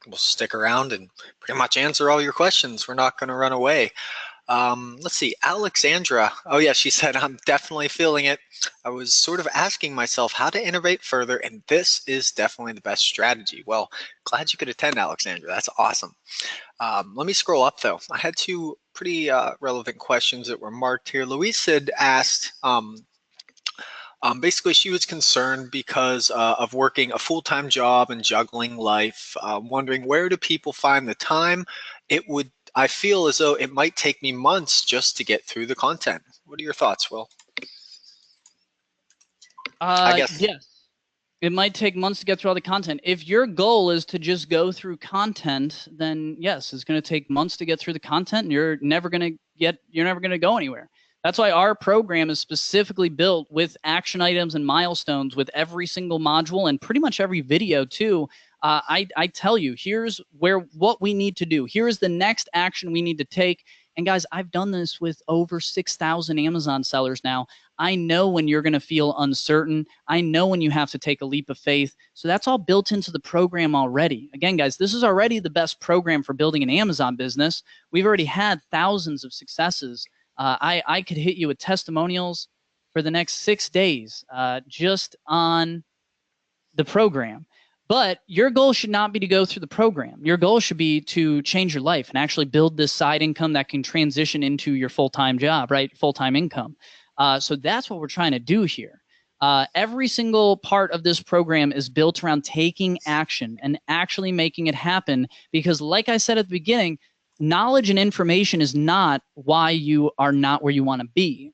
We'll stick around and pretty much answer all your questions. We're not going to run away. Let's see, Alexandra. Oh yeah, she said, I'm definitely feeling it. I was sort of asking myself how to innovate further, and this is definitely the best strategy. Well, glad you could attend, Alexandra. That's awesome. Let me scroll up though. I had two pretty relevant questions that were marked here. Louise had asked, basically, she was concerned because of working a full-time job and juggling life, wondering where do people find the time? I feel as though it might take me months just to get through the content. What are your thoughts, Will? I guess. Yes, it might take months to get through all the content. If your goal is to just go through content, then yes, it's going to take months to get through the content, and you're never going to go anywhere. That's why our program is specifically built with action items and milestones with every single module and pretty much every video too. I tell you, here's what we need to do. Here's the next action we need to take. And guys, I've done this with over 6,000 Amazon sellers now. I know when you're going to feel uncertain. I know when you have to take a leap of faith. So that's all built into the program already. Again, guys, this is already the best program for building an Amazon business. We've already had thousands of successes. I could hit you with testimonials for the next 6 days just on the program. But your goal should not be to go through the program. Your goal should be to change your life and actually build this side income that can transition into your full-time job, right? Full-time income. So that's what we're trying to do here. Every single part of this program is built around taking action and actually making it happen. Because like I said at the beginning, knowledge and information is not why you are not where you want to be.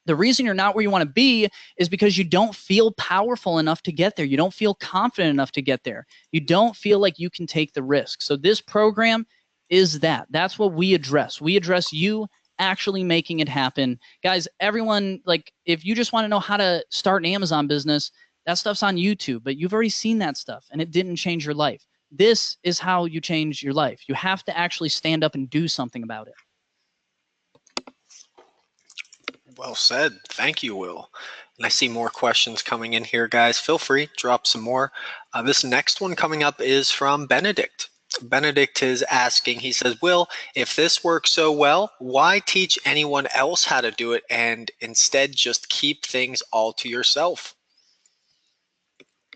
The reason you're not where you want to be is because you don't feel powerful enough to get there. You don't feel confident enough to get there. You don't feel like you can take the risk. So this program is that. That's what we address. We address you actually making it happen. Guys, everyone, like, if you just want to know how to start an Amazon business, that stuff's on YouTube, but you've already seen that stuff and it didn't change your life. This is how you change your life. You have to actually stand up and do something about it. Well said. Thank you, Will. And I see more questions coming in here, guys. Feel free, drop some more. This next one coming up is from Benedict. Benedict is asking, he says, Will, if this works so well, why teach anyone else how to do it and instead just keep things all to yourself?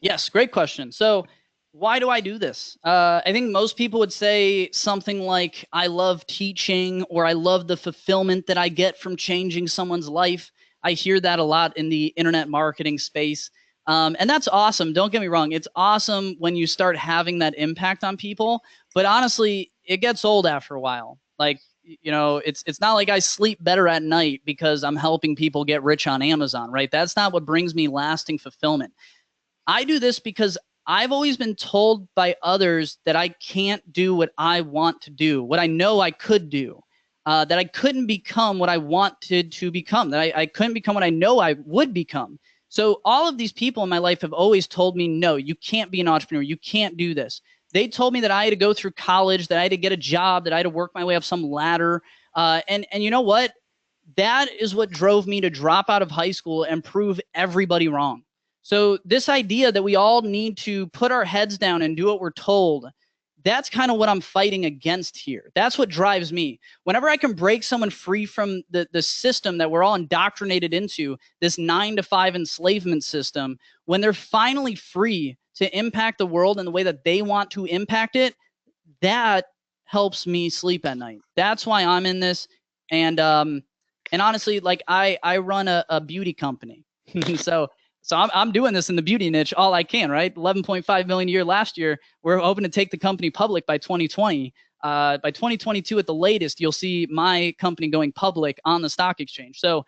Yes, great question. So why do I do this? I think most people would say something like, I love teaching, or I love the fulfillment that I get from changing someone's life. I hear that a lot in the internet marketing space. And that's awesome. Don't get me wrong. It's awesome when you start having that impact on people. But honestly, it gets old after a while. Like, you know, it's not like I sleep better at night because I'm helping people get rich on Amazon, right? That's not what brings me lasting fulfillment. I do this because I've always been told by others that I can't do what I want to do, what I know I could do, that I couldn't become what I wanted to become, that I couldn't become what I know I would become. So all of these people in my life have always told me, no, you can't be an entrepreneur. You can't do this. They told me that I had to go through college, that I had to get a job, that I had to work my way up some ladder. And you know what? That is what drove me to drop out of high school and prove everybody wrong. So this idea that we all need to put our heads down and do what we're told, that's kind of what I'm fighting against here. That's what drives me. Whenever I can break someone free from the system that we're all indoctrinated into, this 9-to-5 enslavement system, when they're finally free to impact the world in the way that they want to impact it, that helps me sleep at night. That's why I'm in this. And honestly, like I run a beauty company. So I'm doing this in the beauty niche all I can, right? 11.5 million a year last year. We're hoping to take the company public by 2020. By 2022 at the latest, you'll see my company going public on the stock exchange. So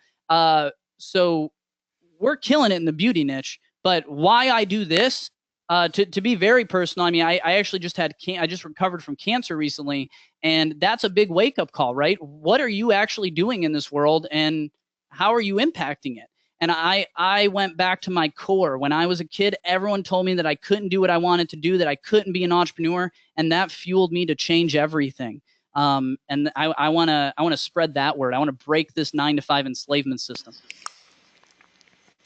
we're killing it in the beauty niche. But why I do this, to be very personal, I mean, I actually just I just recovered from cancer recently, and that's a big wake-up call, right? What are you actually doing in this world, and how are you impacting it? And I went back to my core. When I was a kid, everyone told me that I couldn't do what I wanted to do, that I couldn't be an entrepreneur, and that fueled me to change everything. And I want to spread that word. I want to break this 9-to-5 enslavement system.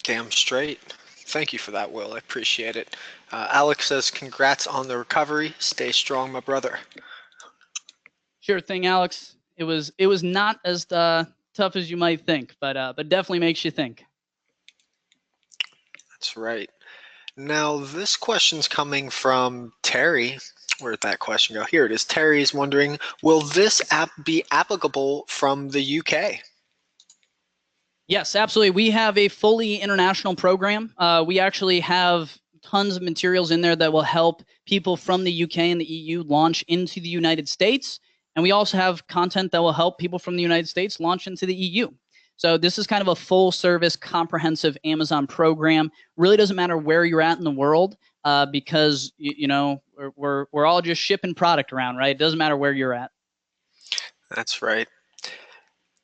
Damn straight. Thank you for that, Will. I appreciate it. Alex says, congrats on the recovery. Stay strong, my brother. Sure thing, Alex. It was not as tough as you might think, but definitely makes you think. That's right. Now, this question's coming from Terry. Where'd that question go? Here it is. Terry's wondering, will this app be applicable from the UK? Yes, absolutely. We have a fully international program. We actually have tons of materials in there that will help people from the UK and the EU launch into the United States. And we also have content that will help people from the United States launch into the EU. So this is kind of a full service, comprehensive Amazon program. Really doesn't matter where you're at in the world, because you know we're all just shipping product around, right? It doesn't matter where you're at. That's right.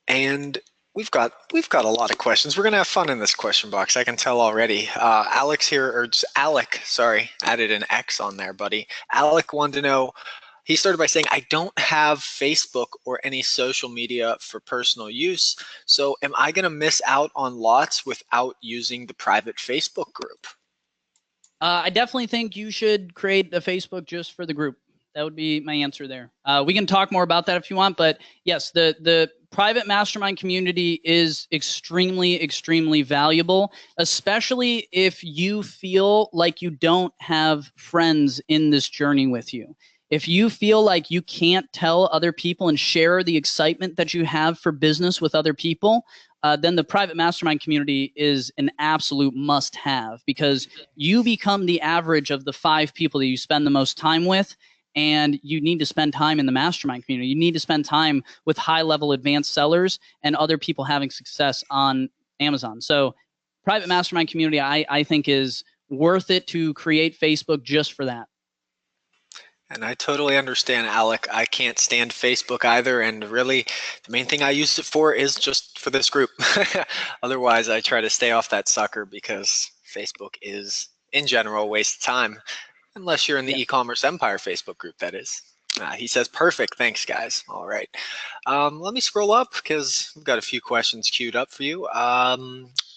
And we've got a lot of questions. We're gonna have fun in this question box. I can tell already. Alex here, or just Alec, sorry, added an X on there, buddy. Alec wanted to know. He started by saying, I don't have Facebook or any social media for personal use. So am I going to miss out on lots without using the private Facebook group? I definitely think you should create a Facebook just for the group. That would be my answer there. We can talk more about that if you want, but yes, the private mastermind community is extremely, extremely valuable, especially if you feel like you don't have friends in this journey with you. If you feel like you can't tell other people and share the excitement that you have for business with other people, then the private mastermind community is an absolute must-have, because you become the average of the 5 people that you spend the most time with. and you need to spend time in the mastermind community. You need to spend time with high-level advanced sellers and other people having success on Amazon. So private mastermind community, I think, is worth it to create Facebook just for that. And I totally understand, Alec. I can't stand Facebook either. And really, the main thing I use it for is just for this group. Otherwise, I try to stay off that sucker because Facebook is, in general, a waste of time. Unless you're in the e-commerce empire Facebook group, that is. He says, perfect. Thanks, guys. All right. Let me scroll up because we've got a few questions queued up for you.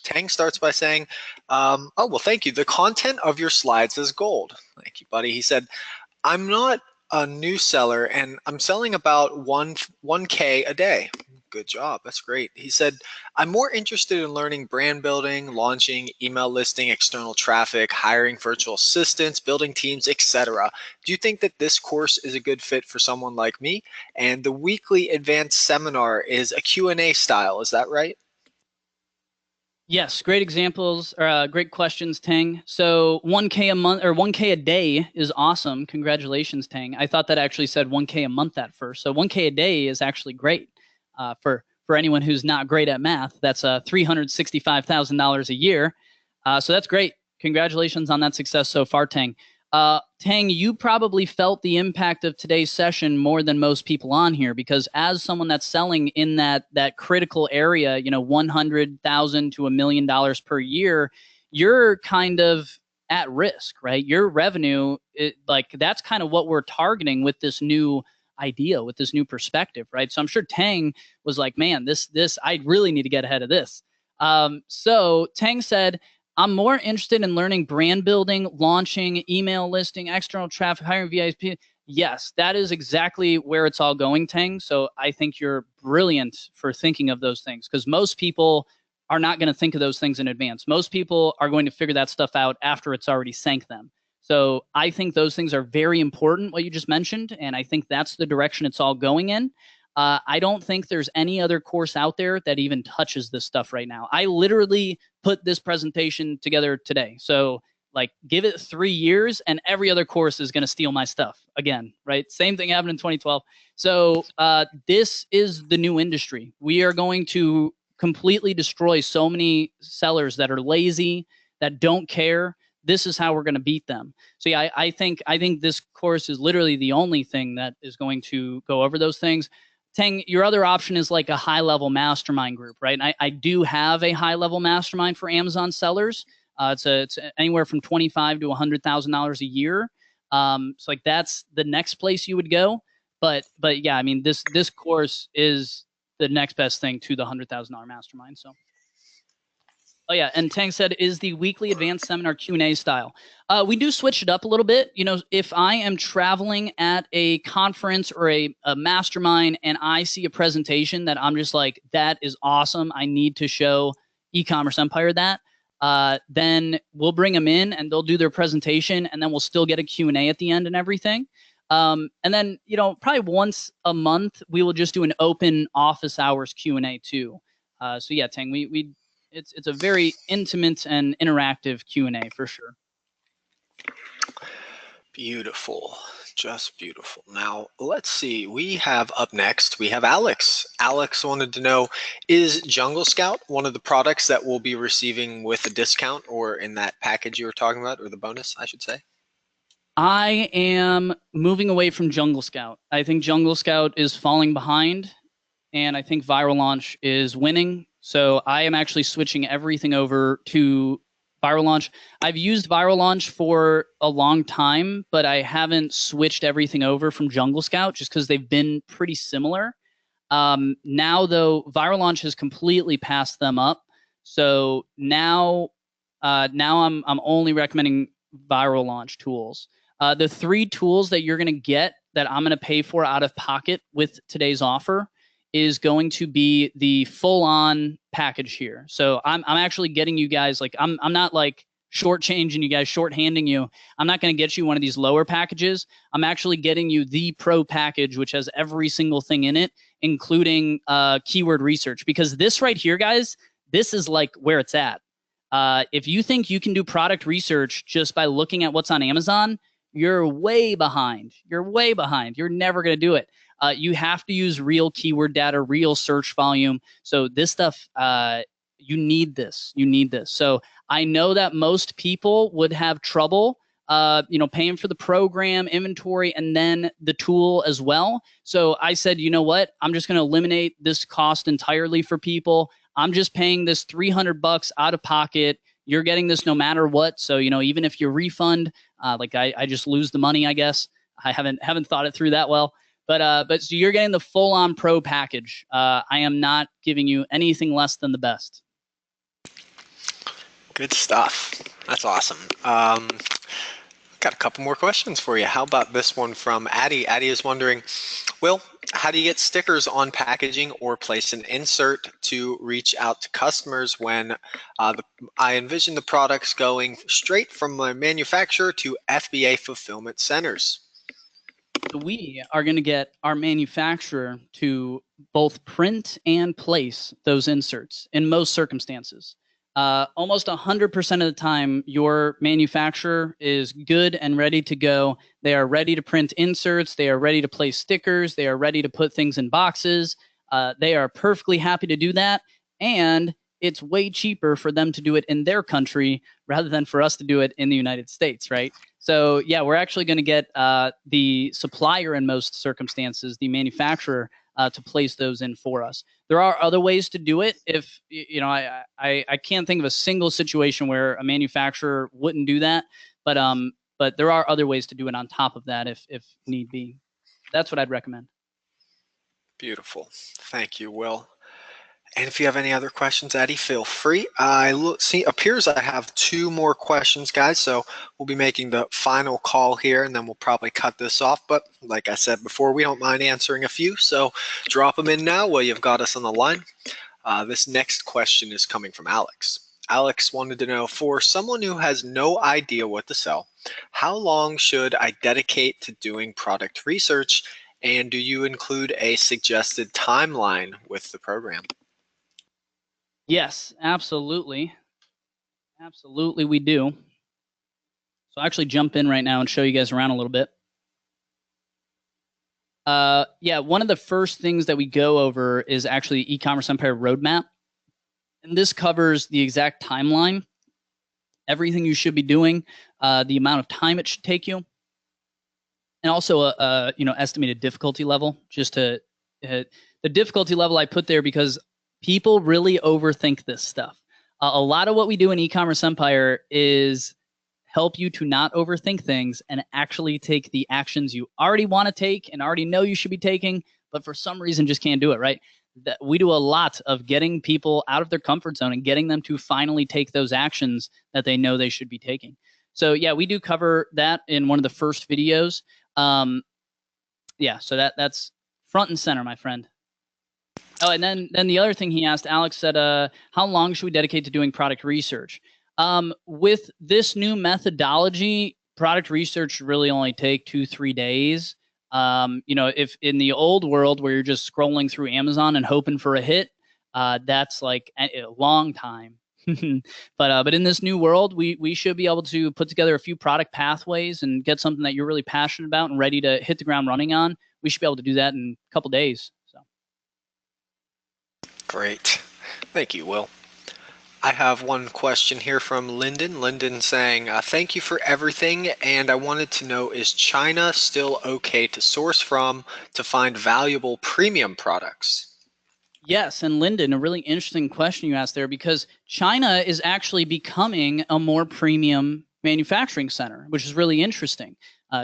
Tang starts by saying, oh, well, thank you. The content of your slides is gold. Thank you, buddy. He said, I'm not a new seller and I'm selling about 1K a day. Good job. That's great. He said, I'm more interested in learning brand building, launching, email listing, external traffic, hiring virtual assistants, building teams, etc. Do you think that this course is a good fit for someone like me? And the weekly advanced seminar is a Q&A style. Is that right? Yes, great examples, or great questions, Tang. So 1K a month or 1K a day is awesome. Congratulations, Tang. I thought that actually said 1K a month at first. So 1K a day is actually great for anyone who's not great at math. That's $365,000 a year. So that's great. Congratulations on that success so far, Tang. Tang, you probably felt the impact of today's session more than most people on here, because as someone that's selling in that critical area, you know, $100,000 to $1 million per year, you're kind of at risk, right? Your revenue, that's kind of what we're targeting with this new idea, with this new perspective, right? So I'm sure Tang was like, man, this I really need to get ahead of this. So Tang said, I'm more interested in learning brand building, launching, email listing, external traffic, hiring VIP. Yes, that is exactly where it's all going, Tang. So I think you're brilliant for thinking of those things, because most people are not going to think of those things in advance. Most people are going to figure that stuff out after it's already sank them. So I think those things are very important, what you just mentioned, and I think that's the direction it's all going in. I don't think there's any other course out there that even touches this stuff right now. I literally put this presentation together today. So like, give it 3 years and every other course is going to steal my stuff again, right? Same thing happened in 2012. So this is the new industry. We are going to completely destroy so many sellers that are lazy, that don't care. This is how we're going to beat them. So yeah, I think this course is literally the only thing that is going to go over those things. Tang, your other option is like a high-level mastermind group, right? And I do have a high-level mastermind for Amazon sellers. It's anywhere from $25,000 to $100,000 a year. So like, that's the next place you would go. But yeah, I mean, this course is the next best thing to the $100,000 mastermind. So. Oh yeah, and Tang said, is the weekly advanced seminar Q&A style? We do switch it up a little bit. You know, if I am traveling at a conference or a mastermind and I see a presentation that I'm just like, that is awesome, I need to show e-commerce empire that, then we'll bring them in and they'll do their presentation, and then we'll still get a Q&A at the end and everything. And then, you know, probably once a month, we will just do an open office hours Q&A too. So yeah, Tang, it's a very intimate and interactive Q&A for sure. Beautiful, just beautiful. Now, let's see. We have up next, we have Alex. Alex wanted to know, is Jungle Scout one of the products that we'll be receiving with a discount, or in that package you were talking about, or the bonus, I should say? I am moving away from Jungle Scout. I think Jungle Scout is falling behind, and I think Viral Launch is winning. So I am actually switching everything over to Viral Launch. I've used Viral Launch for a long time, but I haven't switched everything over from Jungle Scout just because they've been pretty similar. Now, though, Viral Launch has completely passed them up. So now I'm only recommending Viral Launch tools. The 3 tools that you're going to get that I'm going to pay for out of pocket with today's offer is going to be the full-on package here. So I'm actually getting you guys, like, I'm not like shortchanging you guys, shorthanding you. I'm not going to get you one of these lower packages. I'm actually getting you the pro package, which has every single thing in it, including keyword research. Because this right here, guys, this is like where it's at. If you think you can do product research just by looking at what's on Amazon, you're way behind. You're way behind. You're never going to do it. You have to use real keyword data, real search volume. So this stuff, you need this. You need this. So I know that most people would have trouble, paying for the program, inventory, and then the tool as well. So I said, you know what? I'm just going to eliminate this cost entirely for people. I'm just paying this $300 out of pocket. You're getting this no matter what. So, even if you refund, I just lose the money, I guess. I haven't thought it through that well. But so you're getting the full-on pro package. I am not giving you anything less than the best. Good stuff. That's awesome. Got a couple more questions for you. How about this one from Addie? Addie is wondering, Will, how do you get stickers on packaging or place an insert to reach out to customers when I envision the products going straight from my manufacturer to FBA fulfillment centers? We are going to get our manufacturer to both print and place those inserts in most circumstances. Almost 100% of the time, your manufacturer is good and ready to go. They are ready to print inserts. They are ready to place stickers. They are ready to put things in boxes. They are perfectly happy to do that. And it's way cheaper for them to do it in their country rather than for us to do it in the United States, right? So yeah, we're actually going to get the supplier in most circumstances, the manufacturer, to place those in for us. There are other ways to do it. If I can't think of a single situation where a manufacturer wouldn't do that, but there are other ways to do it on top of that if need be. That's what I'd recommend. Beautiful. Thank you, Will. And if you have any other questions, Eddie, feel free. Appears I have 2 more questions, guys. So we'll be making the final call here, and then we'll probably cut this off. But like I said before, we don't mind answering a few. So drop them in now while you've got us on the line. This next question is coming from Alex. Alex wanted to know, for someone who has no idea what to sell, how long should I dedicate to doing product research? And do you include a suggested timeline with the program? Yes, absolutely. Absolutely, we do. So I'll actually jump in right now and show you guys around a little bit. Yeah, one of the first things that we go over is actually the e-commerce empire roadmap. And this covers the exact timeline, everything you should be doing, the amount of time it should take you, and also a estimated difficulty level. The difficulty level I put there because people really overthink this stuff. A lot of what we do in e-commerce empire is help you to not overthink things and actually take the actions you already want to take and already know you should be taking, but for some reason just can't do it, right? That we do a lot of getting people out of their comfort zone and getting them to finally take those actions that they know they should be taking. So yeah, we do cover that in one of the first videos. Yeah, so that's front and center, my friend. Oh, and then the other thing he asked, Alex said, how long should we dedicate to doing product research? With this new methodology, product research should really only take 2-3 days. If in the old world where you're just scrolling through Amazon and hoping for a hit, that's like a long time. But in this new world, we should be able to put together a few product pathways and get something that you're really passionate about and ready to hit the ground running on. We should be able to do that in a couple days. So. Great. Thank you, Will. I have one question here from Lyndon. Lyndon saying, thank you for everything. And I wanted to know, is China still okay to source from to find valuable premium products? Yes, and Lyndon, a really interesting question you asked there, because China is actually becoming a more premium manufacturing center, which is really interesting.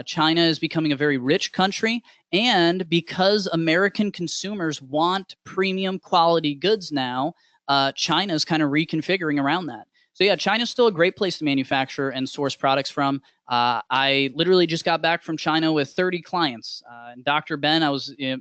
China is becoming a very rich country, and because American consumers want premium quality goods now, China is kind of reconfiguring around that. So yeah, China's still a great place to manufacture and source products from. I literally just got back from China with 30 clients. And Dr. Ben,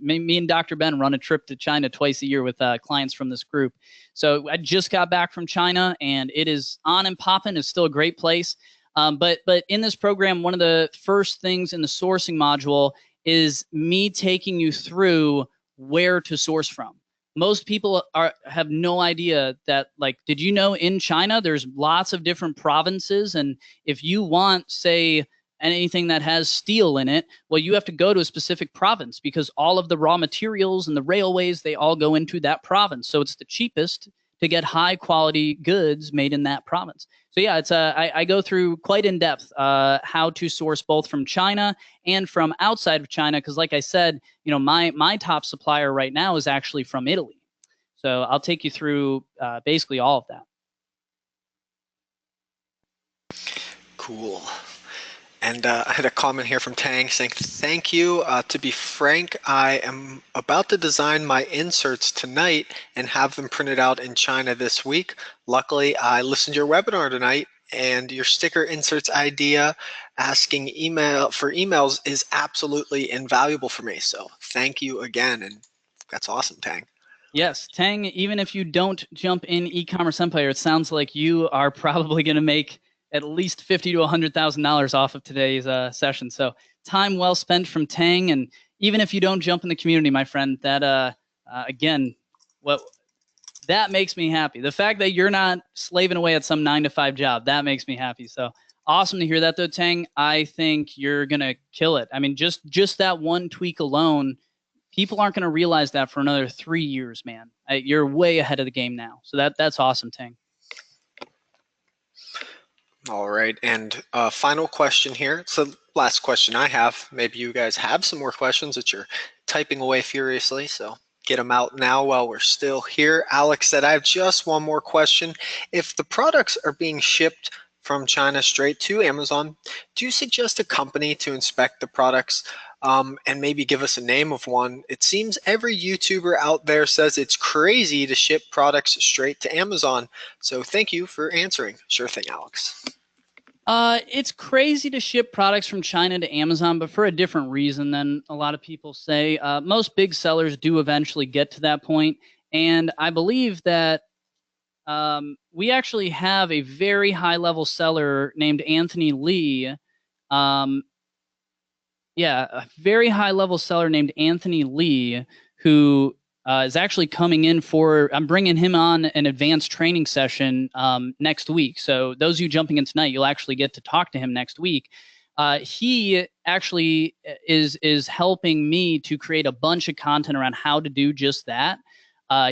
me and Dr. Ben run a trip to China twice a year with clients from this group. So I just got back from China, and it is on and popping. It's still a great place. But in this program, one of the first things in the sourcing module is me taking you through where to source from. Most people have no idea that, like, did you know in China there's lots of different provinces, and if you want, say, anything that has steel in it, well, you have to go to a specific province because all of the raw materials and the railways, they all go into that province. So it's the cheapest to get high quality goods made in that province. So yeah, it's I go through quite in depth how to source both from China and from outside of China, because like I said, my top supplier right now is actually from Italy. So I'll take you through basically all of that. Cool. And I had a comment here from Tang saying, thank you. To be frank, I am about to design my inserts tonight and have them printed out in China this week. Luckily, I listened to your webinar tonight, and your sticker inserts idea asking for emails is absolutely invaluable for me. So thank you again. And that's awesome, Tang. Yes, Tang, even if you don't jump in e-commerce empire, it sounds like you are probably going to make at least $50,000 to $100,000 off of today's session. So time well spent from Tang. And even if you don't jump in the community, my friend, that again, that makes me happy. The fact that you're not slaving away at some 9-to-5 job, that makes me happy. So awesome to hear that, though, Tang. I think you're gonna kill it. I mean, just that one tweak alone, people aren't gonna realize that for another 3 years, man. You're way ahead of the game now. So that's awesome, Tang. All right, and final question here. So last question I have. Maybe you guys have some more questions that you're typing away furiously, so get them out now while we're still here. Alex said, I have just one more question. If the products are being shipped from China straight to Amazon, do you suggest a company to inspect the products and maybe give us a name of one? It seems every YouTuber out there says it's crazy to ship products straight to Amazon. So thank you for answering. Sure thing, Alex. It's crazy to ship products from China to Amazon, but for a different reason than a lot of people say. Most big sellers do eventually get to that point, and I believe that we actually have a very high-level seller named Anthony Lee. A very high-level seller named Anthony Lee who is actually coming in I'm bringing him on an advanced training session next week. So those of you jumping in tonight, you'll actually get to talk to him next week. He actually is helping me to create a bunch of content around how to do just that.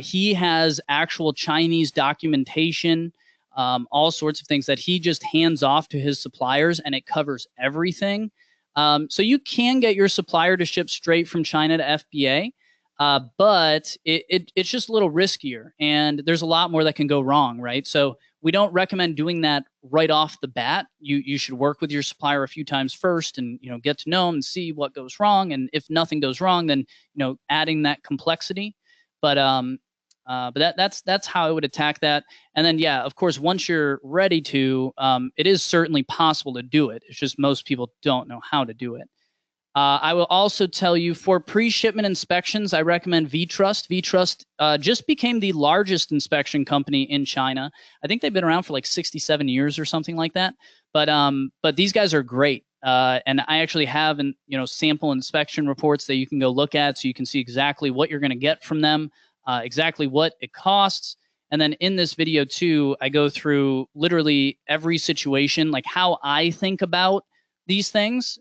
He has actual Chinese documentation, all sorts of things that he just hands off to his suppliers, and it covers everything. So you can get your supplier to ship straight from China to FBA, but it's just a little riskier, and there's a lot more that can go wrong, right? So we don't recommend doing that right off the bat. You should work with your supplier a few times first, and get to know them and see what goes wrong. And if nothing goes wrong, then adding that complexity. But that's how I would attack that. And then yeah, of course, once you're ready to, it is certainly possible to do it. It's just most people don't know how to do it. I will also tell you for pre-shipment inspections, I recommend VTrust. VTrust just became the largest inspection company in China. I think they've been around for like 67 years or something like that. But these guys are great. And I actually have sample inspection reports that you can go look at, so you can see exactly what you're going to get from them, exactly what it costs. And then in this video too, I go through literally every situation, like how I think about these things,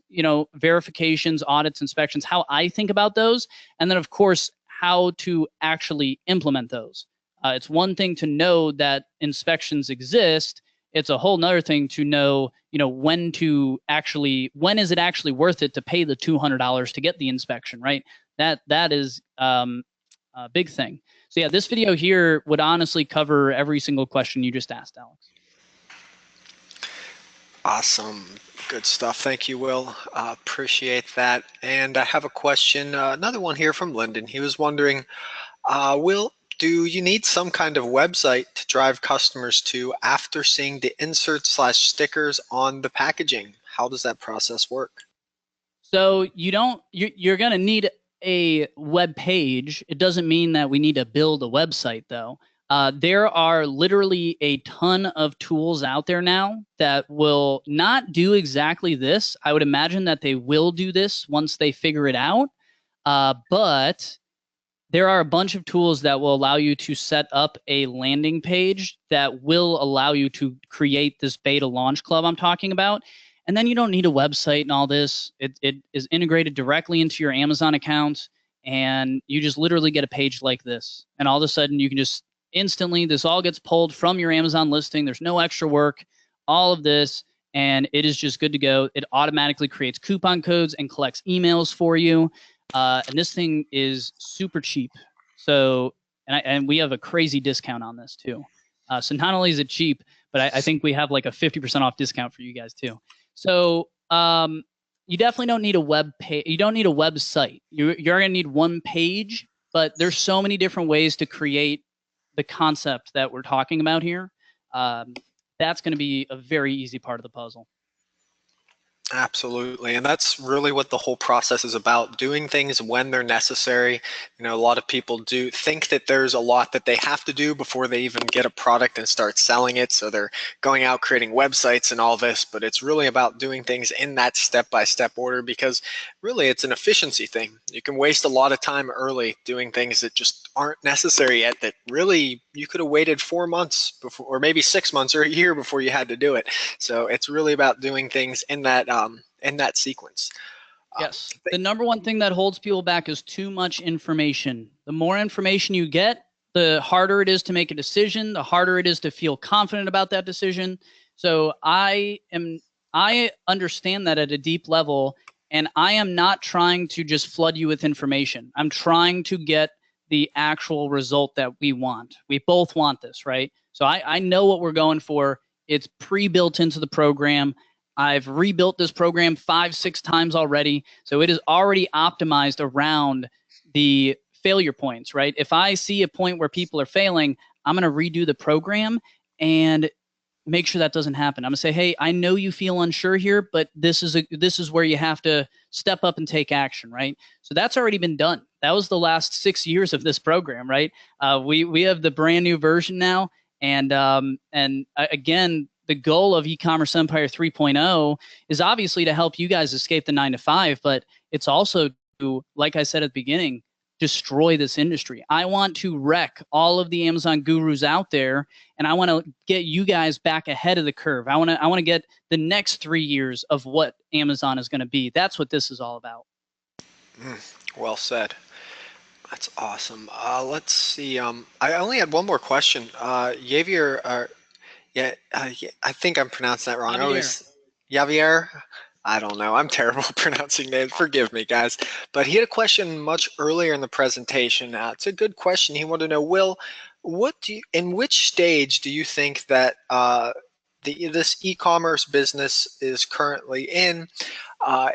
verifications, audits, inspections, how I think about those. And then of course, how to actually implement those. It's one thing to know that inspections exist. It's a whole nother thing to know, when is it actually worth it to pay the $200 to get the inspection, right? That is a big thing. So yeah, this video here would honestly cover every single question you just asked, Alex. Awesome. Good stuff. Thank you, Will. Appreciate that. And I have a question, another one here from Lyndon. He was wondering, Will, do you need some kind of website to drive customers to after seeing the insert/stickers on the packaging? How does that process work? So you're going to need a web page. It doesn't mean that we need to build a website, though. There are literally a ton of tools out there now that will not do exactly this. I would imagine that they will do this once they figure it out. But there are a bunch of tools that will allow you to set up a landing page that will allow you to create this beta launch club I'm talking about. And then you don't need a website and all this. It is integrated directly into your Amazon account, and you just literally get a page like this. And all of a sudden, you can just instantly, this all gets pulled from your Amazon listing. There's no extra work, all of this, and it is just good to go. It automatically creates coupon codes and collects emails for you. And this thing is super cheap. So, and we have a crazy discount on this too. So not only is it cheap, but I think we have like a 50% off discount for you guys too. So you definitely don't need a web page. You don't need a website. You're going to need one page, but there's so many different ways to create the concept that we're talking about here. That's going to be a very easy part of the puzzle. Absolutely. And that's really what the whole process is about, doing things when they're necessary. You know, a lot of people do think that there's a lot that they have to do before they even get a product and start selling it. So they're going out creating websites and all this, but it's really about doing things in that step-by-step order, because really it's an efficiency thing. You can waste a lot of time early doing things that just aren't necessary yet, that really you could have waited 4 months before, or maybe 6 months or a year before you had to do it. So it's really about doing things in that sequence. Yes. The number one thing that holds people back is too much information. The more information you get, the harder it is to make a decision, the harder it is to feel confident about that decision. So I understand that at a deep level, and I am not trying to just flood you with information. I'm trying to get the actual result that we want. We both want this, right? So I know what we're going for. It's pre-built into the program. I've rebuilt this program 5-6 times already. So it is already optimized around the failure points, right? If I see a point where people are failing, I'm going to redo the program and make sure that doesn't happen. I'm going to say, hey, I know you feel unsure here, but this is where you have to step up and take action, right? So that's already been done. That was the last 6 years of this program, right? We have the brand new version now. And again, the goal of e-commerce empire 3.0 is obviously to help you guys escape the 9-to-5, but it's also to, like I said at the beginning, destroy this industry. I want to wreck all of the Amazon gurus out there, and I want to get you guys back ahead of the curve. I want to get the next 3 years of what Amazon is going to be. That's what this is all about. Well said. That's awesome. Let's see. I only had one more question. Javier, yeah, I think I'm pronouncing that wrong. Javier. I don't know. I'm terrible at pronouncing names. Forgive me, guys. But he had a question much earlier in the presentation. It's a good question. He wanted to know, Will, in which stage do you think that this e-commerce business is currently in? Am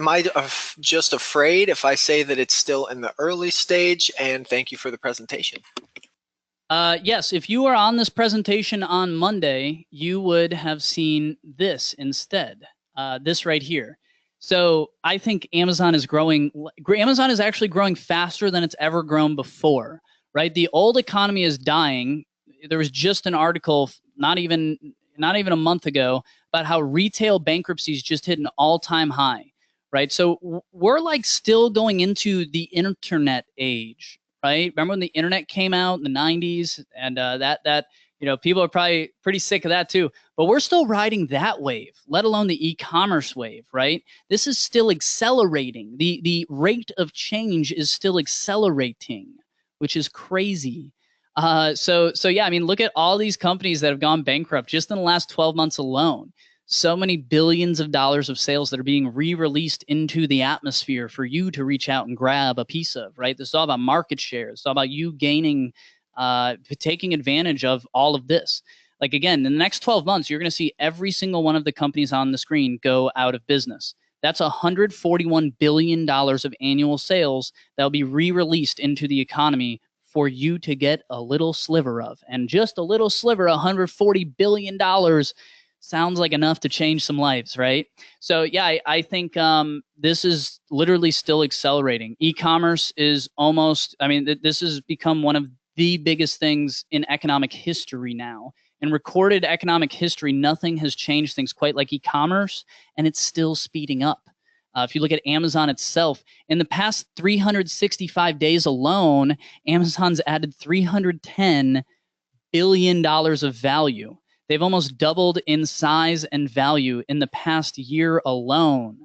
I just afraid if I say that it's still in the early stage? And thank you for the presentation. Yes, if you are on this presentation on Monday, you would have seen this instead, this right here. So I think Amazon is growing. Amazon is actually growing faster than it's ever grown before, right? The old economy is dying. There was just an article not even a month ago about how retail bankruptcies just hit an all-time high, right? So we're like still going into the internet age, right? Remember when the internet came out in the 90s, and that people are probably pretty sick of that too. But we're still riding that wave, let alone the e-commerce wave, right? This is still accelerating. The rate of change is still accelerating, which is crazy. So yeah, I mean, look at all these companies that have gone bankrupt just in the last 12 months alone. So many billions of dollars of sales that are being re-released into the atmosphere for you to reach out and grab a piece of, right? This is all about market share. It's all about you gaining, taking advantage of all of this. Like again, in the next 12 months, you're going to see every single one of the companies on the screen go out of business. That's $141 billion of annual sales that will be re-released into the economy for you to get a little sliver of. And just a little sliver, $140 billion sounds like enough to change some lives, right? So yeah, I think this is literally still accelerating. E-commerce is almost, I mean, this has become one of the biggest things in economic history now. In recorded economic history, nothing has changed things quite like e-commerce, and it's still speeding up. If you look at Amazon itself, in the past 365 days alone, Amazon's added $310 billion of value. They've almost doubled in size and value in the past year alone.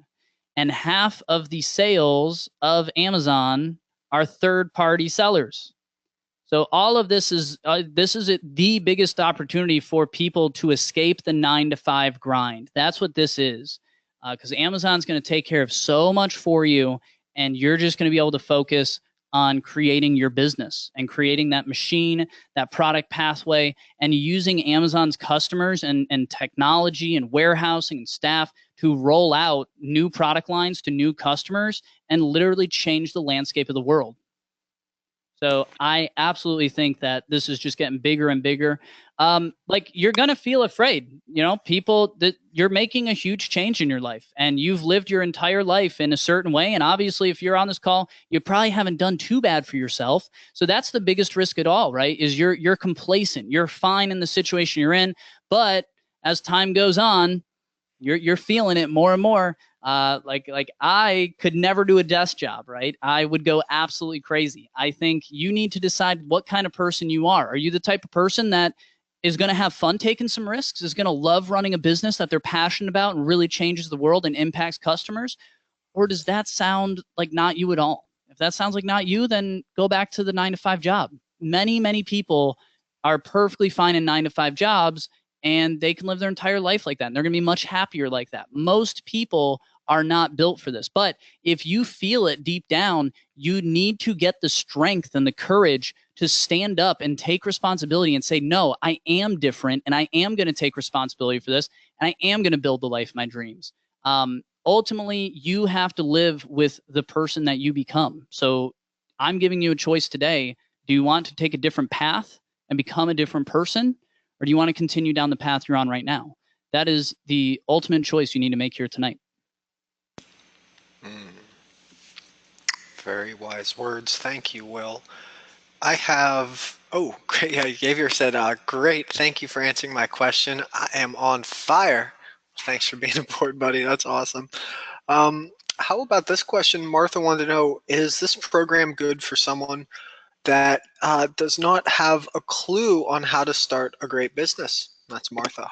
And half of the sales of Amazon are third-party sellers. So all of this is the biggest opportunity for people to escape the 9 to 5 grind. That's what this is, because Amazon's going to take care of so much for you, and you're just going to be able to focus on creating your business and creating that machine, that product pathway, and using Amazon's customers and technology and warehousing and staff to roll out new product lines to new customers and literally change the landscape of the world. So I absolutely think that this is just getting bigger and bigger. Like you're gonna feel afraid, people that you're making a huge change in your life, and you've lived your entire life in a certain way. And obviously, if you're on this call, you probably haven't done too bad for yourself. So that's the biggest risk at all, right? Is you're complacent, you're fine in the situation you're in, but as time goes on, you're feeling it more and more. Like I could never do a desk job, right? I would go absolutely crazy. I think you need to decide what kind of person you are. Are you the type of person that is going to have fun taking some risks, is going to love running a business that they're passionate about and really changes the world and impacts customers? Or does that sound like not you at all? If that sounds like not you, then go back to the 9 to 5 job. Many people are perfectly fine in 9 to 5 jobs, and they can live their entire life like that. And they're going to be much happier like that. Most people are not built for this. But if you feel it deep down, you need to get the strength and the courage to stand up and take responsibility and say, no, I am different, and I am going to take responsibility for this, and I am going to build the life of my dreams. Ultimately, you have to live with the person that you become. So I'm giving you a choice today. Do you want to take a different path and become a different person? Or do you want to continue down the path you're on right now? That is the ultimate choice you need to make here tonight. Very wise words. Thank you, Will. I have, oh, great. Yeah, Xavier said, great. Thank you for answering my question. I am on fire. Thanks for being aboard, buddy. That's awesome. How about this question? Martha wanted to know, is this program good for someone that does not have a clue on how to start a great business? That's Martha.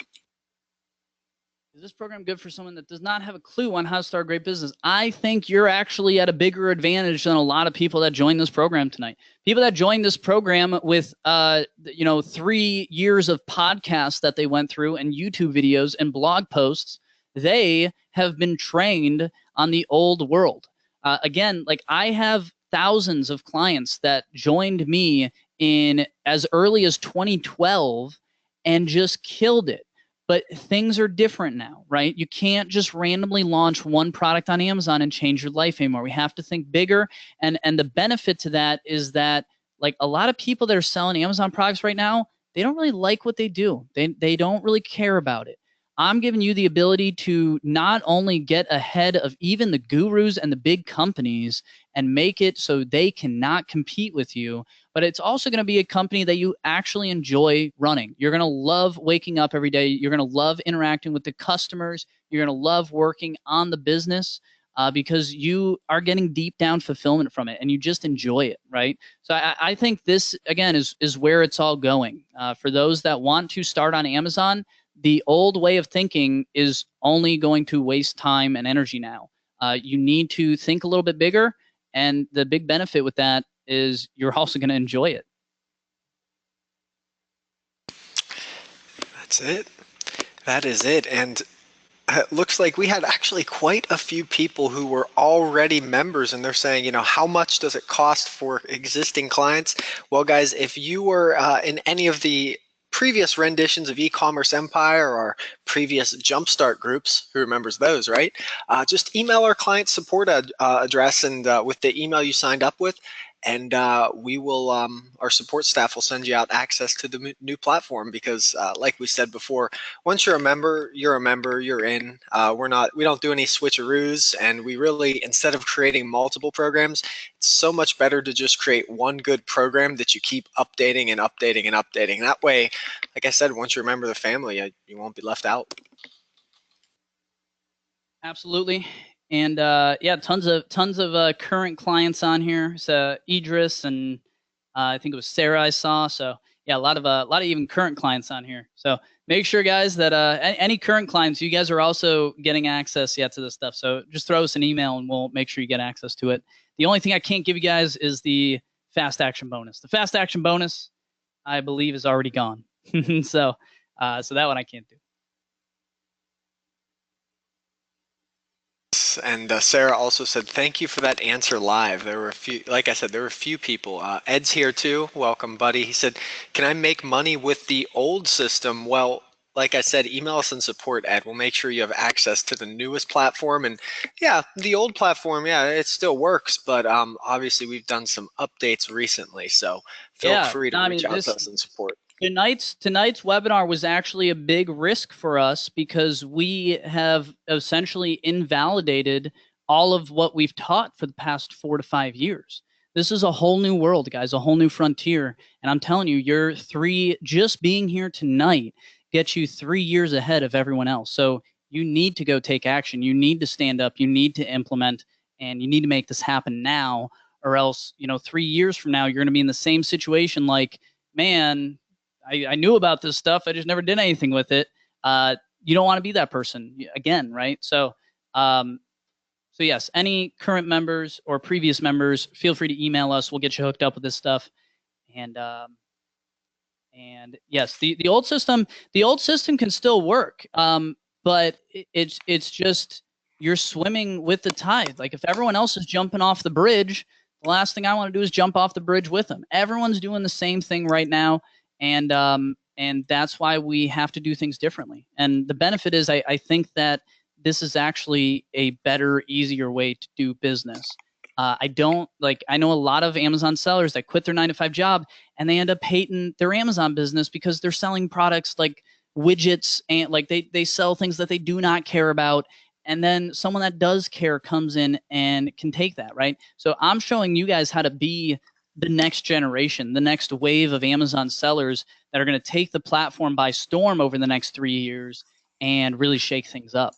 Is this program good for someone that does not have a clue on how to start a great business? I think you're actually at a bigger advantage than a lot of people that join this program tonight. People that join this program with 3 years of podcasts that they went through and YouTube videos and blog posts, they have been trained on the old world. Again, like I have thousands of clients that joined me in as early as 2012 and just killed it. But things are different now, right? You can't just randomly launch one product on Amazon and change your life anymore. We have to think bigger. And the benefit to that is that like a lot of people that are selling Amazon products right now, they don't really like what they do. They don't really care about it. I'm giving you the ability to not only get ahead of even the gurus and the big companies and make it so they cannot compete with you, but it's also going to be a company that you actually enjoy running. You're going to love waking up every day. You're going to love interacting with the customers. You're going to love working on the business because you are getting deep down fulfillment from it and you just enjoy it, right? So I think this, again, is where it's all going. For those that want to start on Amazon, the old way of thinking is only going to waste time and energy now. You need to think a little bit bigger, and the big benefit with that is you're also going to enjoy it. That's it. That is it. And it looks like we had actually quite a few people who were already members, and they're saying, how much does it cost for existing clients? Well, guys, if you were in any of the previous renditions of e-commerce empire or previous jumpstart groups, who remembers those, right? Just email our client support address and with the email you signed up with, and we will our support staff will send you out access to the new platform, because like we said before, once you're a member, you're in. We don't do any switcheroos, and we really, instead of creating multiple programs, it's so much better to just create one good program that you keep updating and updating and updating. That way, like I said, once you're a member of the family, you won't be left out. Absolutely. And yeah, tons of current clients on here. So Idris and I think it was Sarah I saw. So yeah, a lot of even current clients on here. So make sure, guys, that any current clients, you guys are also getting access yet to this stuff. So just throw us an email and we'll make sure you get access to it. The only thing I can't give you guys is the fast action bonus. The fast action bonus, I believe, is already gone. So that one I can't do. And Sarah also said, thank you for that answer live. There were a few, like I said, there were a few people. Ed's here too. Welcome, buddy. He said, can I make money with the old system? Well, like I said, email us and support, Ed. We'll make sure you have access to the newest platform. And yeah, the old platform, yeah, it still works. But obviously, we've done some updates recently. So feel Yeah, free to no, I reach mean, out to us and support. tonight's webinar was actually a big risk for us because we have essentially invalidated all of what we've taught for the past 4 to 5 years. This is a whole new world, guys, a whole new frontier. And I'm telling you, just being here tonight gets you 3 years ahead of everyone else. So you need to go take action. You need to stand up. You need to implement, and you need to make this happen now, or else, 3 years from now, you're going to be in the same situation like, man, I knew about this stuff. I just never did anything with it. You don't want to be that person again, right? So yes, any current members or previous members, feel free to email us. We'll get you hooked up with this stuff. And yes, the old system can still work, but it's just you're swimming with the tide. Like if everyone else is jumping off the bridge, the last thing I want to do is jump off the bridge with them. Everyone's doing the same thing right now, and that's why we have to do things differently. And the benefit is, I think that this is actually a better, easier way to do business. I know a lot of Amazon sellers that quit their 9-to-5 job and they end up hating their Amazon business because they're selling products like widgets and like they sell things that they do not care about. And then someone that does care comes in and can take that, right? So I'm showing you guys how to be the next generation, the next wave of Amazon sellers that are going to take the platform by storm over the next 3 years and really shake things up.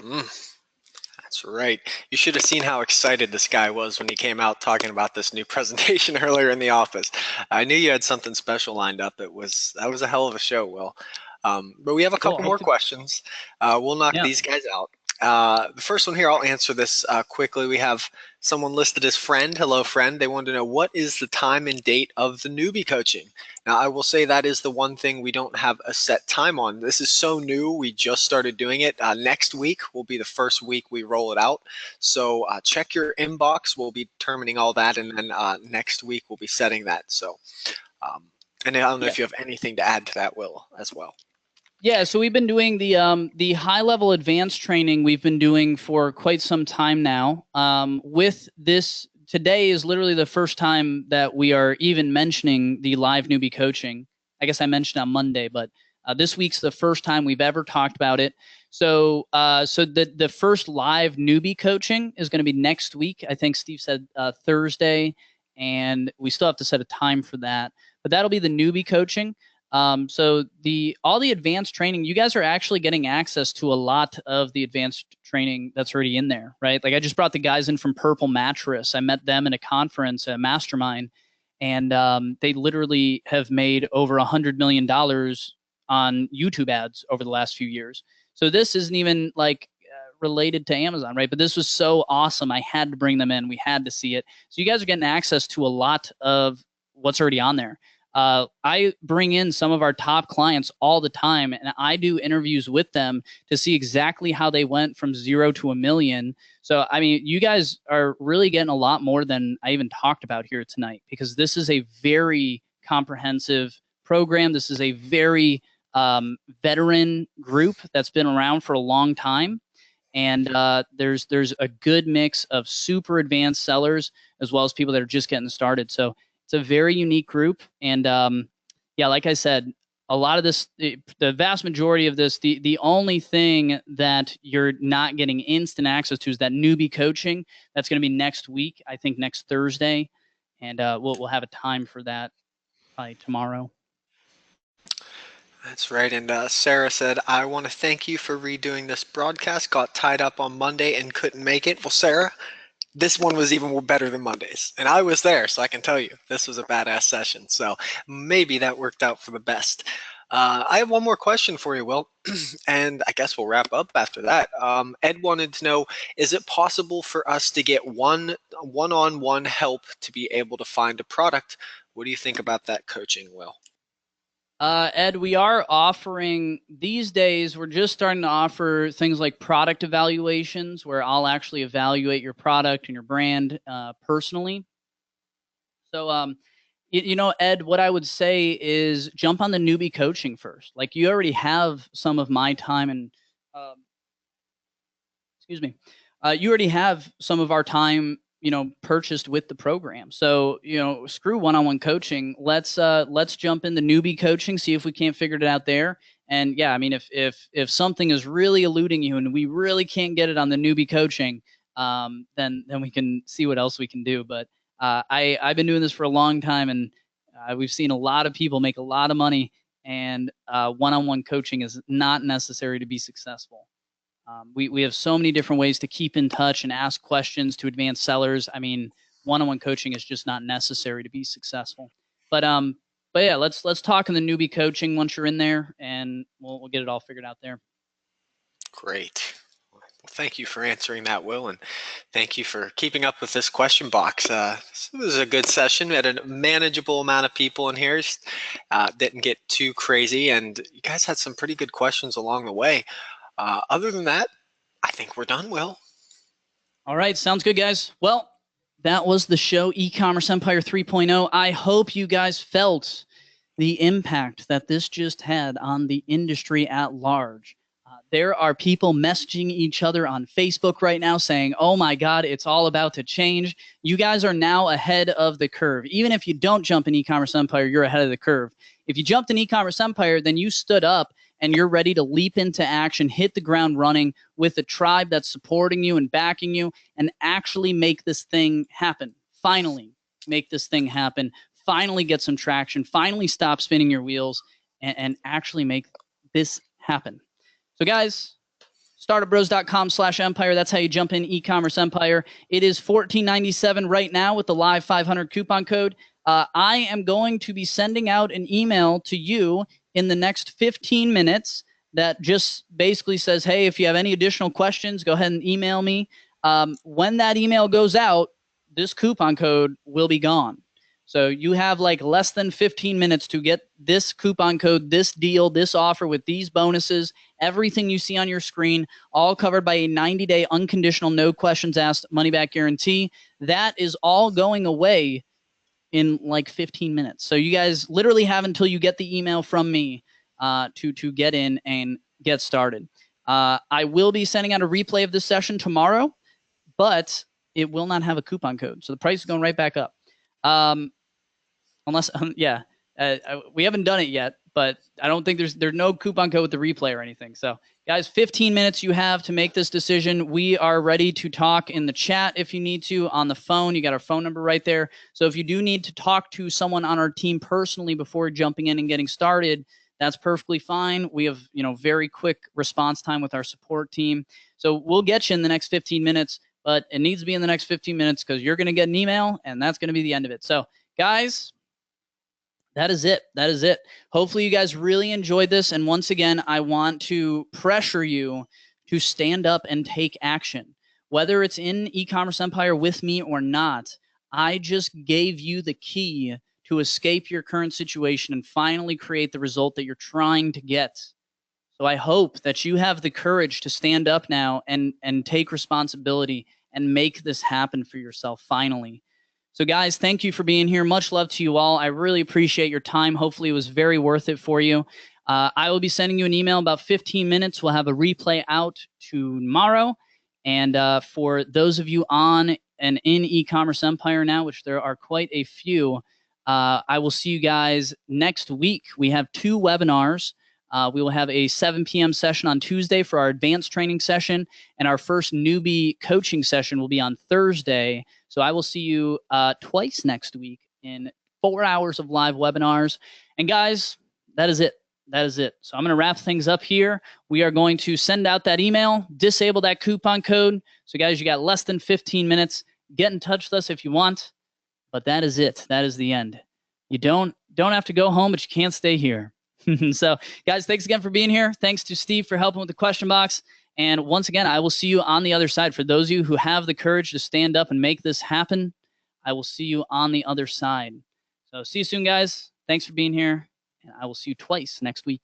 That's right. You should have seen how excited this guy was when he came out talking about this new presentation earlier in the office. I knew you had something special lined up. That was a hell of a show, Will. But we have a couple more questions. We'll knock these guys out. The first one here, I'll answer this quickly. We have someone listed as friend. Hello, friend. They wanted to know, what is the time and date of the newbie coaching? Now, I will say that is the one thing we don't have a set time on. This is so new. We just started doing it. Next week will be the first week we roll it out. So check your inbox. We'll be determining all that. And then next week we'll be setting that. So, and I don't know if you have anything to add to that, Will, as well. Yeah, so we've been doing the high level advanced training we've been doing for quite some time now. With this, today is literally the first time that we are even mentioning the live newbie coaching. I guess I mentioned on Monday, but this week's the first time we've ever talked about it. So the first live newbie coaching is going to be next week. I think Steve said Thursday, and we still have to set a time for that. But that'll be the newbie coaching. So all the advanced training, you guys are actually getting access to a lot of the advanced training that's already in there, right? Like I just brought the guys in from Purple Mattress. I met them in a conference, a mastermind, and they literally have made over $100 million on YouTube ads over the last few years. So this isn't even like related to Amazon, right? But this was so awesome. I had to bring them in. We had to see it. So you guys are getting access to a lot of what's already on there. I bring in some of our top clients all the time, and I do interviews with them to see exactly how they went from 0 to 1 million. So, I mean, you guys are really getting a lot more than I even talked about here tonight, because this is a very comprehensive program. This is a very veteran group that's been around for a long time. And there's a good mix of super advanced sellers as well as people that are just getting started. So it's a very unique group. And yeah, like I said, a lot of this, the vast majority of this, the only thing that you're not getting instant access to is that newbie coaching. That's going to be next week, I think next Thursday. And we'll have a time for that probably tomorrow. That's right. And Sarah said, I want to thank you for redoing this broadcast. Got tied up on Monday and couldn't make it. Well, Sarah, this one was even better than Monday's. And I was there, so I can tell you this was a badass session. So maybe that worked out for the best. I have one more question for you, Will, and I guess we'll wrap up after that. Ed wanted to know, is it possible for us to get one-on-one help to be able to find a product? What do you think about that coaching, Will? Ed, we are offering these days, we're just starting to offer things like product evaluations where I'll actually evaluate your product and your brand personally. So, you know, Ed, what I would say is jump on the newbie coaching first. Like you already have some of my time and, um, excuse me, you already have some of our time, you know, purchased with the program. So, you know, screw one-on-one coaching. Let's jump in the newbie coaching, see if we can't figure it out there. And yeah, I mean, if something is really eluding you and we really can't get it on the newbie coaching, then we can see what else we can do. But I've been doing this for a long time, and we've seen a lot of people make a lot of money, and one-on-one coaching is not necessary to be successful. We have so many different ways to keep in touch and ask questions to advanced sellers. I mean, one-on-one coaching is just not necessary to be successful. But yeah, let's talk in the newbie coaching once you're in there, and we'll get it all figured out there. Great. Well, thank you for answering that, Will, and thank you for keeping up with this question box. This was a good session. We had a manageable amount of people in here. Didn't get too crazy, and you guys had some pretty good questions along the way. Other than that, I think we're done, Will. All right, sounds good, guys. Well, that was the show, E-Commerce Empire 3.0. I hope you guys felt the impact that this just had on the industry at large. There are people messaging each other on Facebook right now saying, oh my God, it's all about to change. You guys are now ahead of the curve. Even if you don't jump in E-Commerce Empire, you're ahead of the curve. If you jumped in E-Commerce Empire, then you stood up and you're ready to leap into action, hit the ground running with a tribe that's supporting you and backing you, and actually make this thing happen. Finally make this thing happen. Finally get some traction. Finally stop spinning your wheels and actually make this happen. So guys, StartupBros.com/empire. That's how you jump in E-Commerce Empire. It is $14.97 right now with the live 500 coupon code. I am going to be sending out an email to you in the next 15 minutes that just basically says, hey, if you have any additional questions, go ahead and email me. When that email goes out, this coupon code will be gone. So you have like less than 15 minutes to get this coupon code, this deal, this offer with these bonuses, everything you see on your screen, all covered by a 90-day unconditional, no questions asked money-back guarantee. That is all going away in like 15 minutes. So you guys literally have until you get the email from me to get in and get started. I will be sending out a replay of this session tomorrow, but it will not have a coupon code. So the price is going right back up. Unless, yeah, we haven't done it yet, but I don't think there's no coupon code with the replay or anything. So guys, 15 minutes you have to make this decision. We are ready to talk in the chat if you need to, on the phone. You got our phone number right there. So if you do need to talk to someone on our team personally before jumping in and getting started, that's perfectly fine. We have, you know, very quick response time with our support team. So we'll get you in the next 15 minutes, but it needs to be in the next 15 minutes because you're going to get an email and that's going to be the end of it. So guys, that is it. That is it. Hopefully you guys really enjoyed this. And once again, I want to pressure you to stand up and take action. Whether it's in E-Commerce Empire with me or not, I just gave you the key to escape your current situation and finally create the result that you're trying to get. So I hope that you have the courage to stand up now and take responsibility and make this happen for yourself finally. So guys, thank you for being here. Much love to you all. I really appreciate your time. Hopefully it was very worth it for you. I will be sending you an email in about 15 minutes. We'll have a replay out tomorrow. And for those of you on and in E-Commerce Empire now, which there are quite a few, I will see you guys next week. We have 2 webinars. We will have a 7 p.m. session on Tuesday for our advanced training session, and our first newbie coaching session will be on Thursday. So I will see you twice next week in 4 hours of live webinars. And guys, that is it. That is it. So I'm going to wrap things up here. We are going to send out that email, disable that coupon code. So guys, you got less than 15 minutes. Get in touch with us if you want, but that is it. That is the end. You don't have to go home, but you can't stay here. So, guys, thanks again for being here. Thanks to Steve for helping with the question box. And once again, I will see you on the other side. For those of you who have the courage to stand up and make this happen, I will see you on the other side. So see you soon, guys. Thanks for being here, and I will see you twice next week.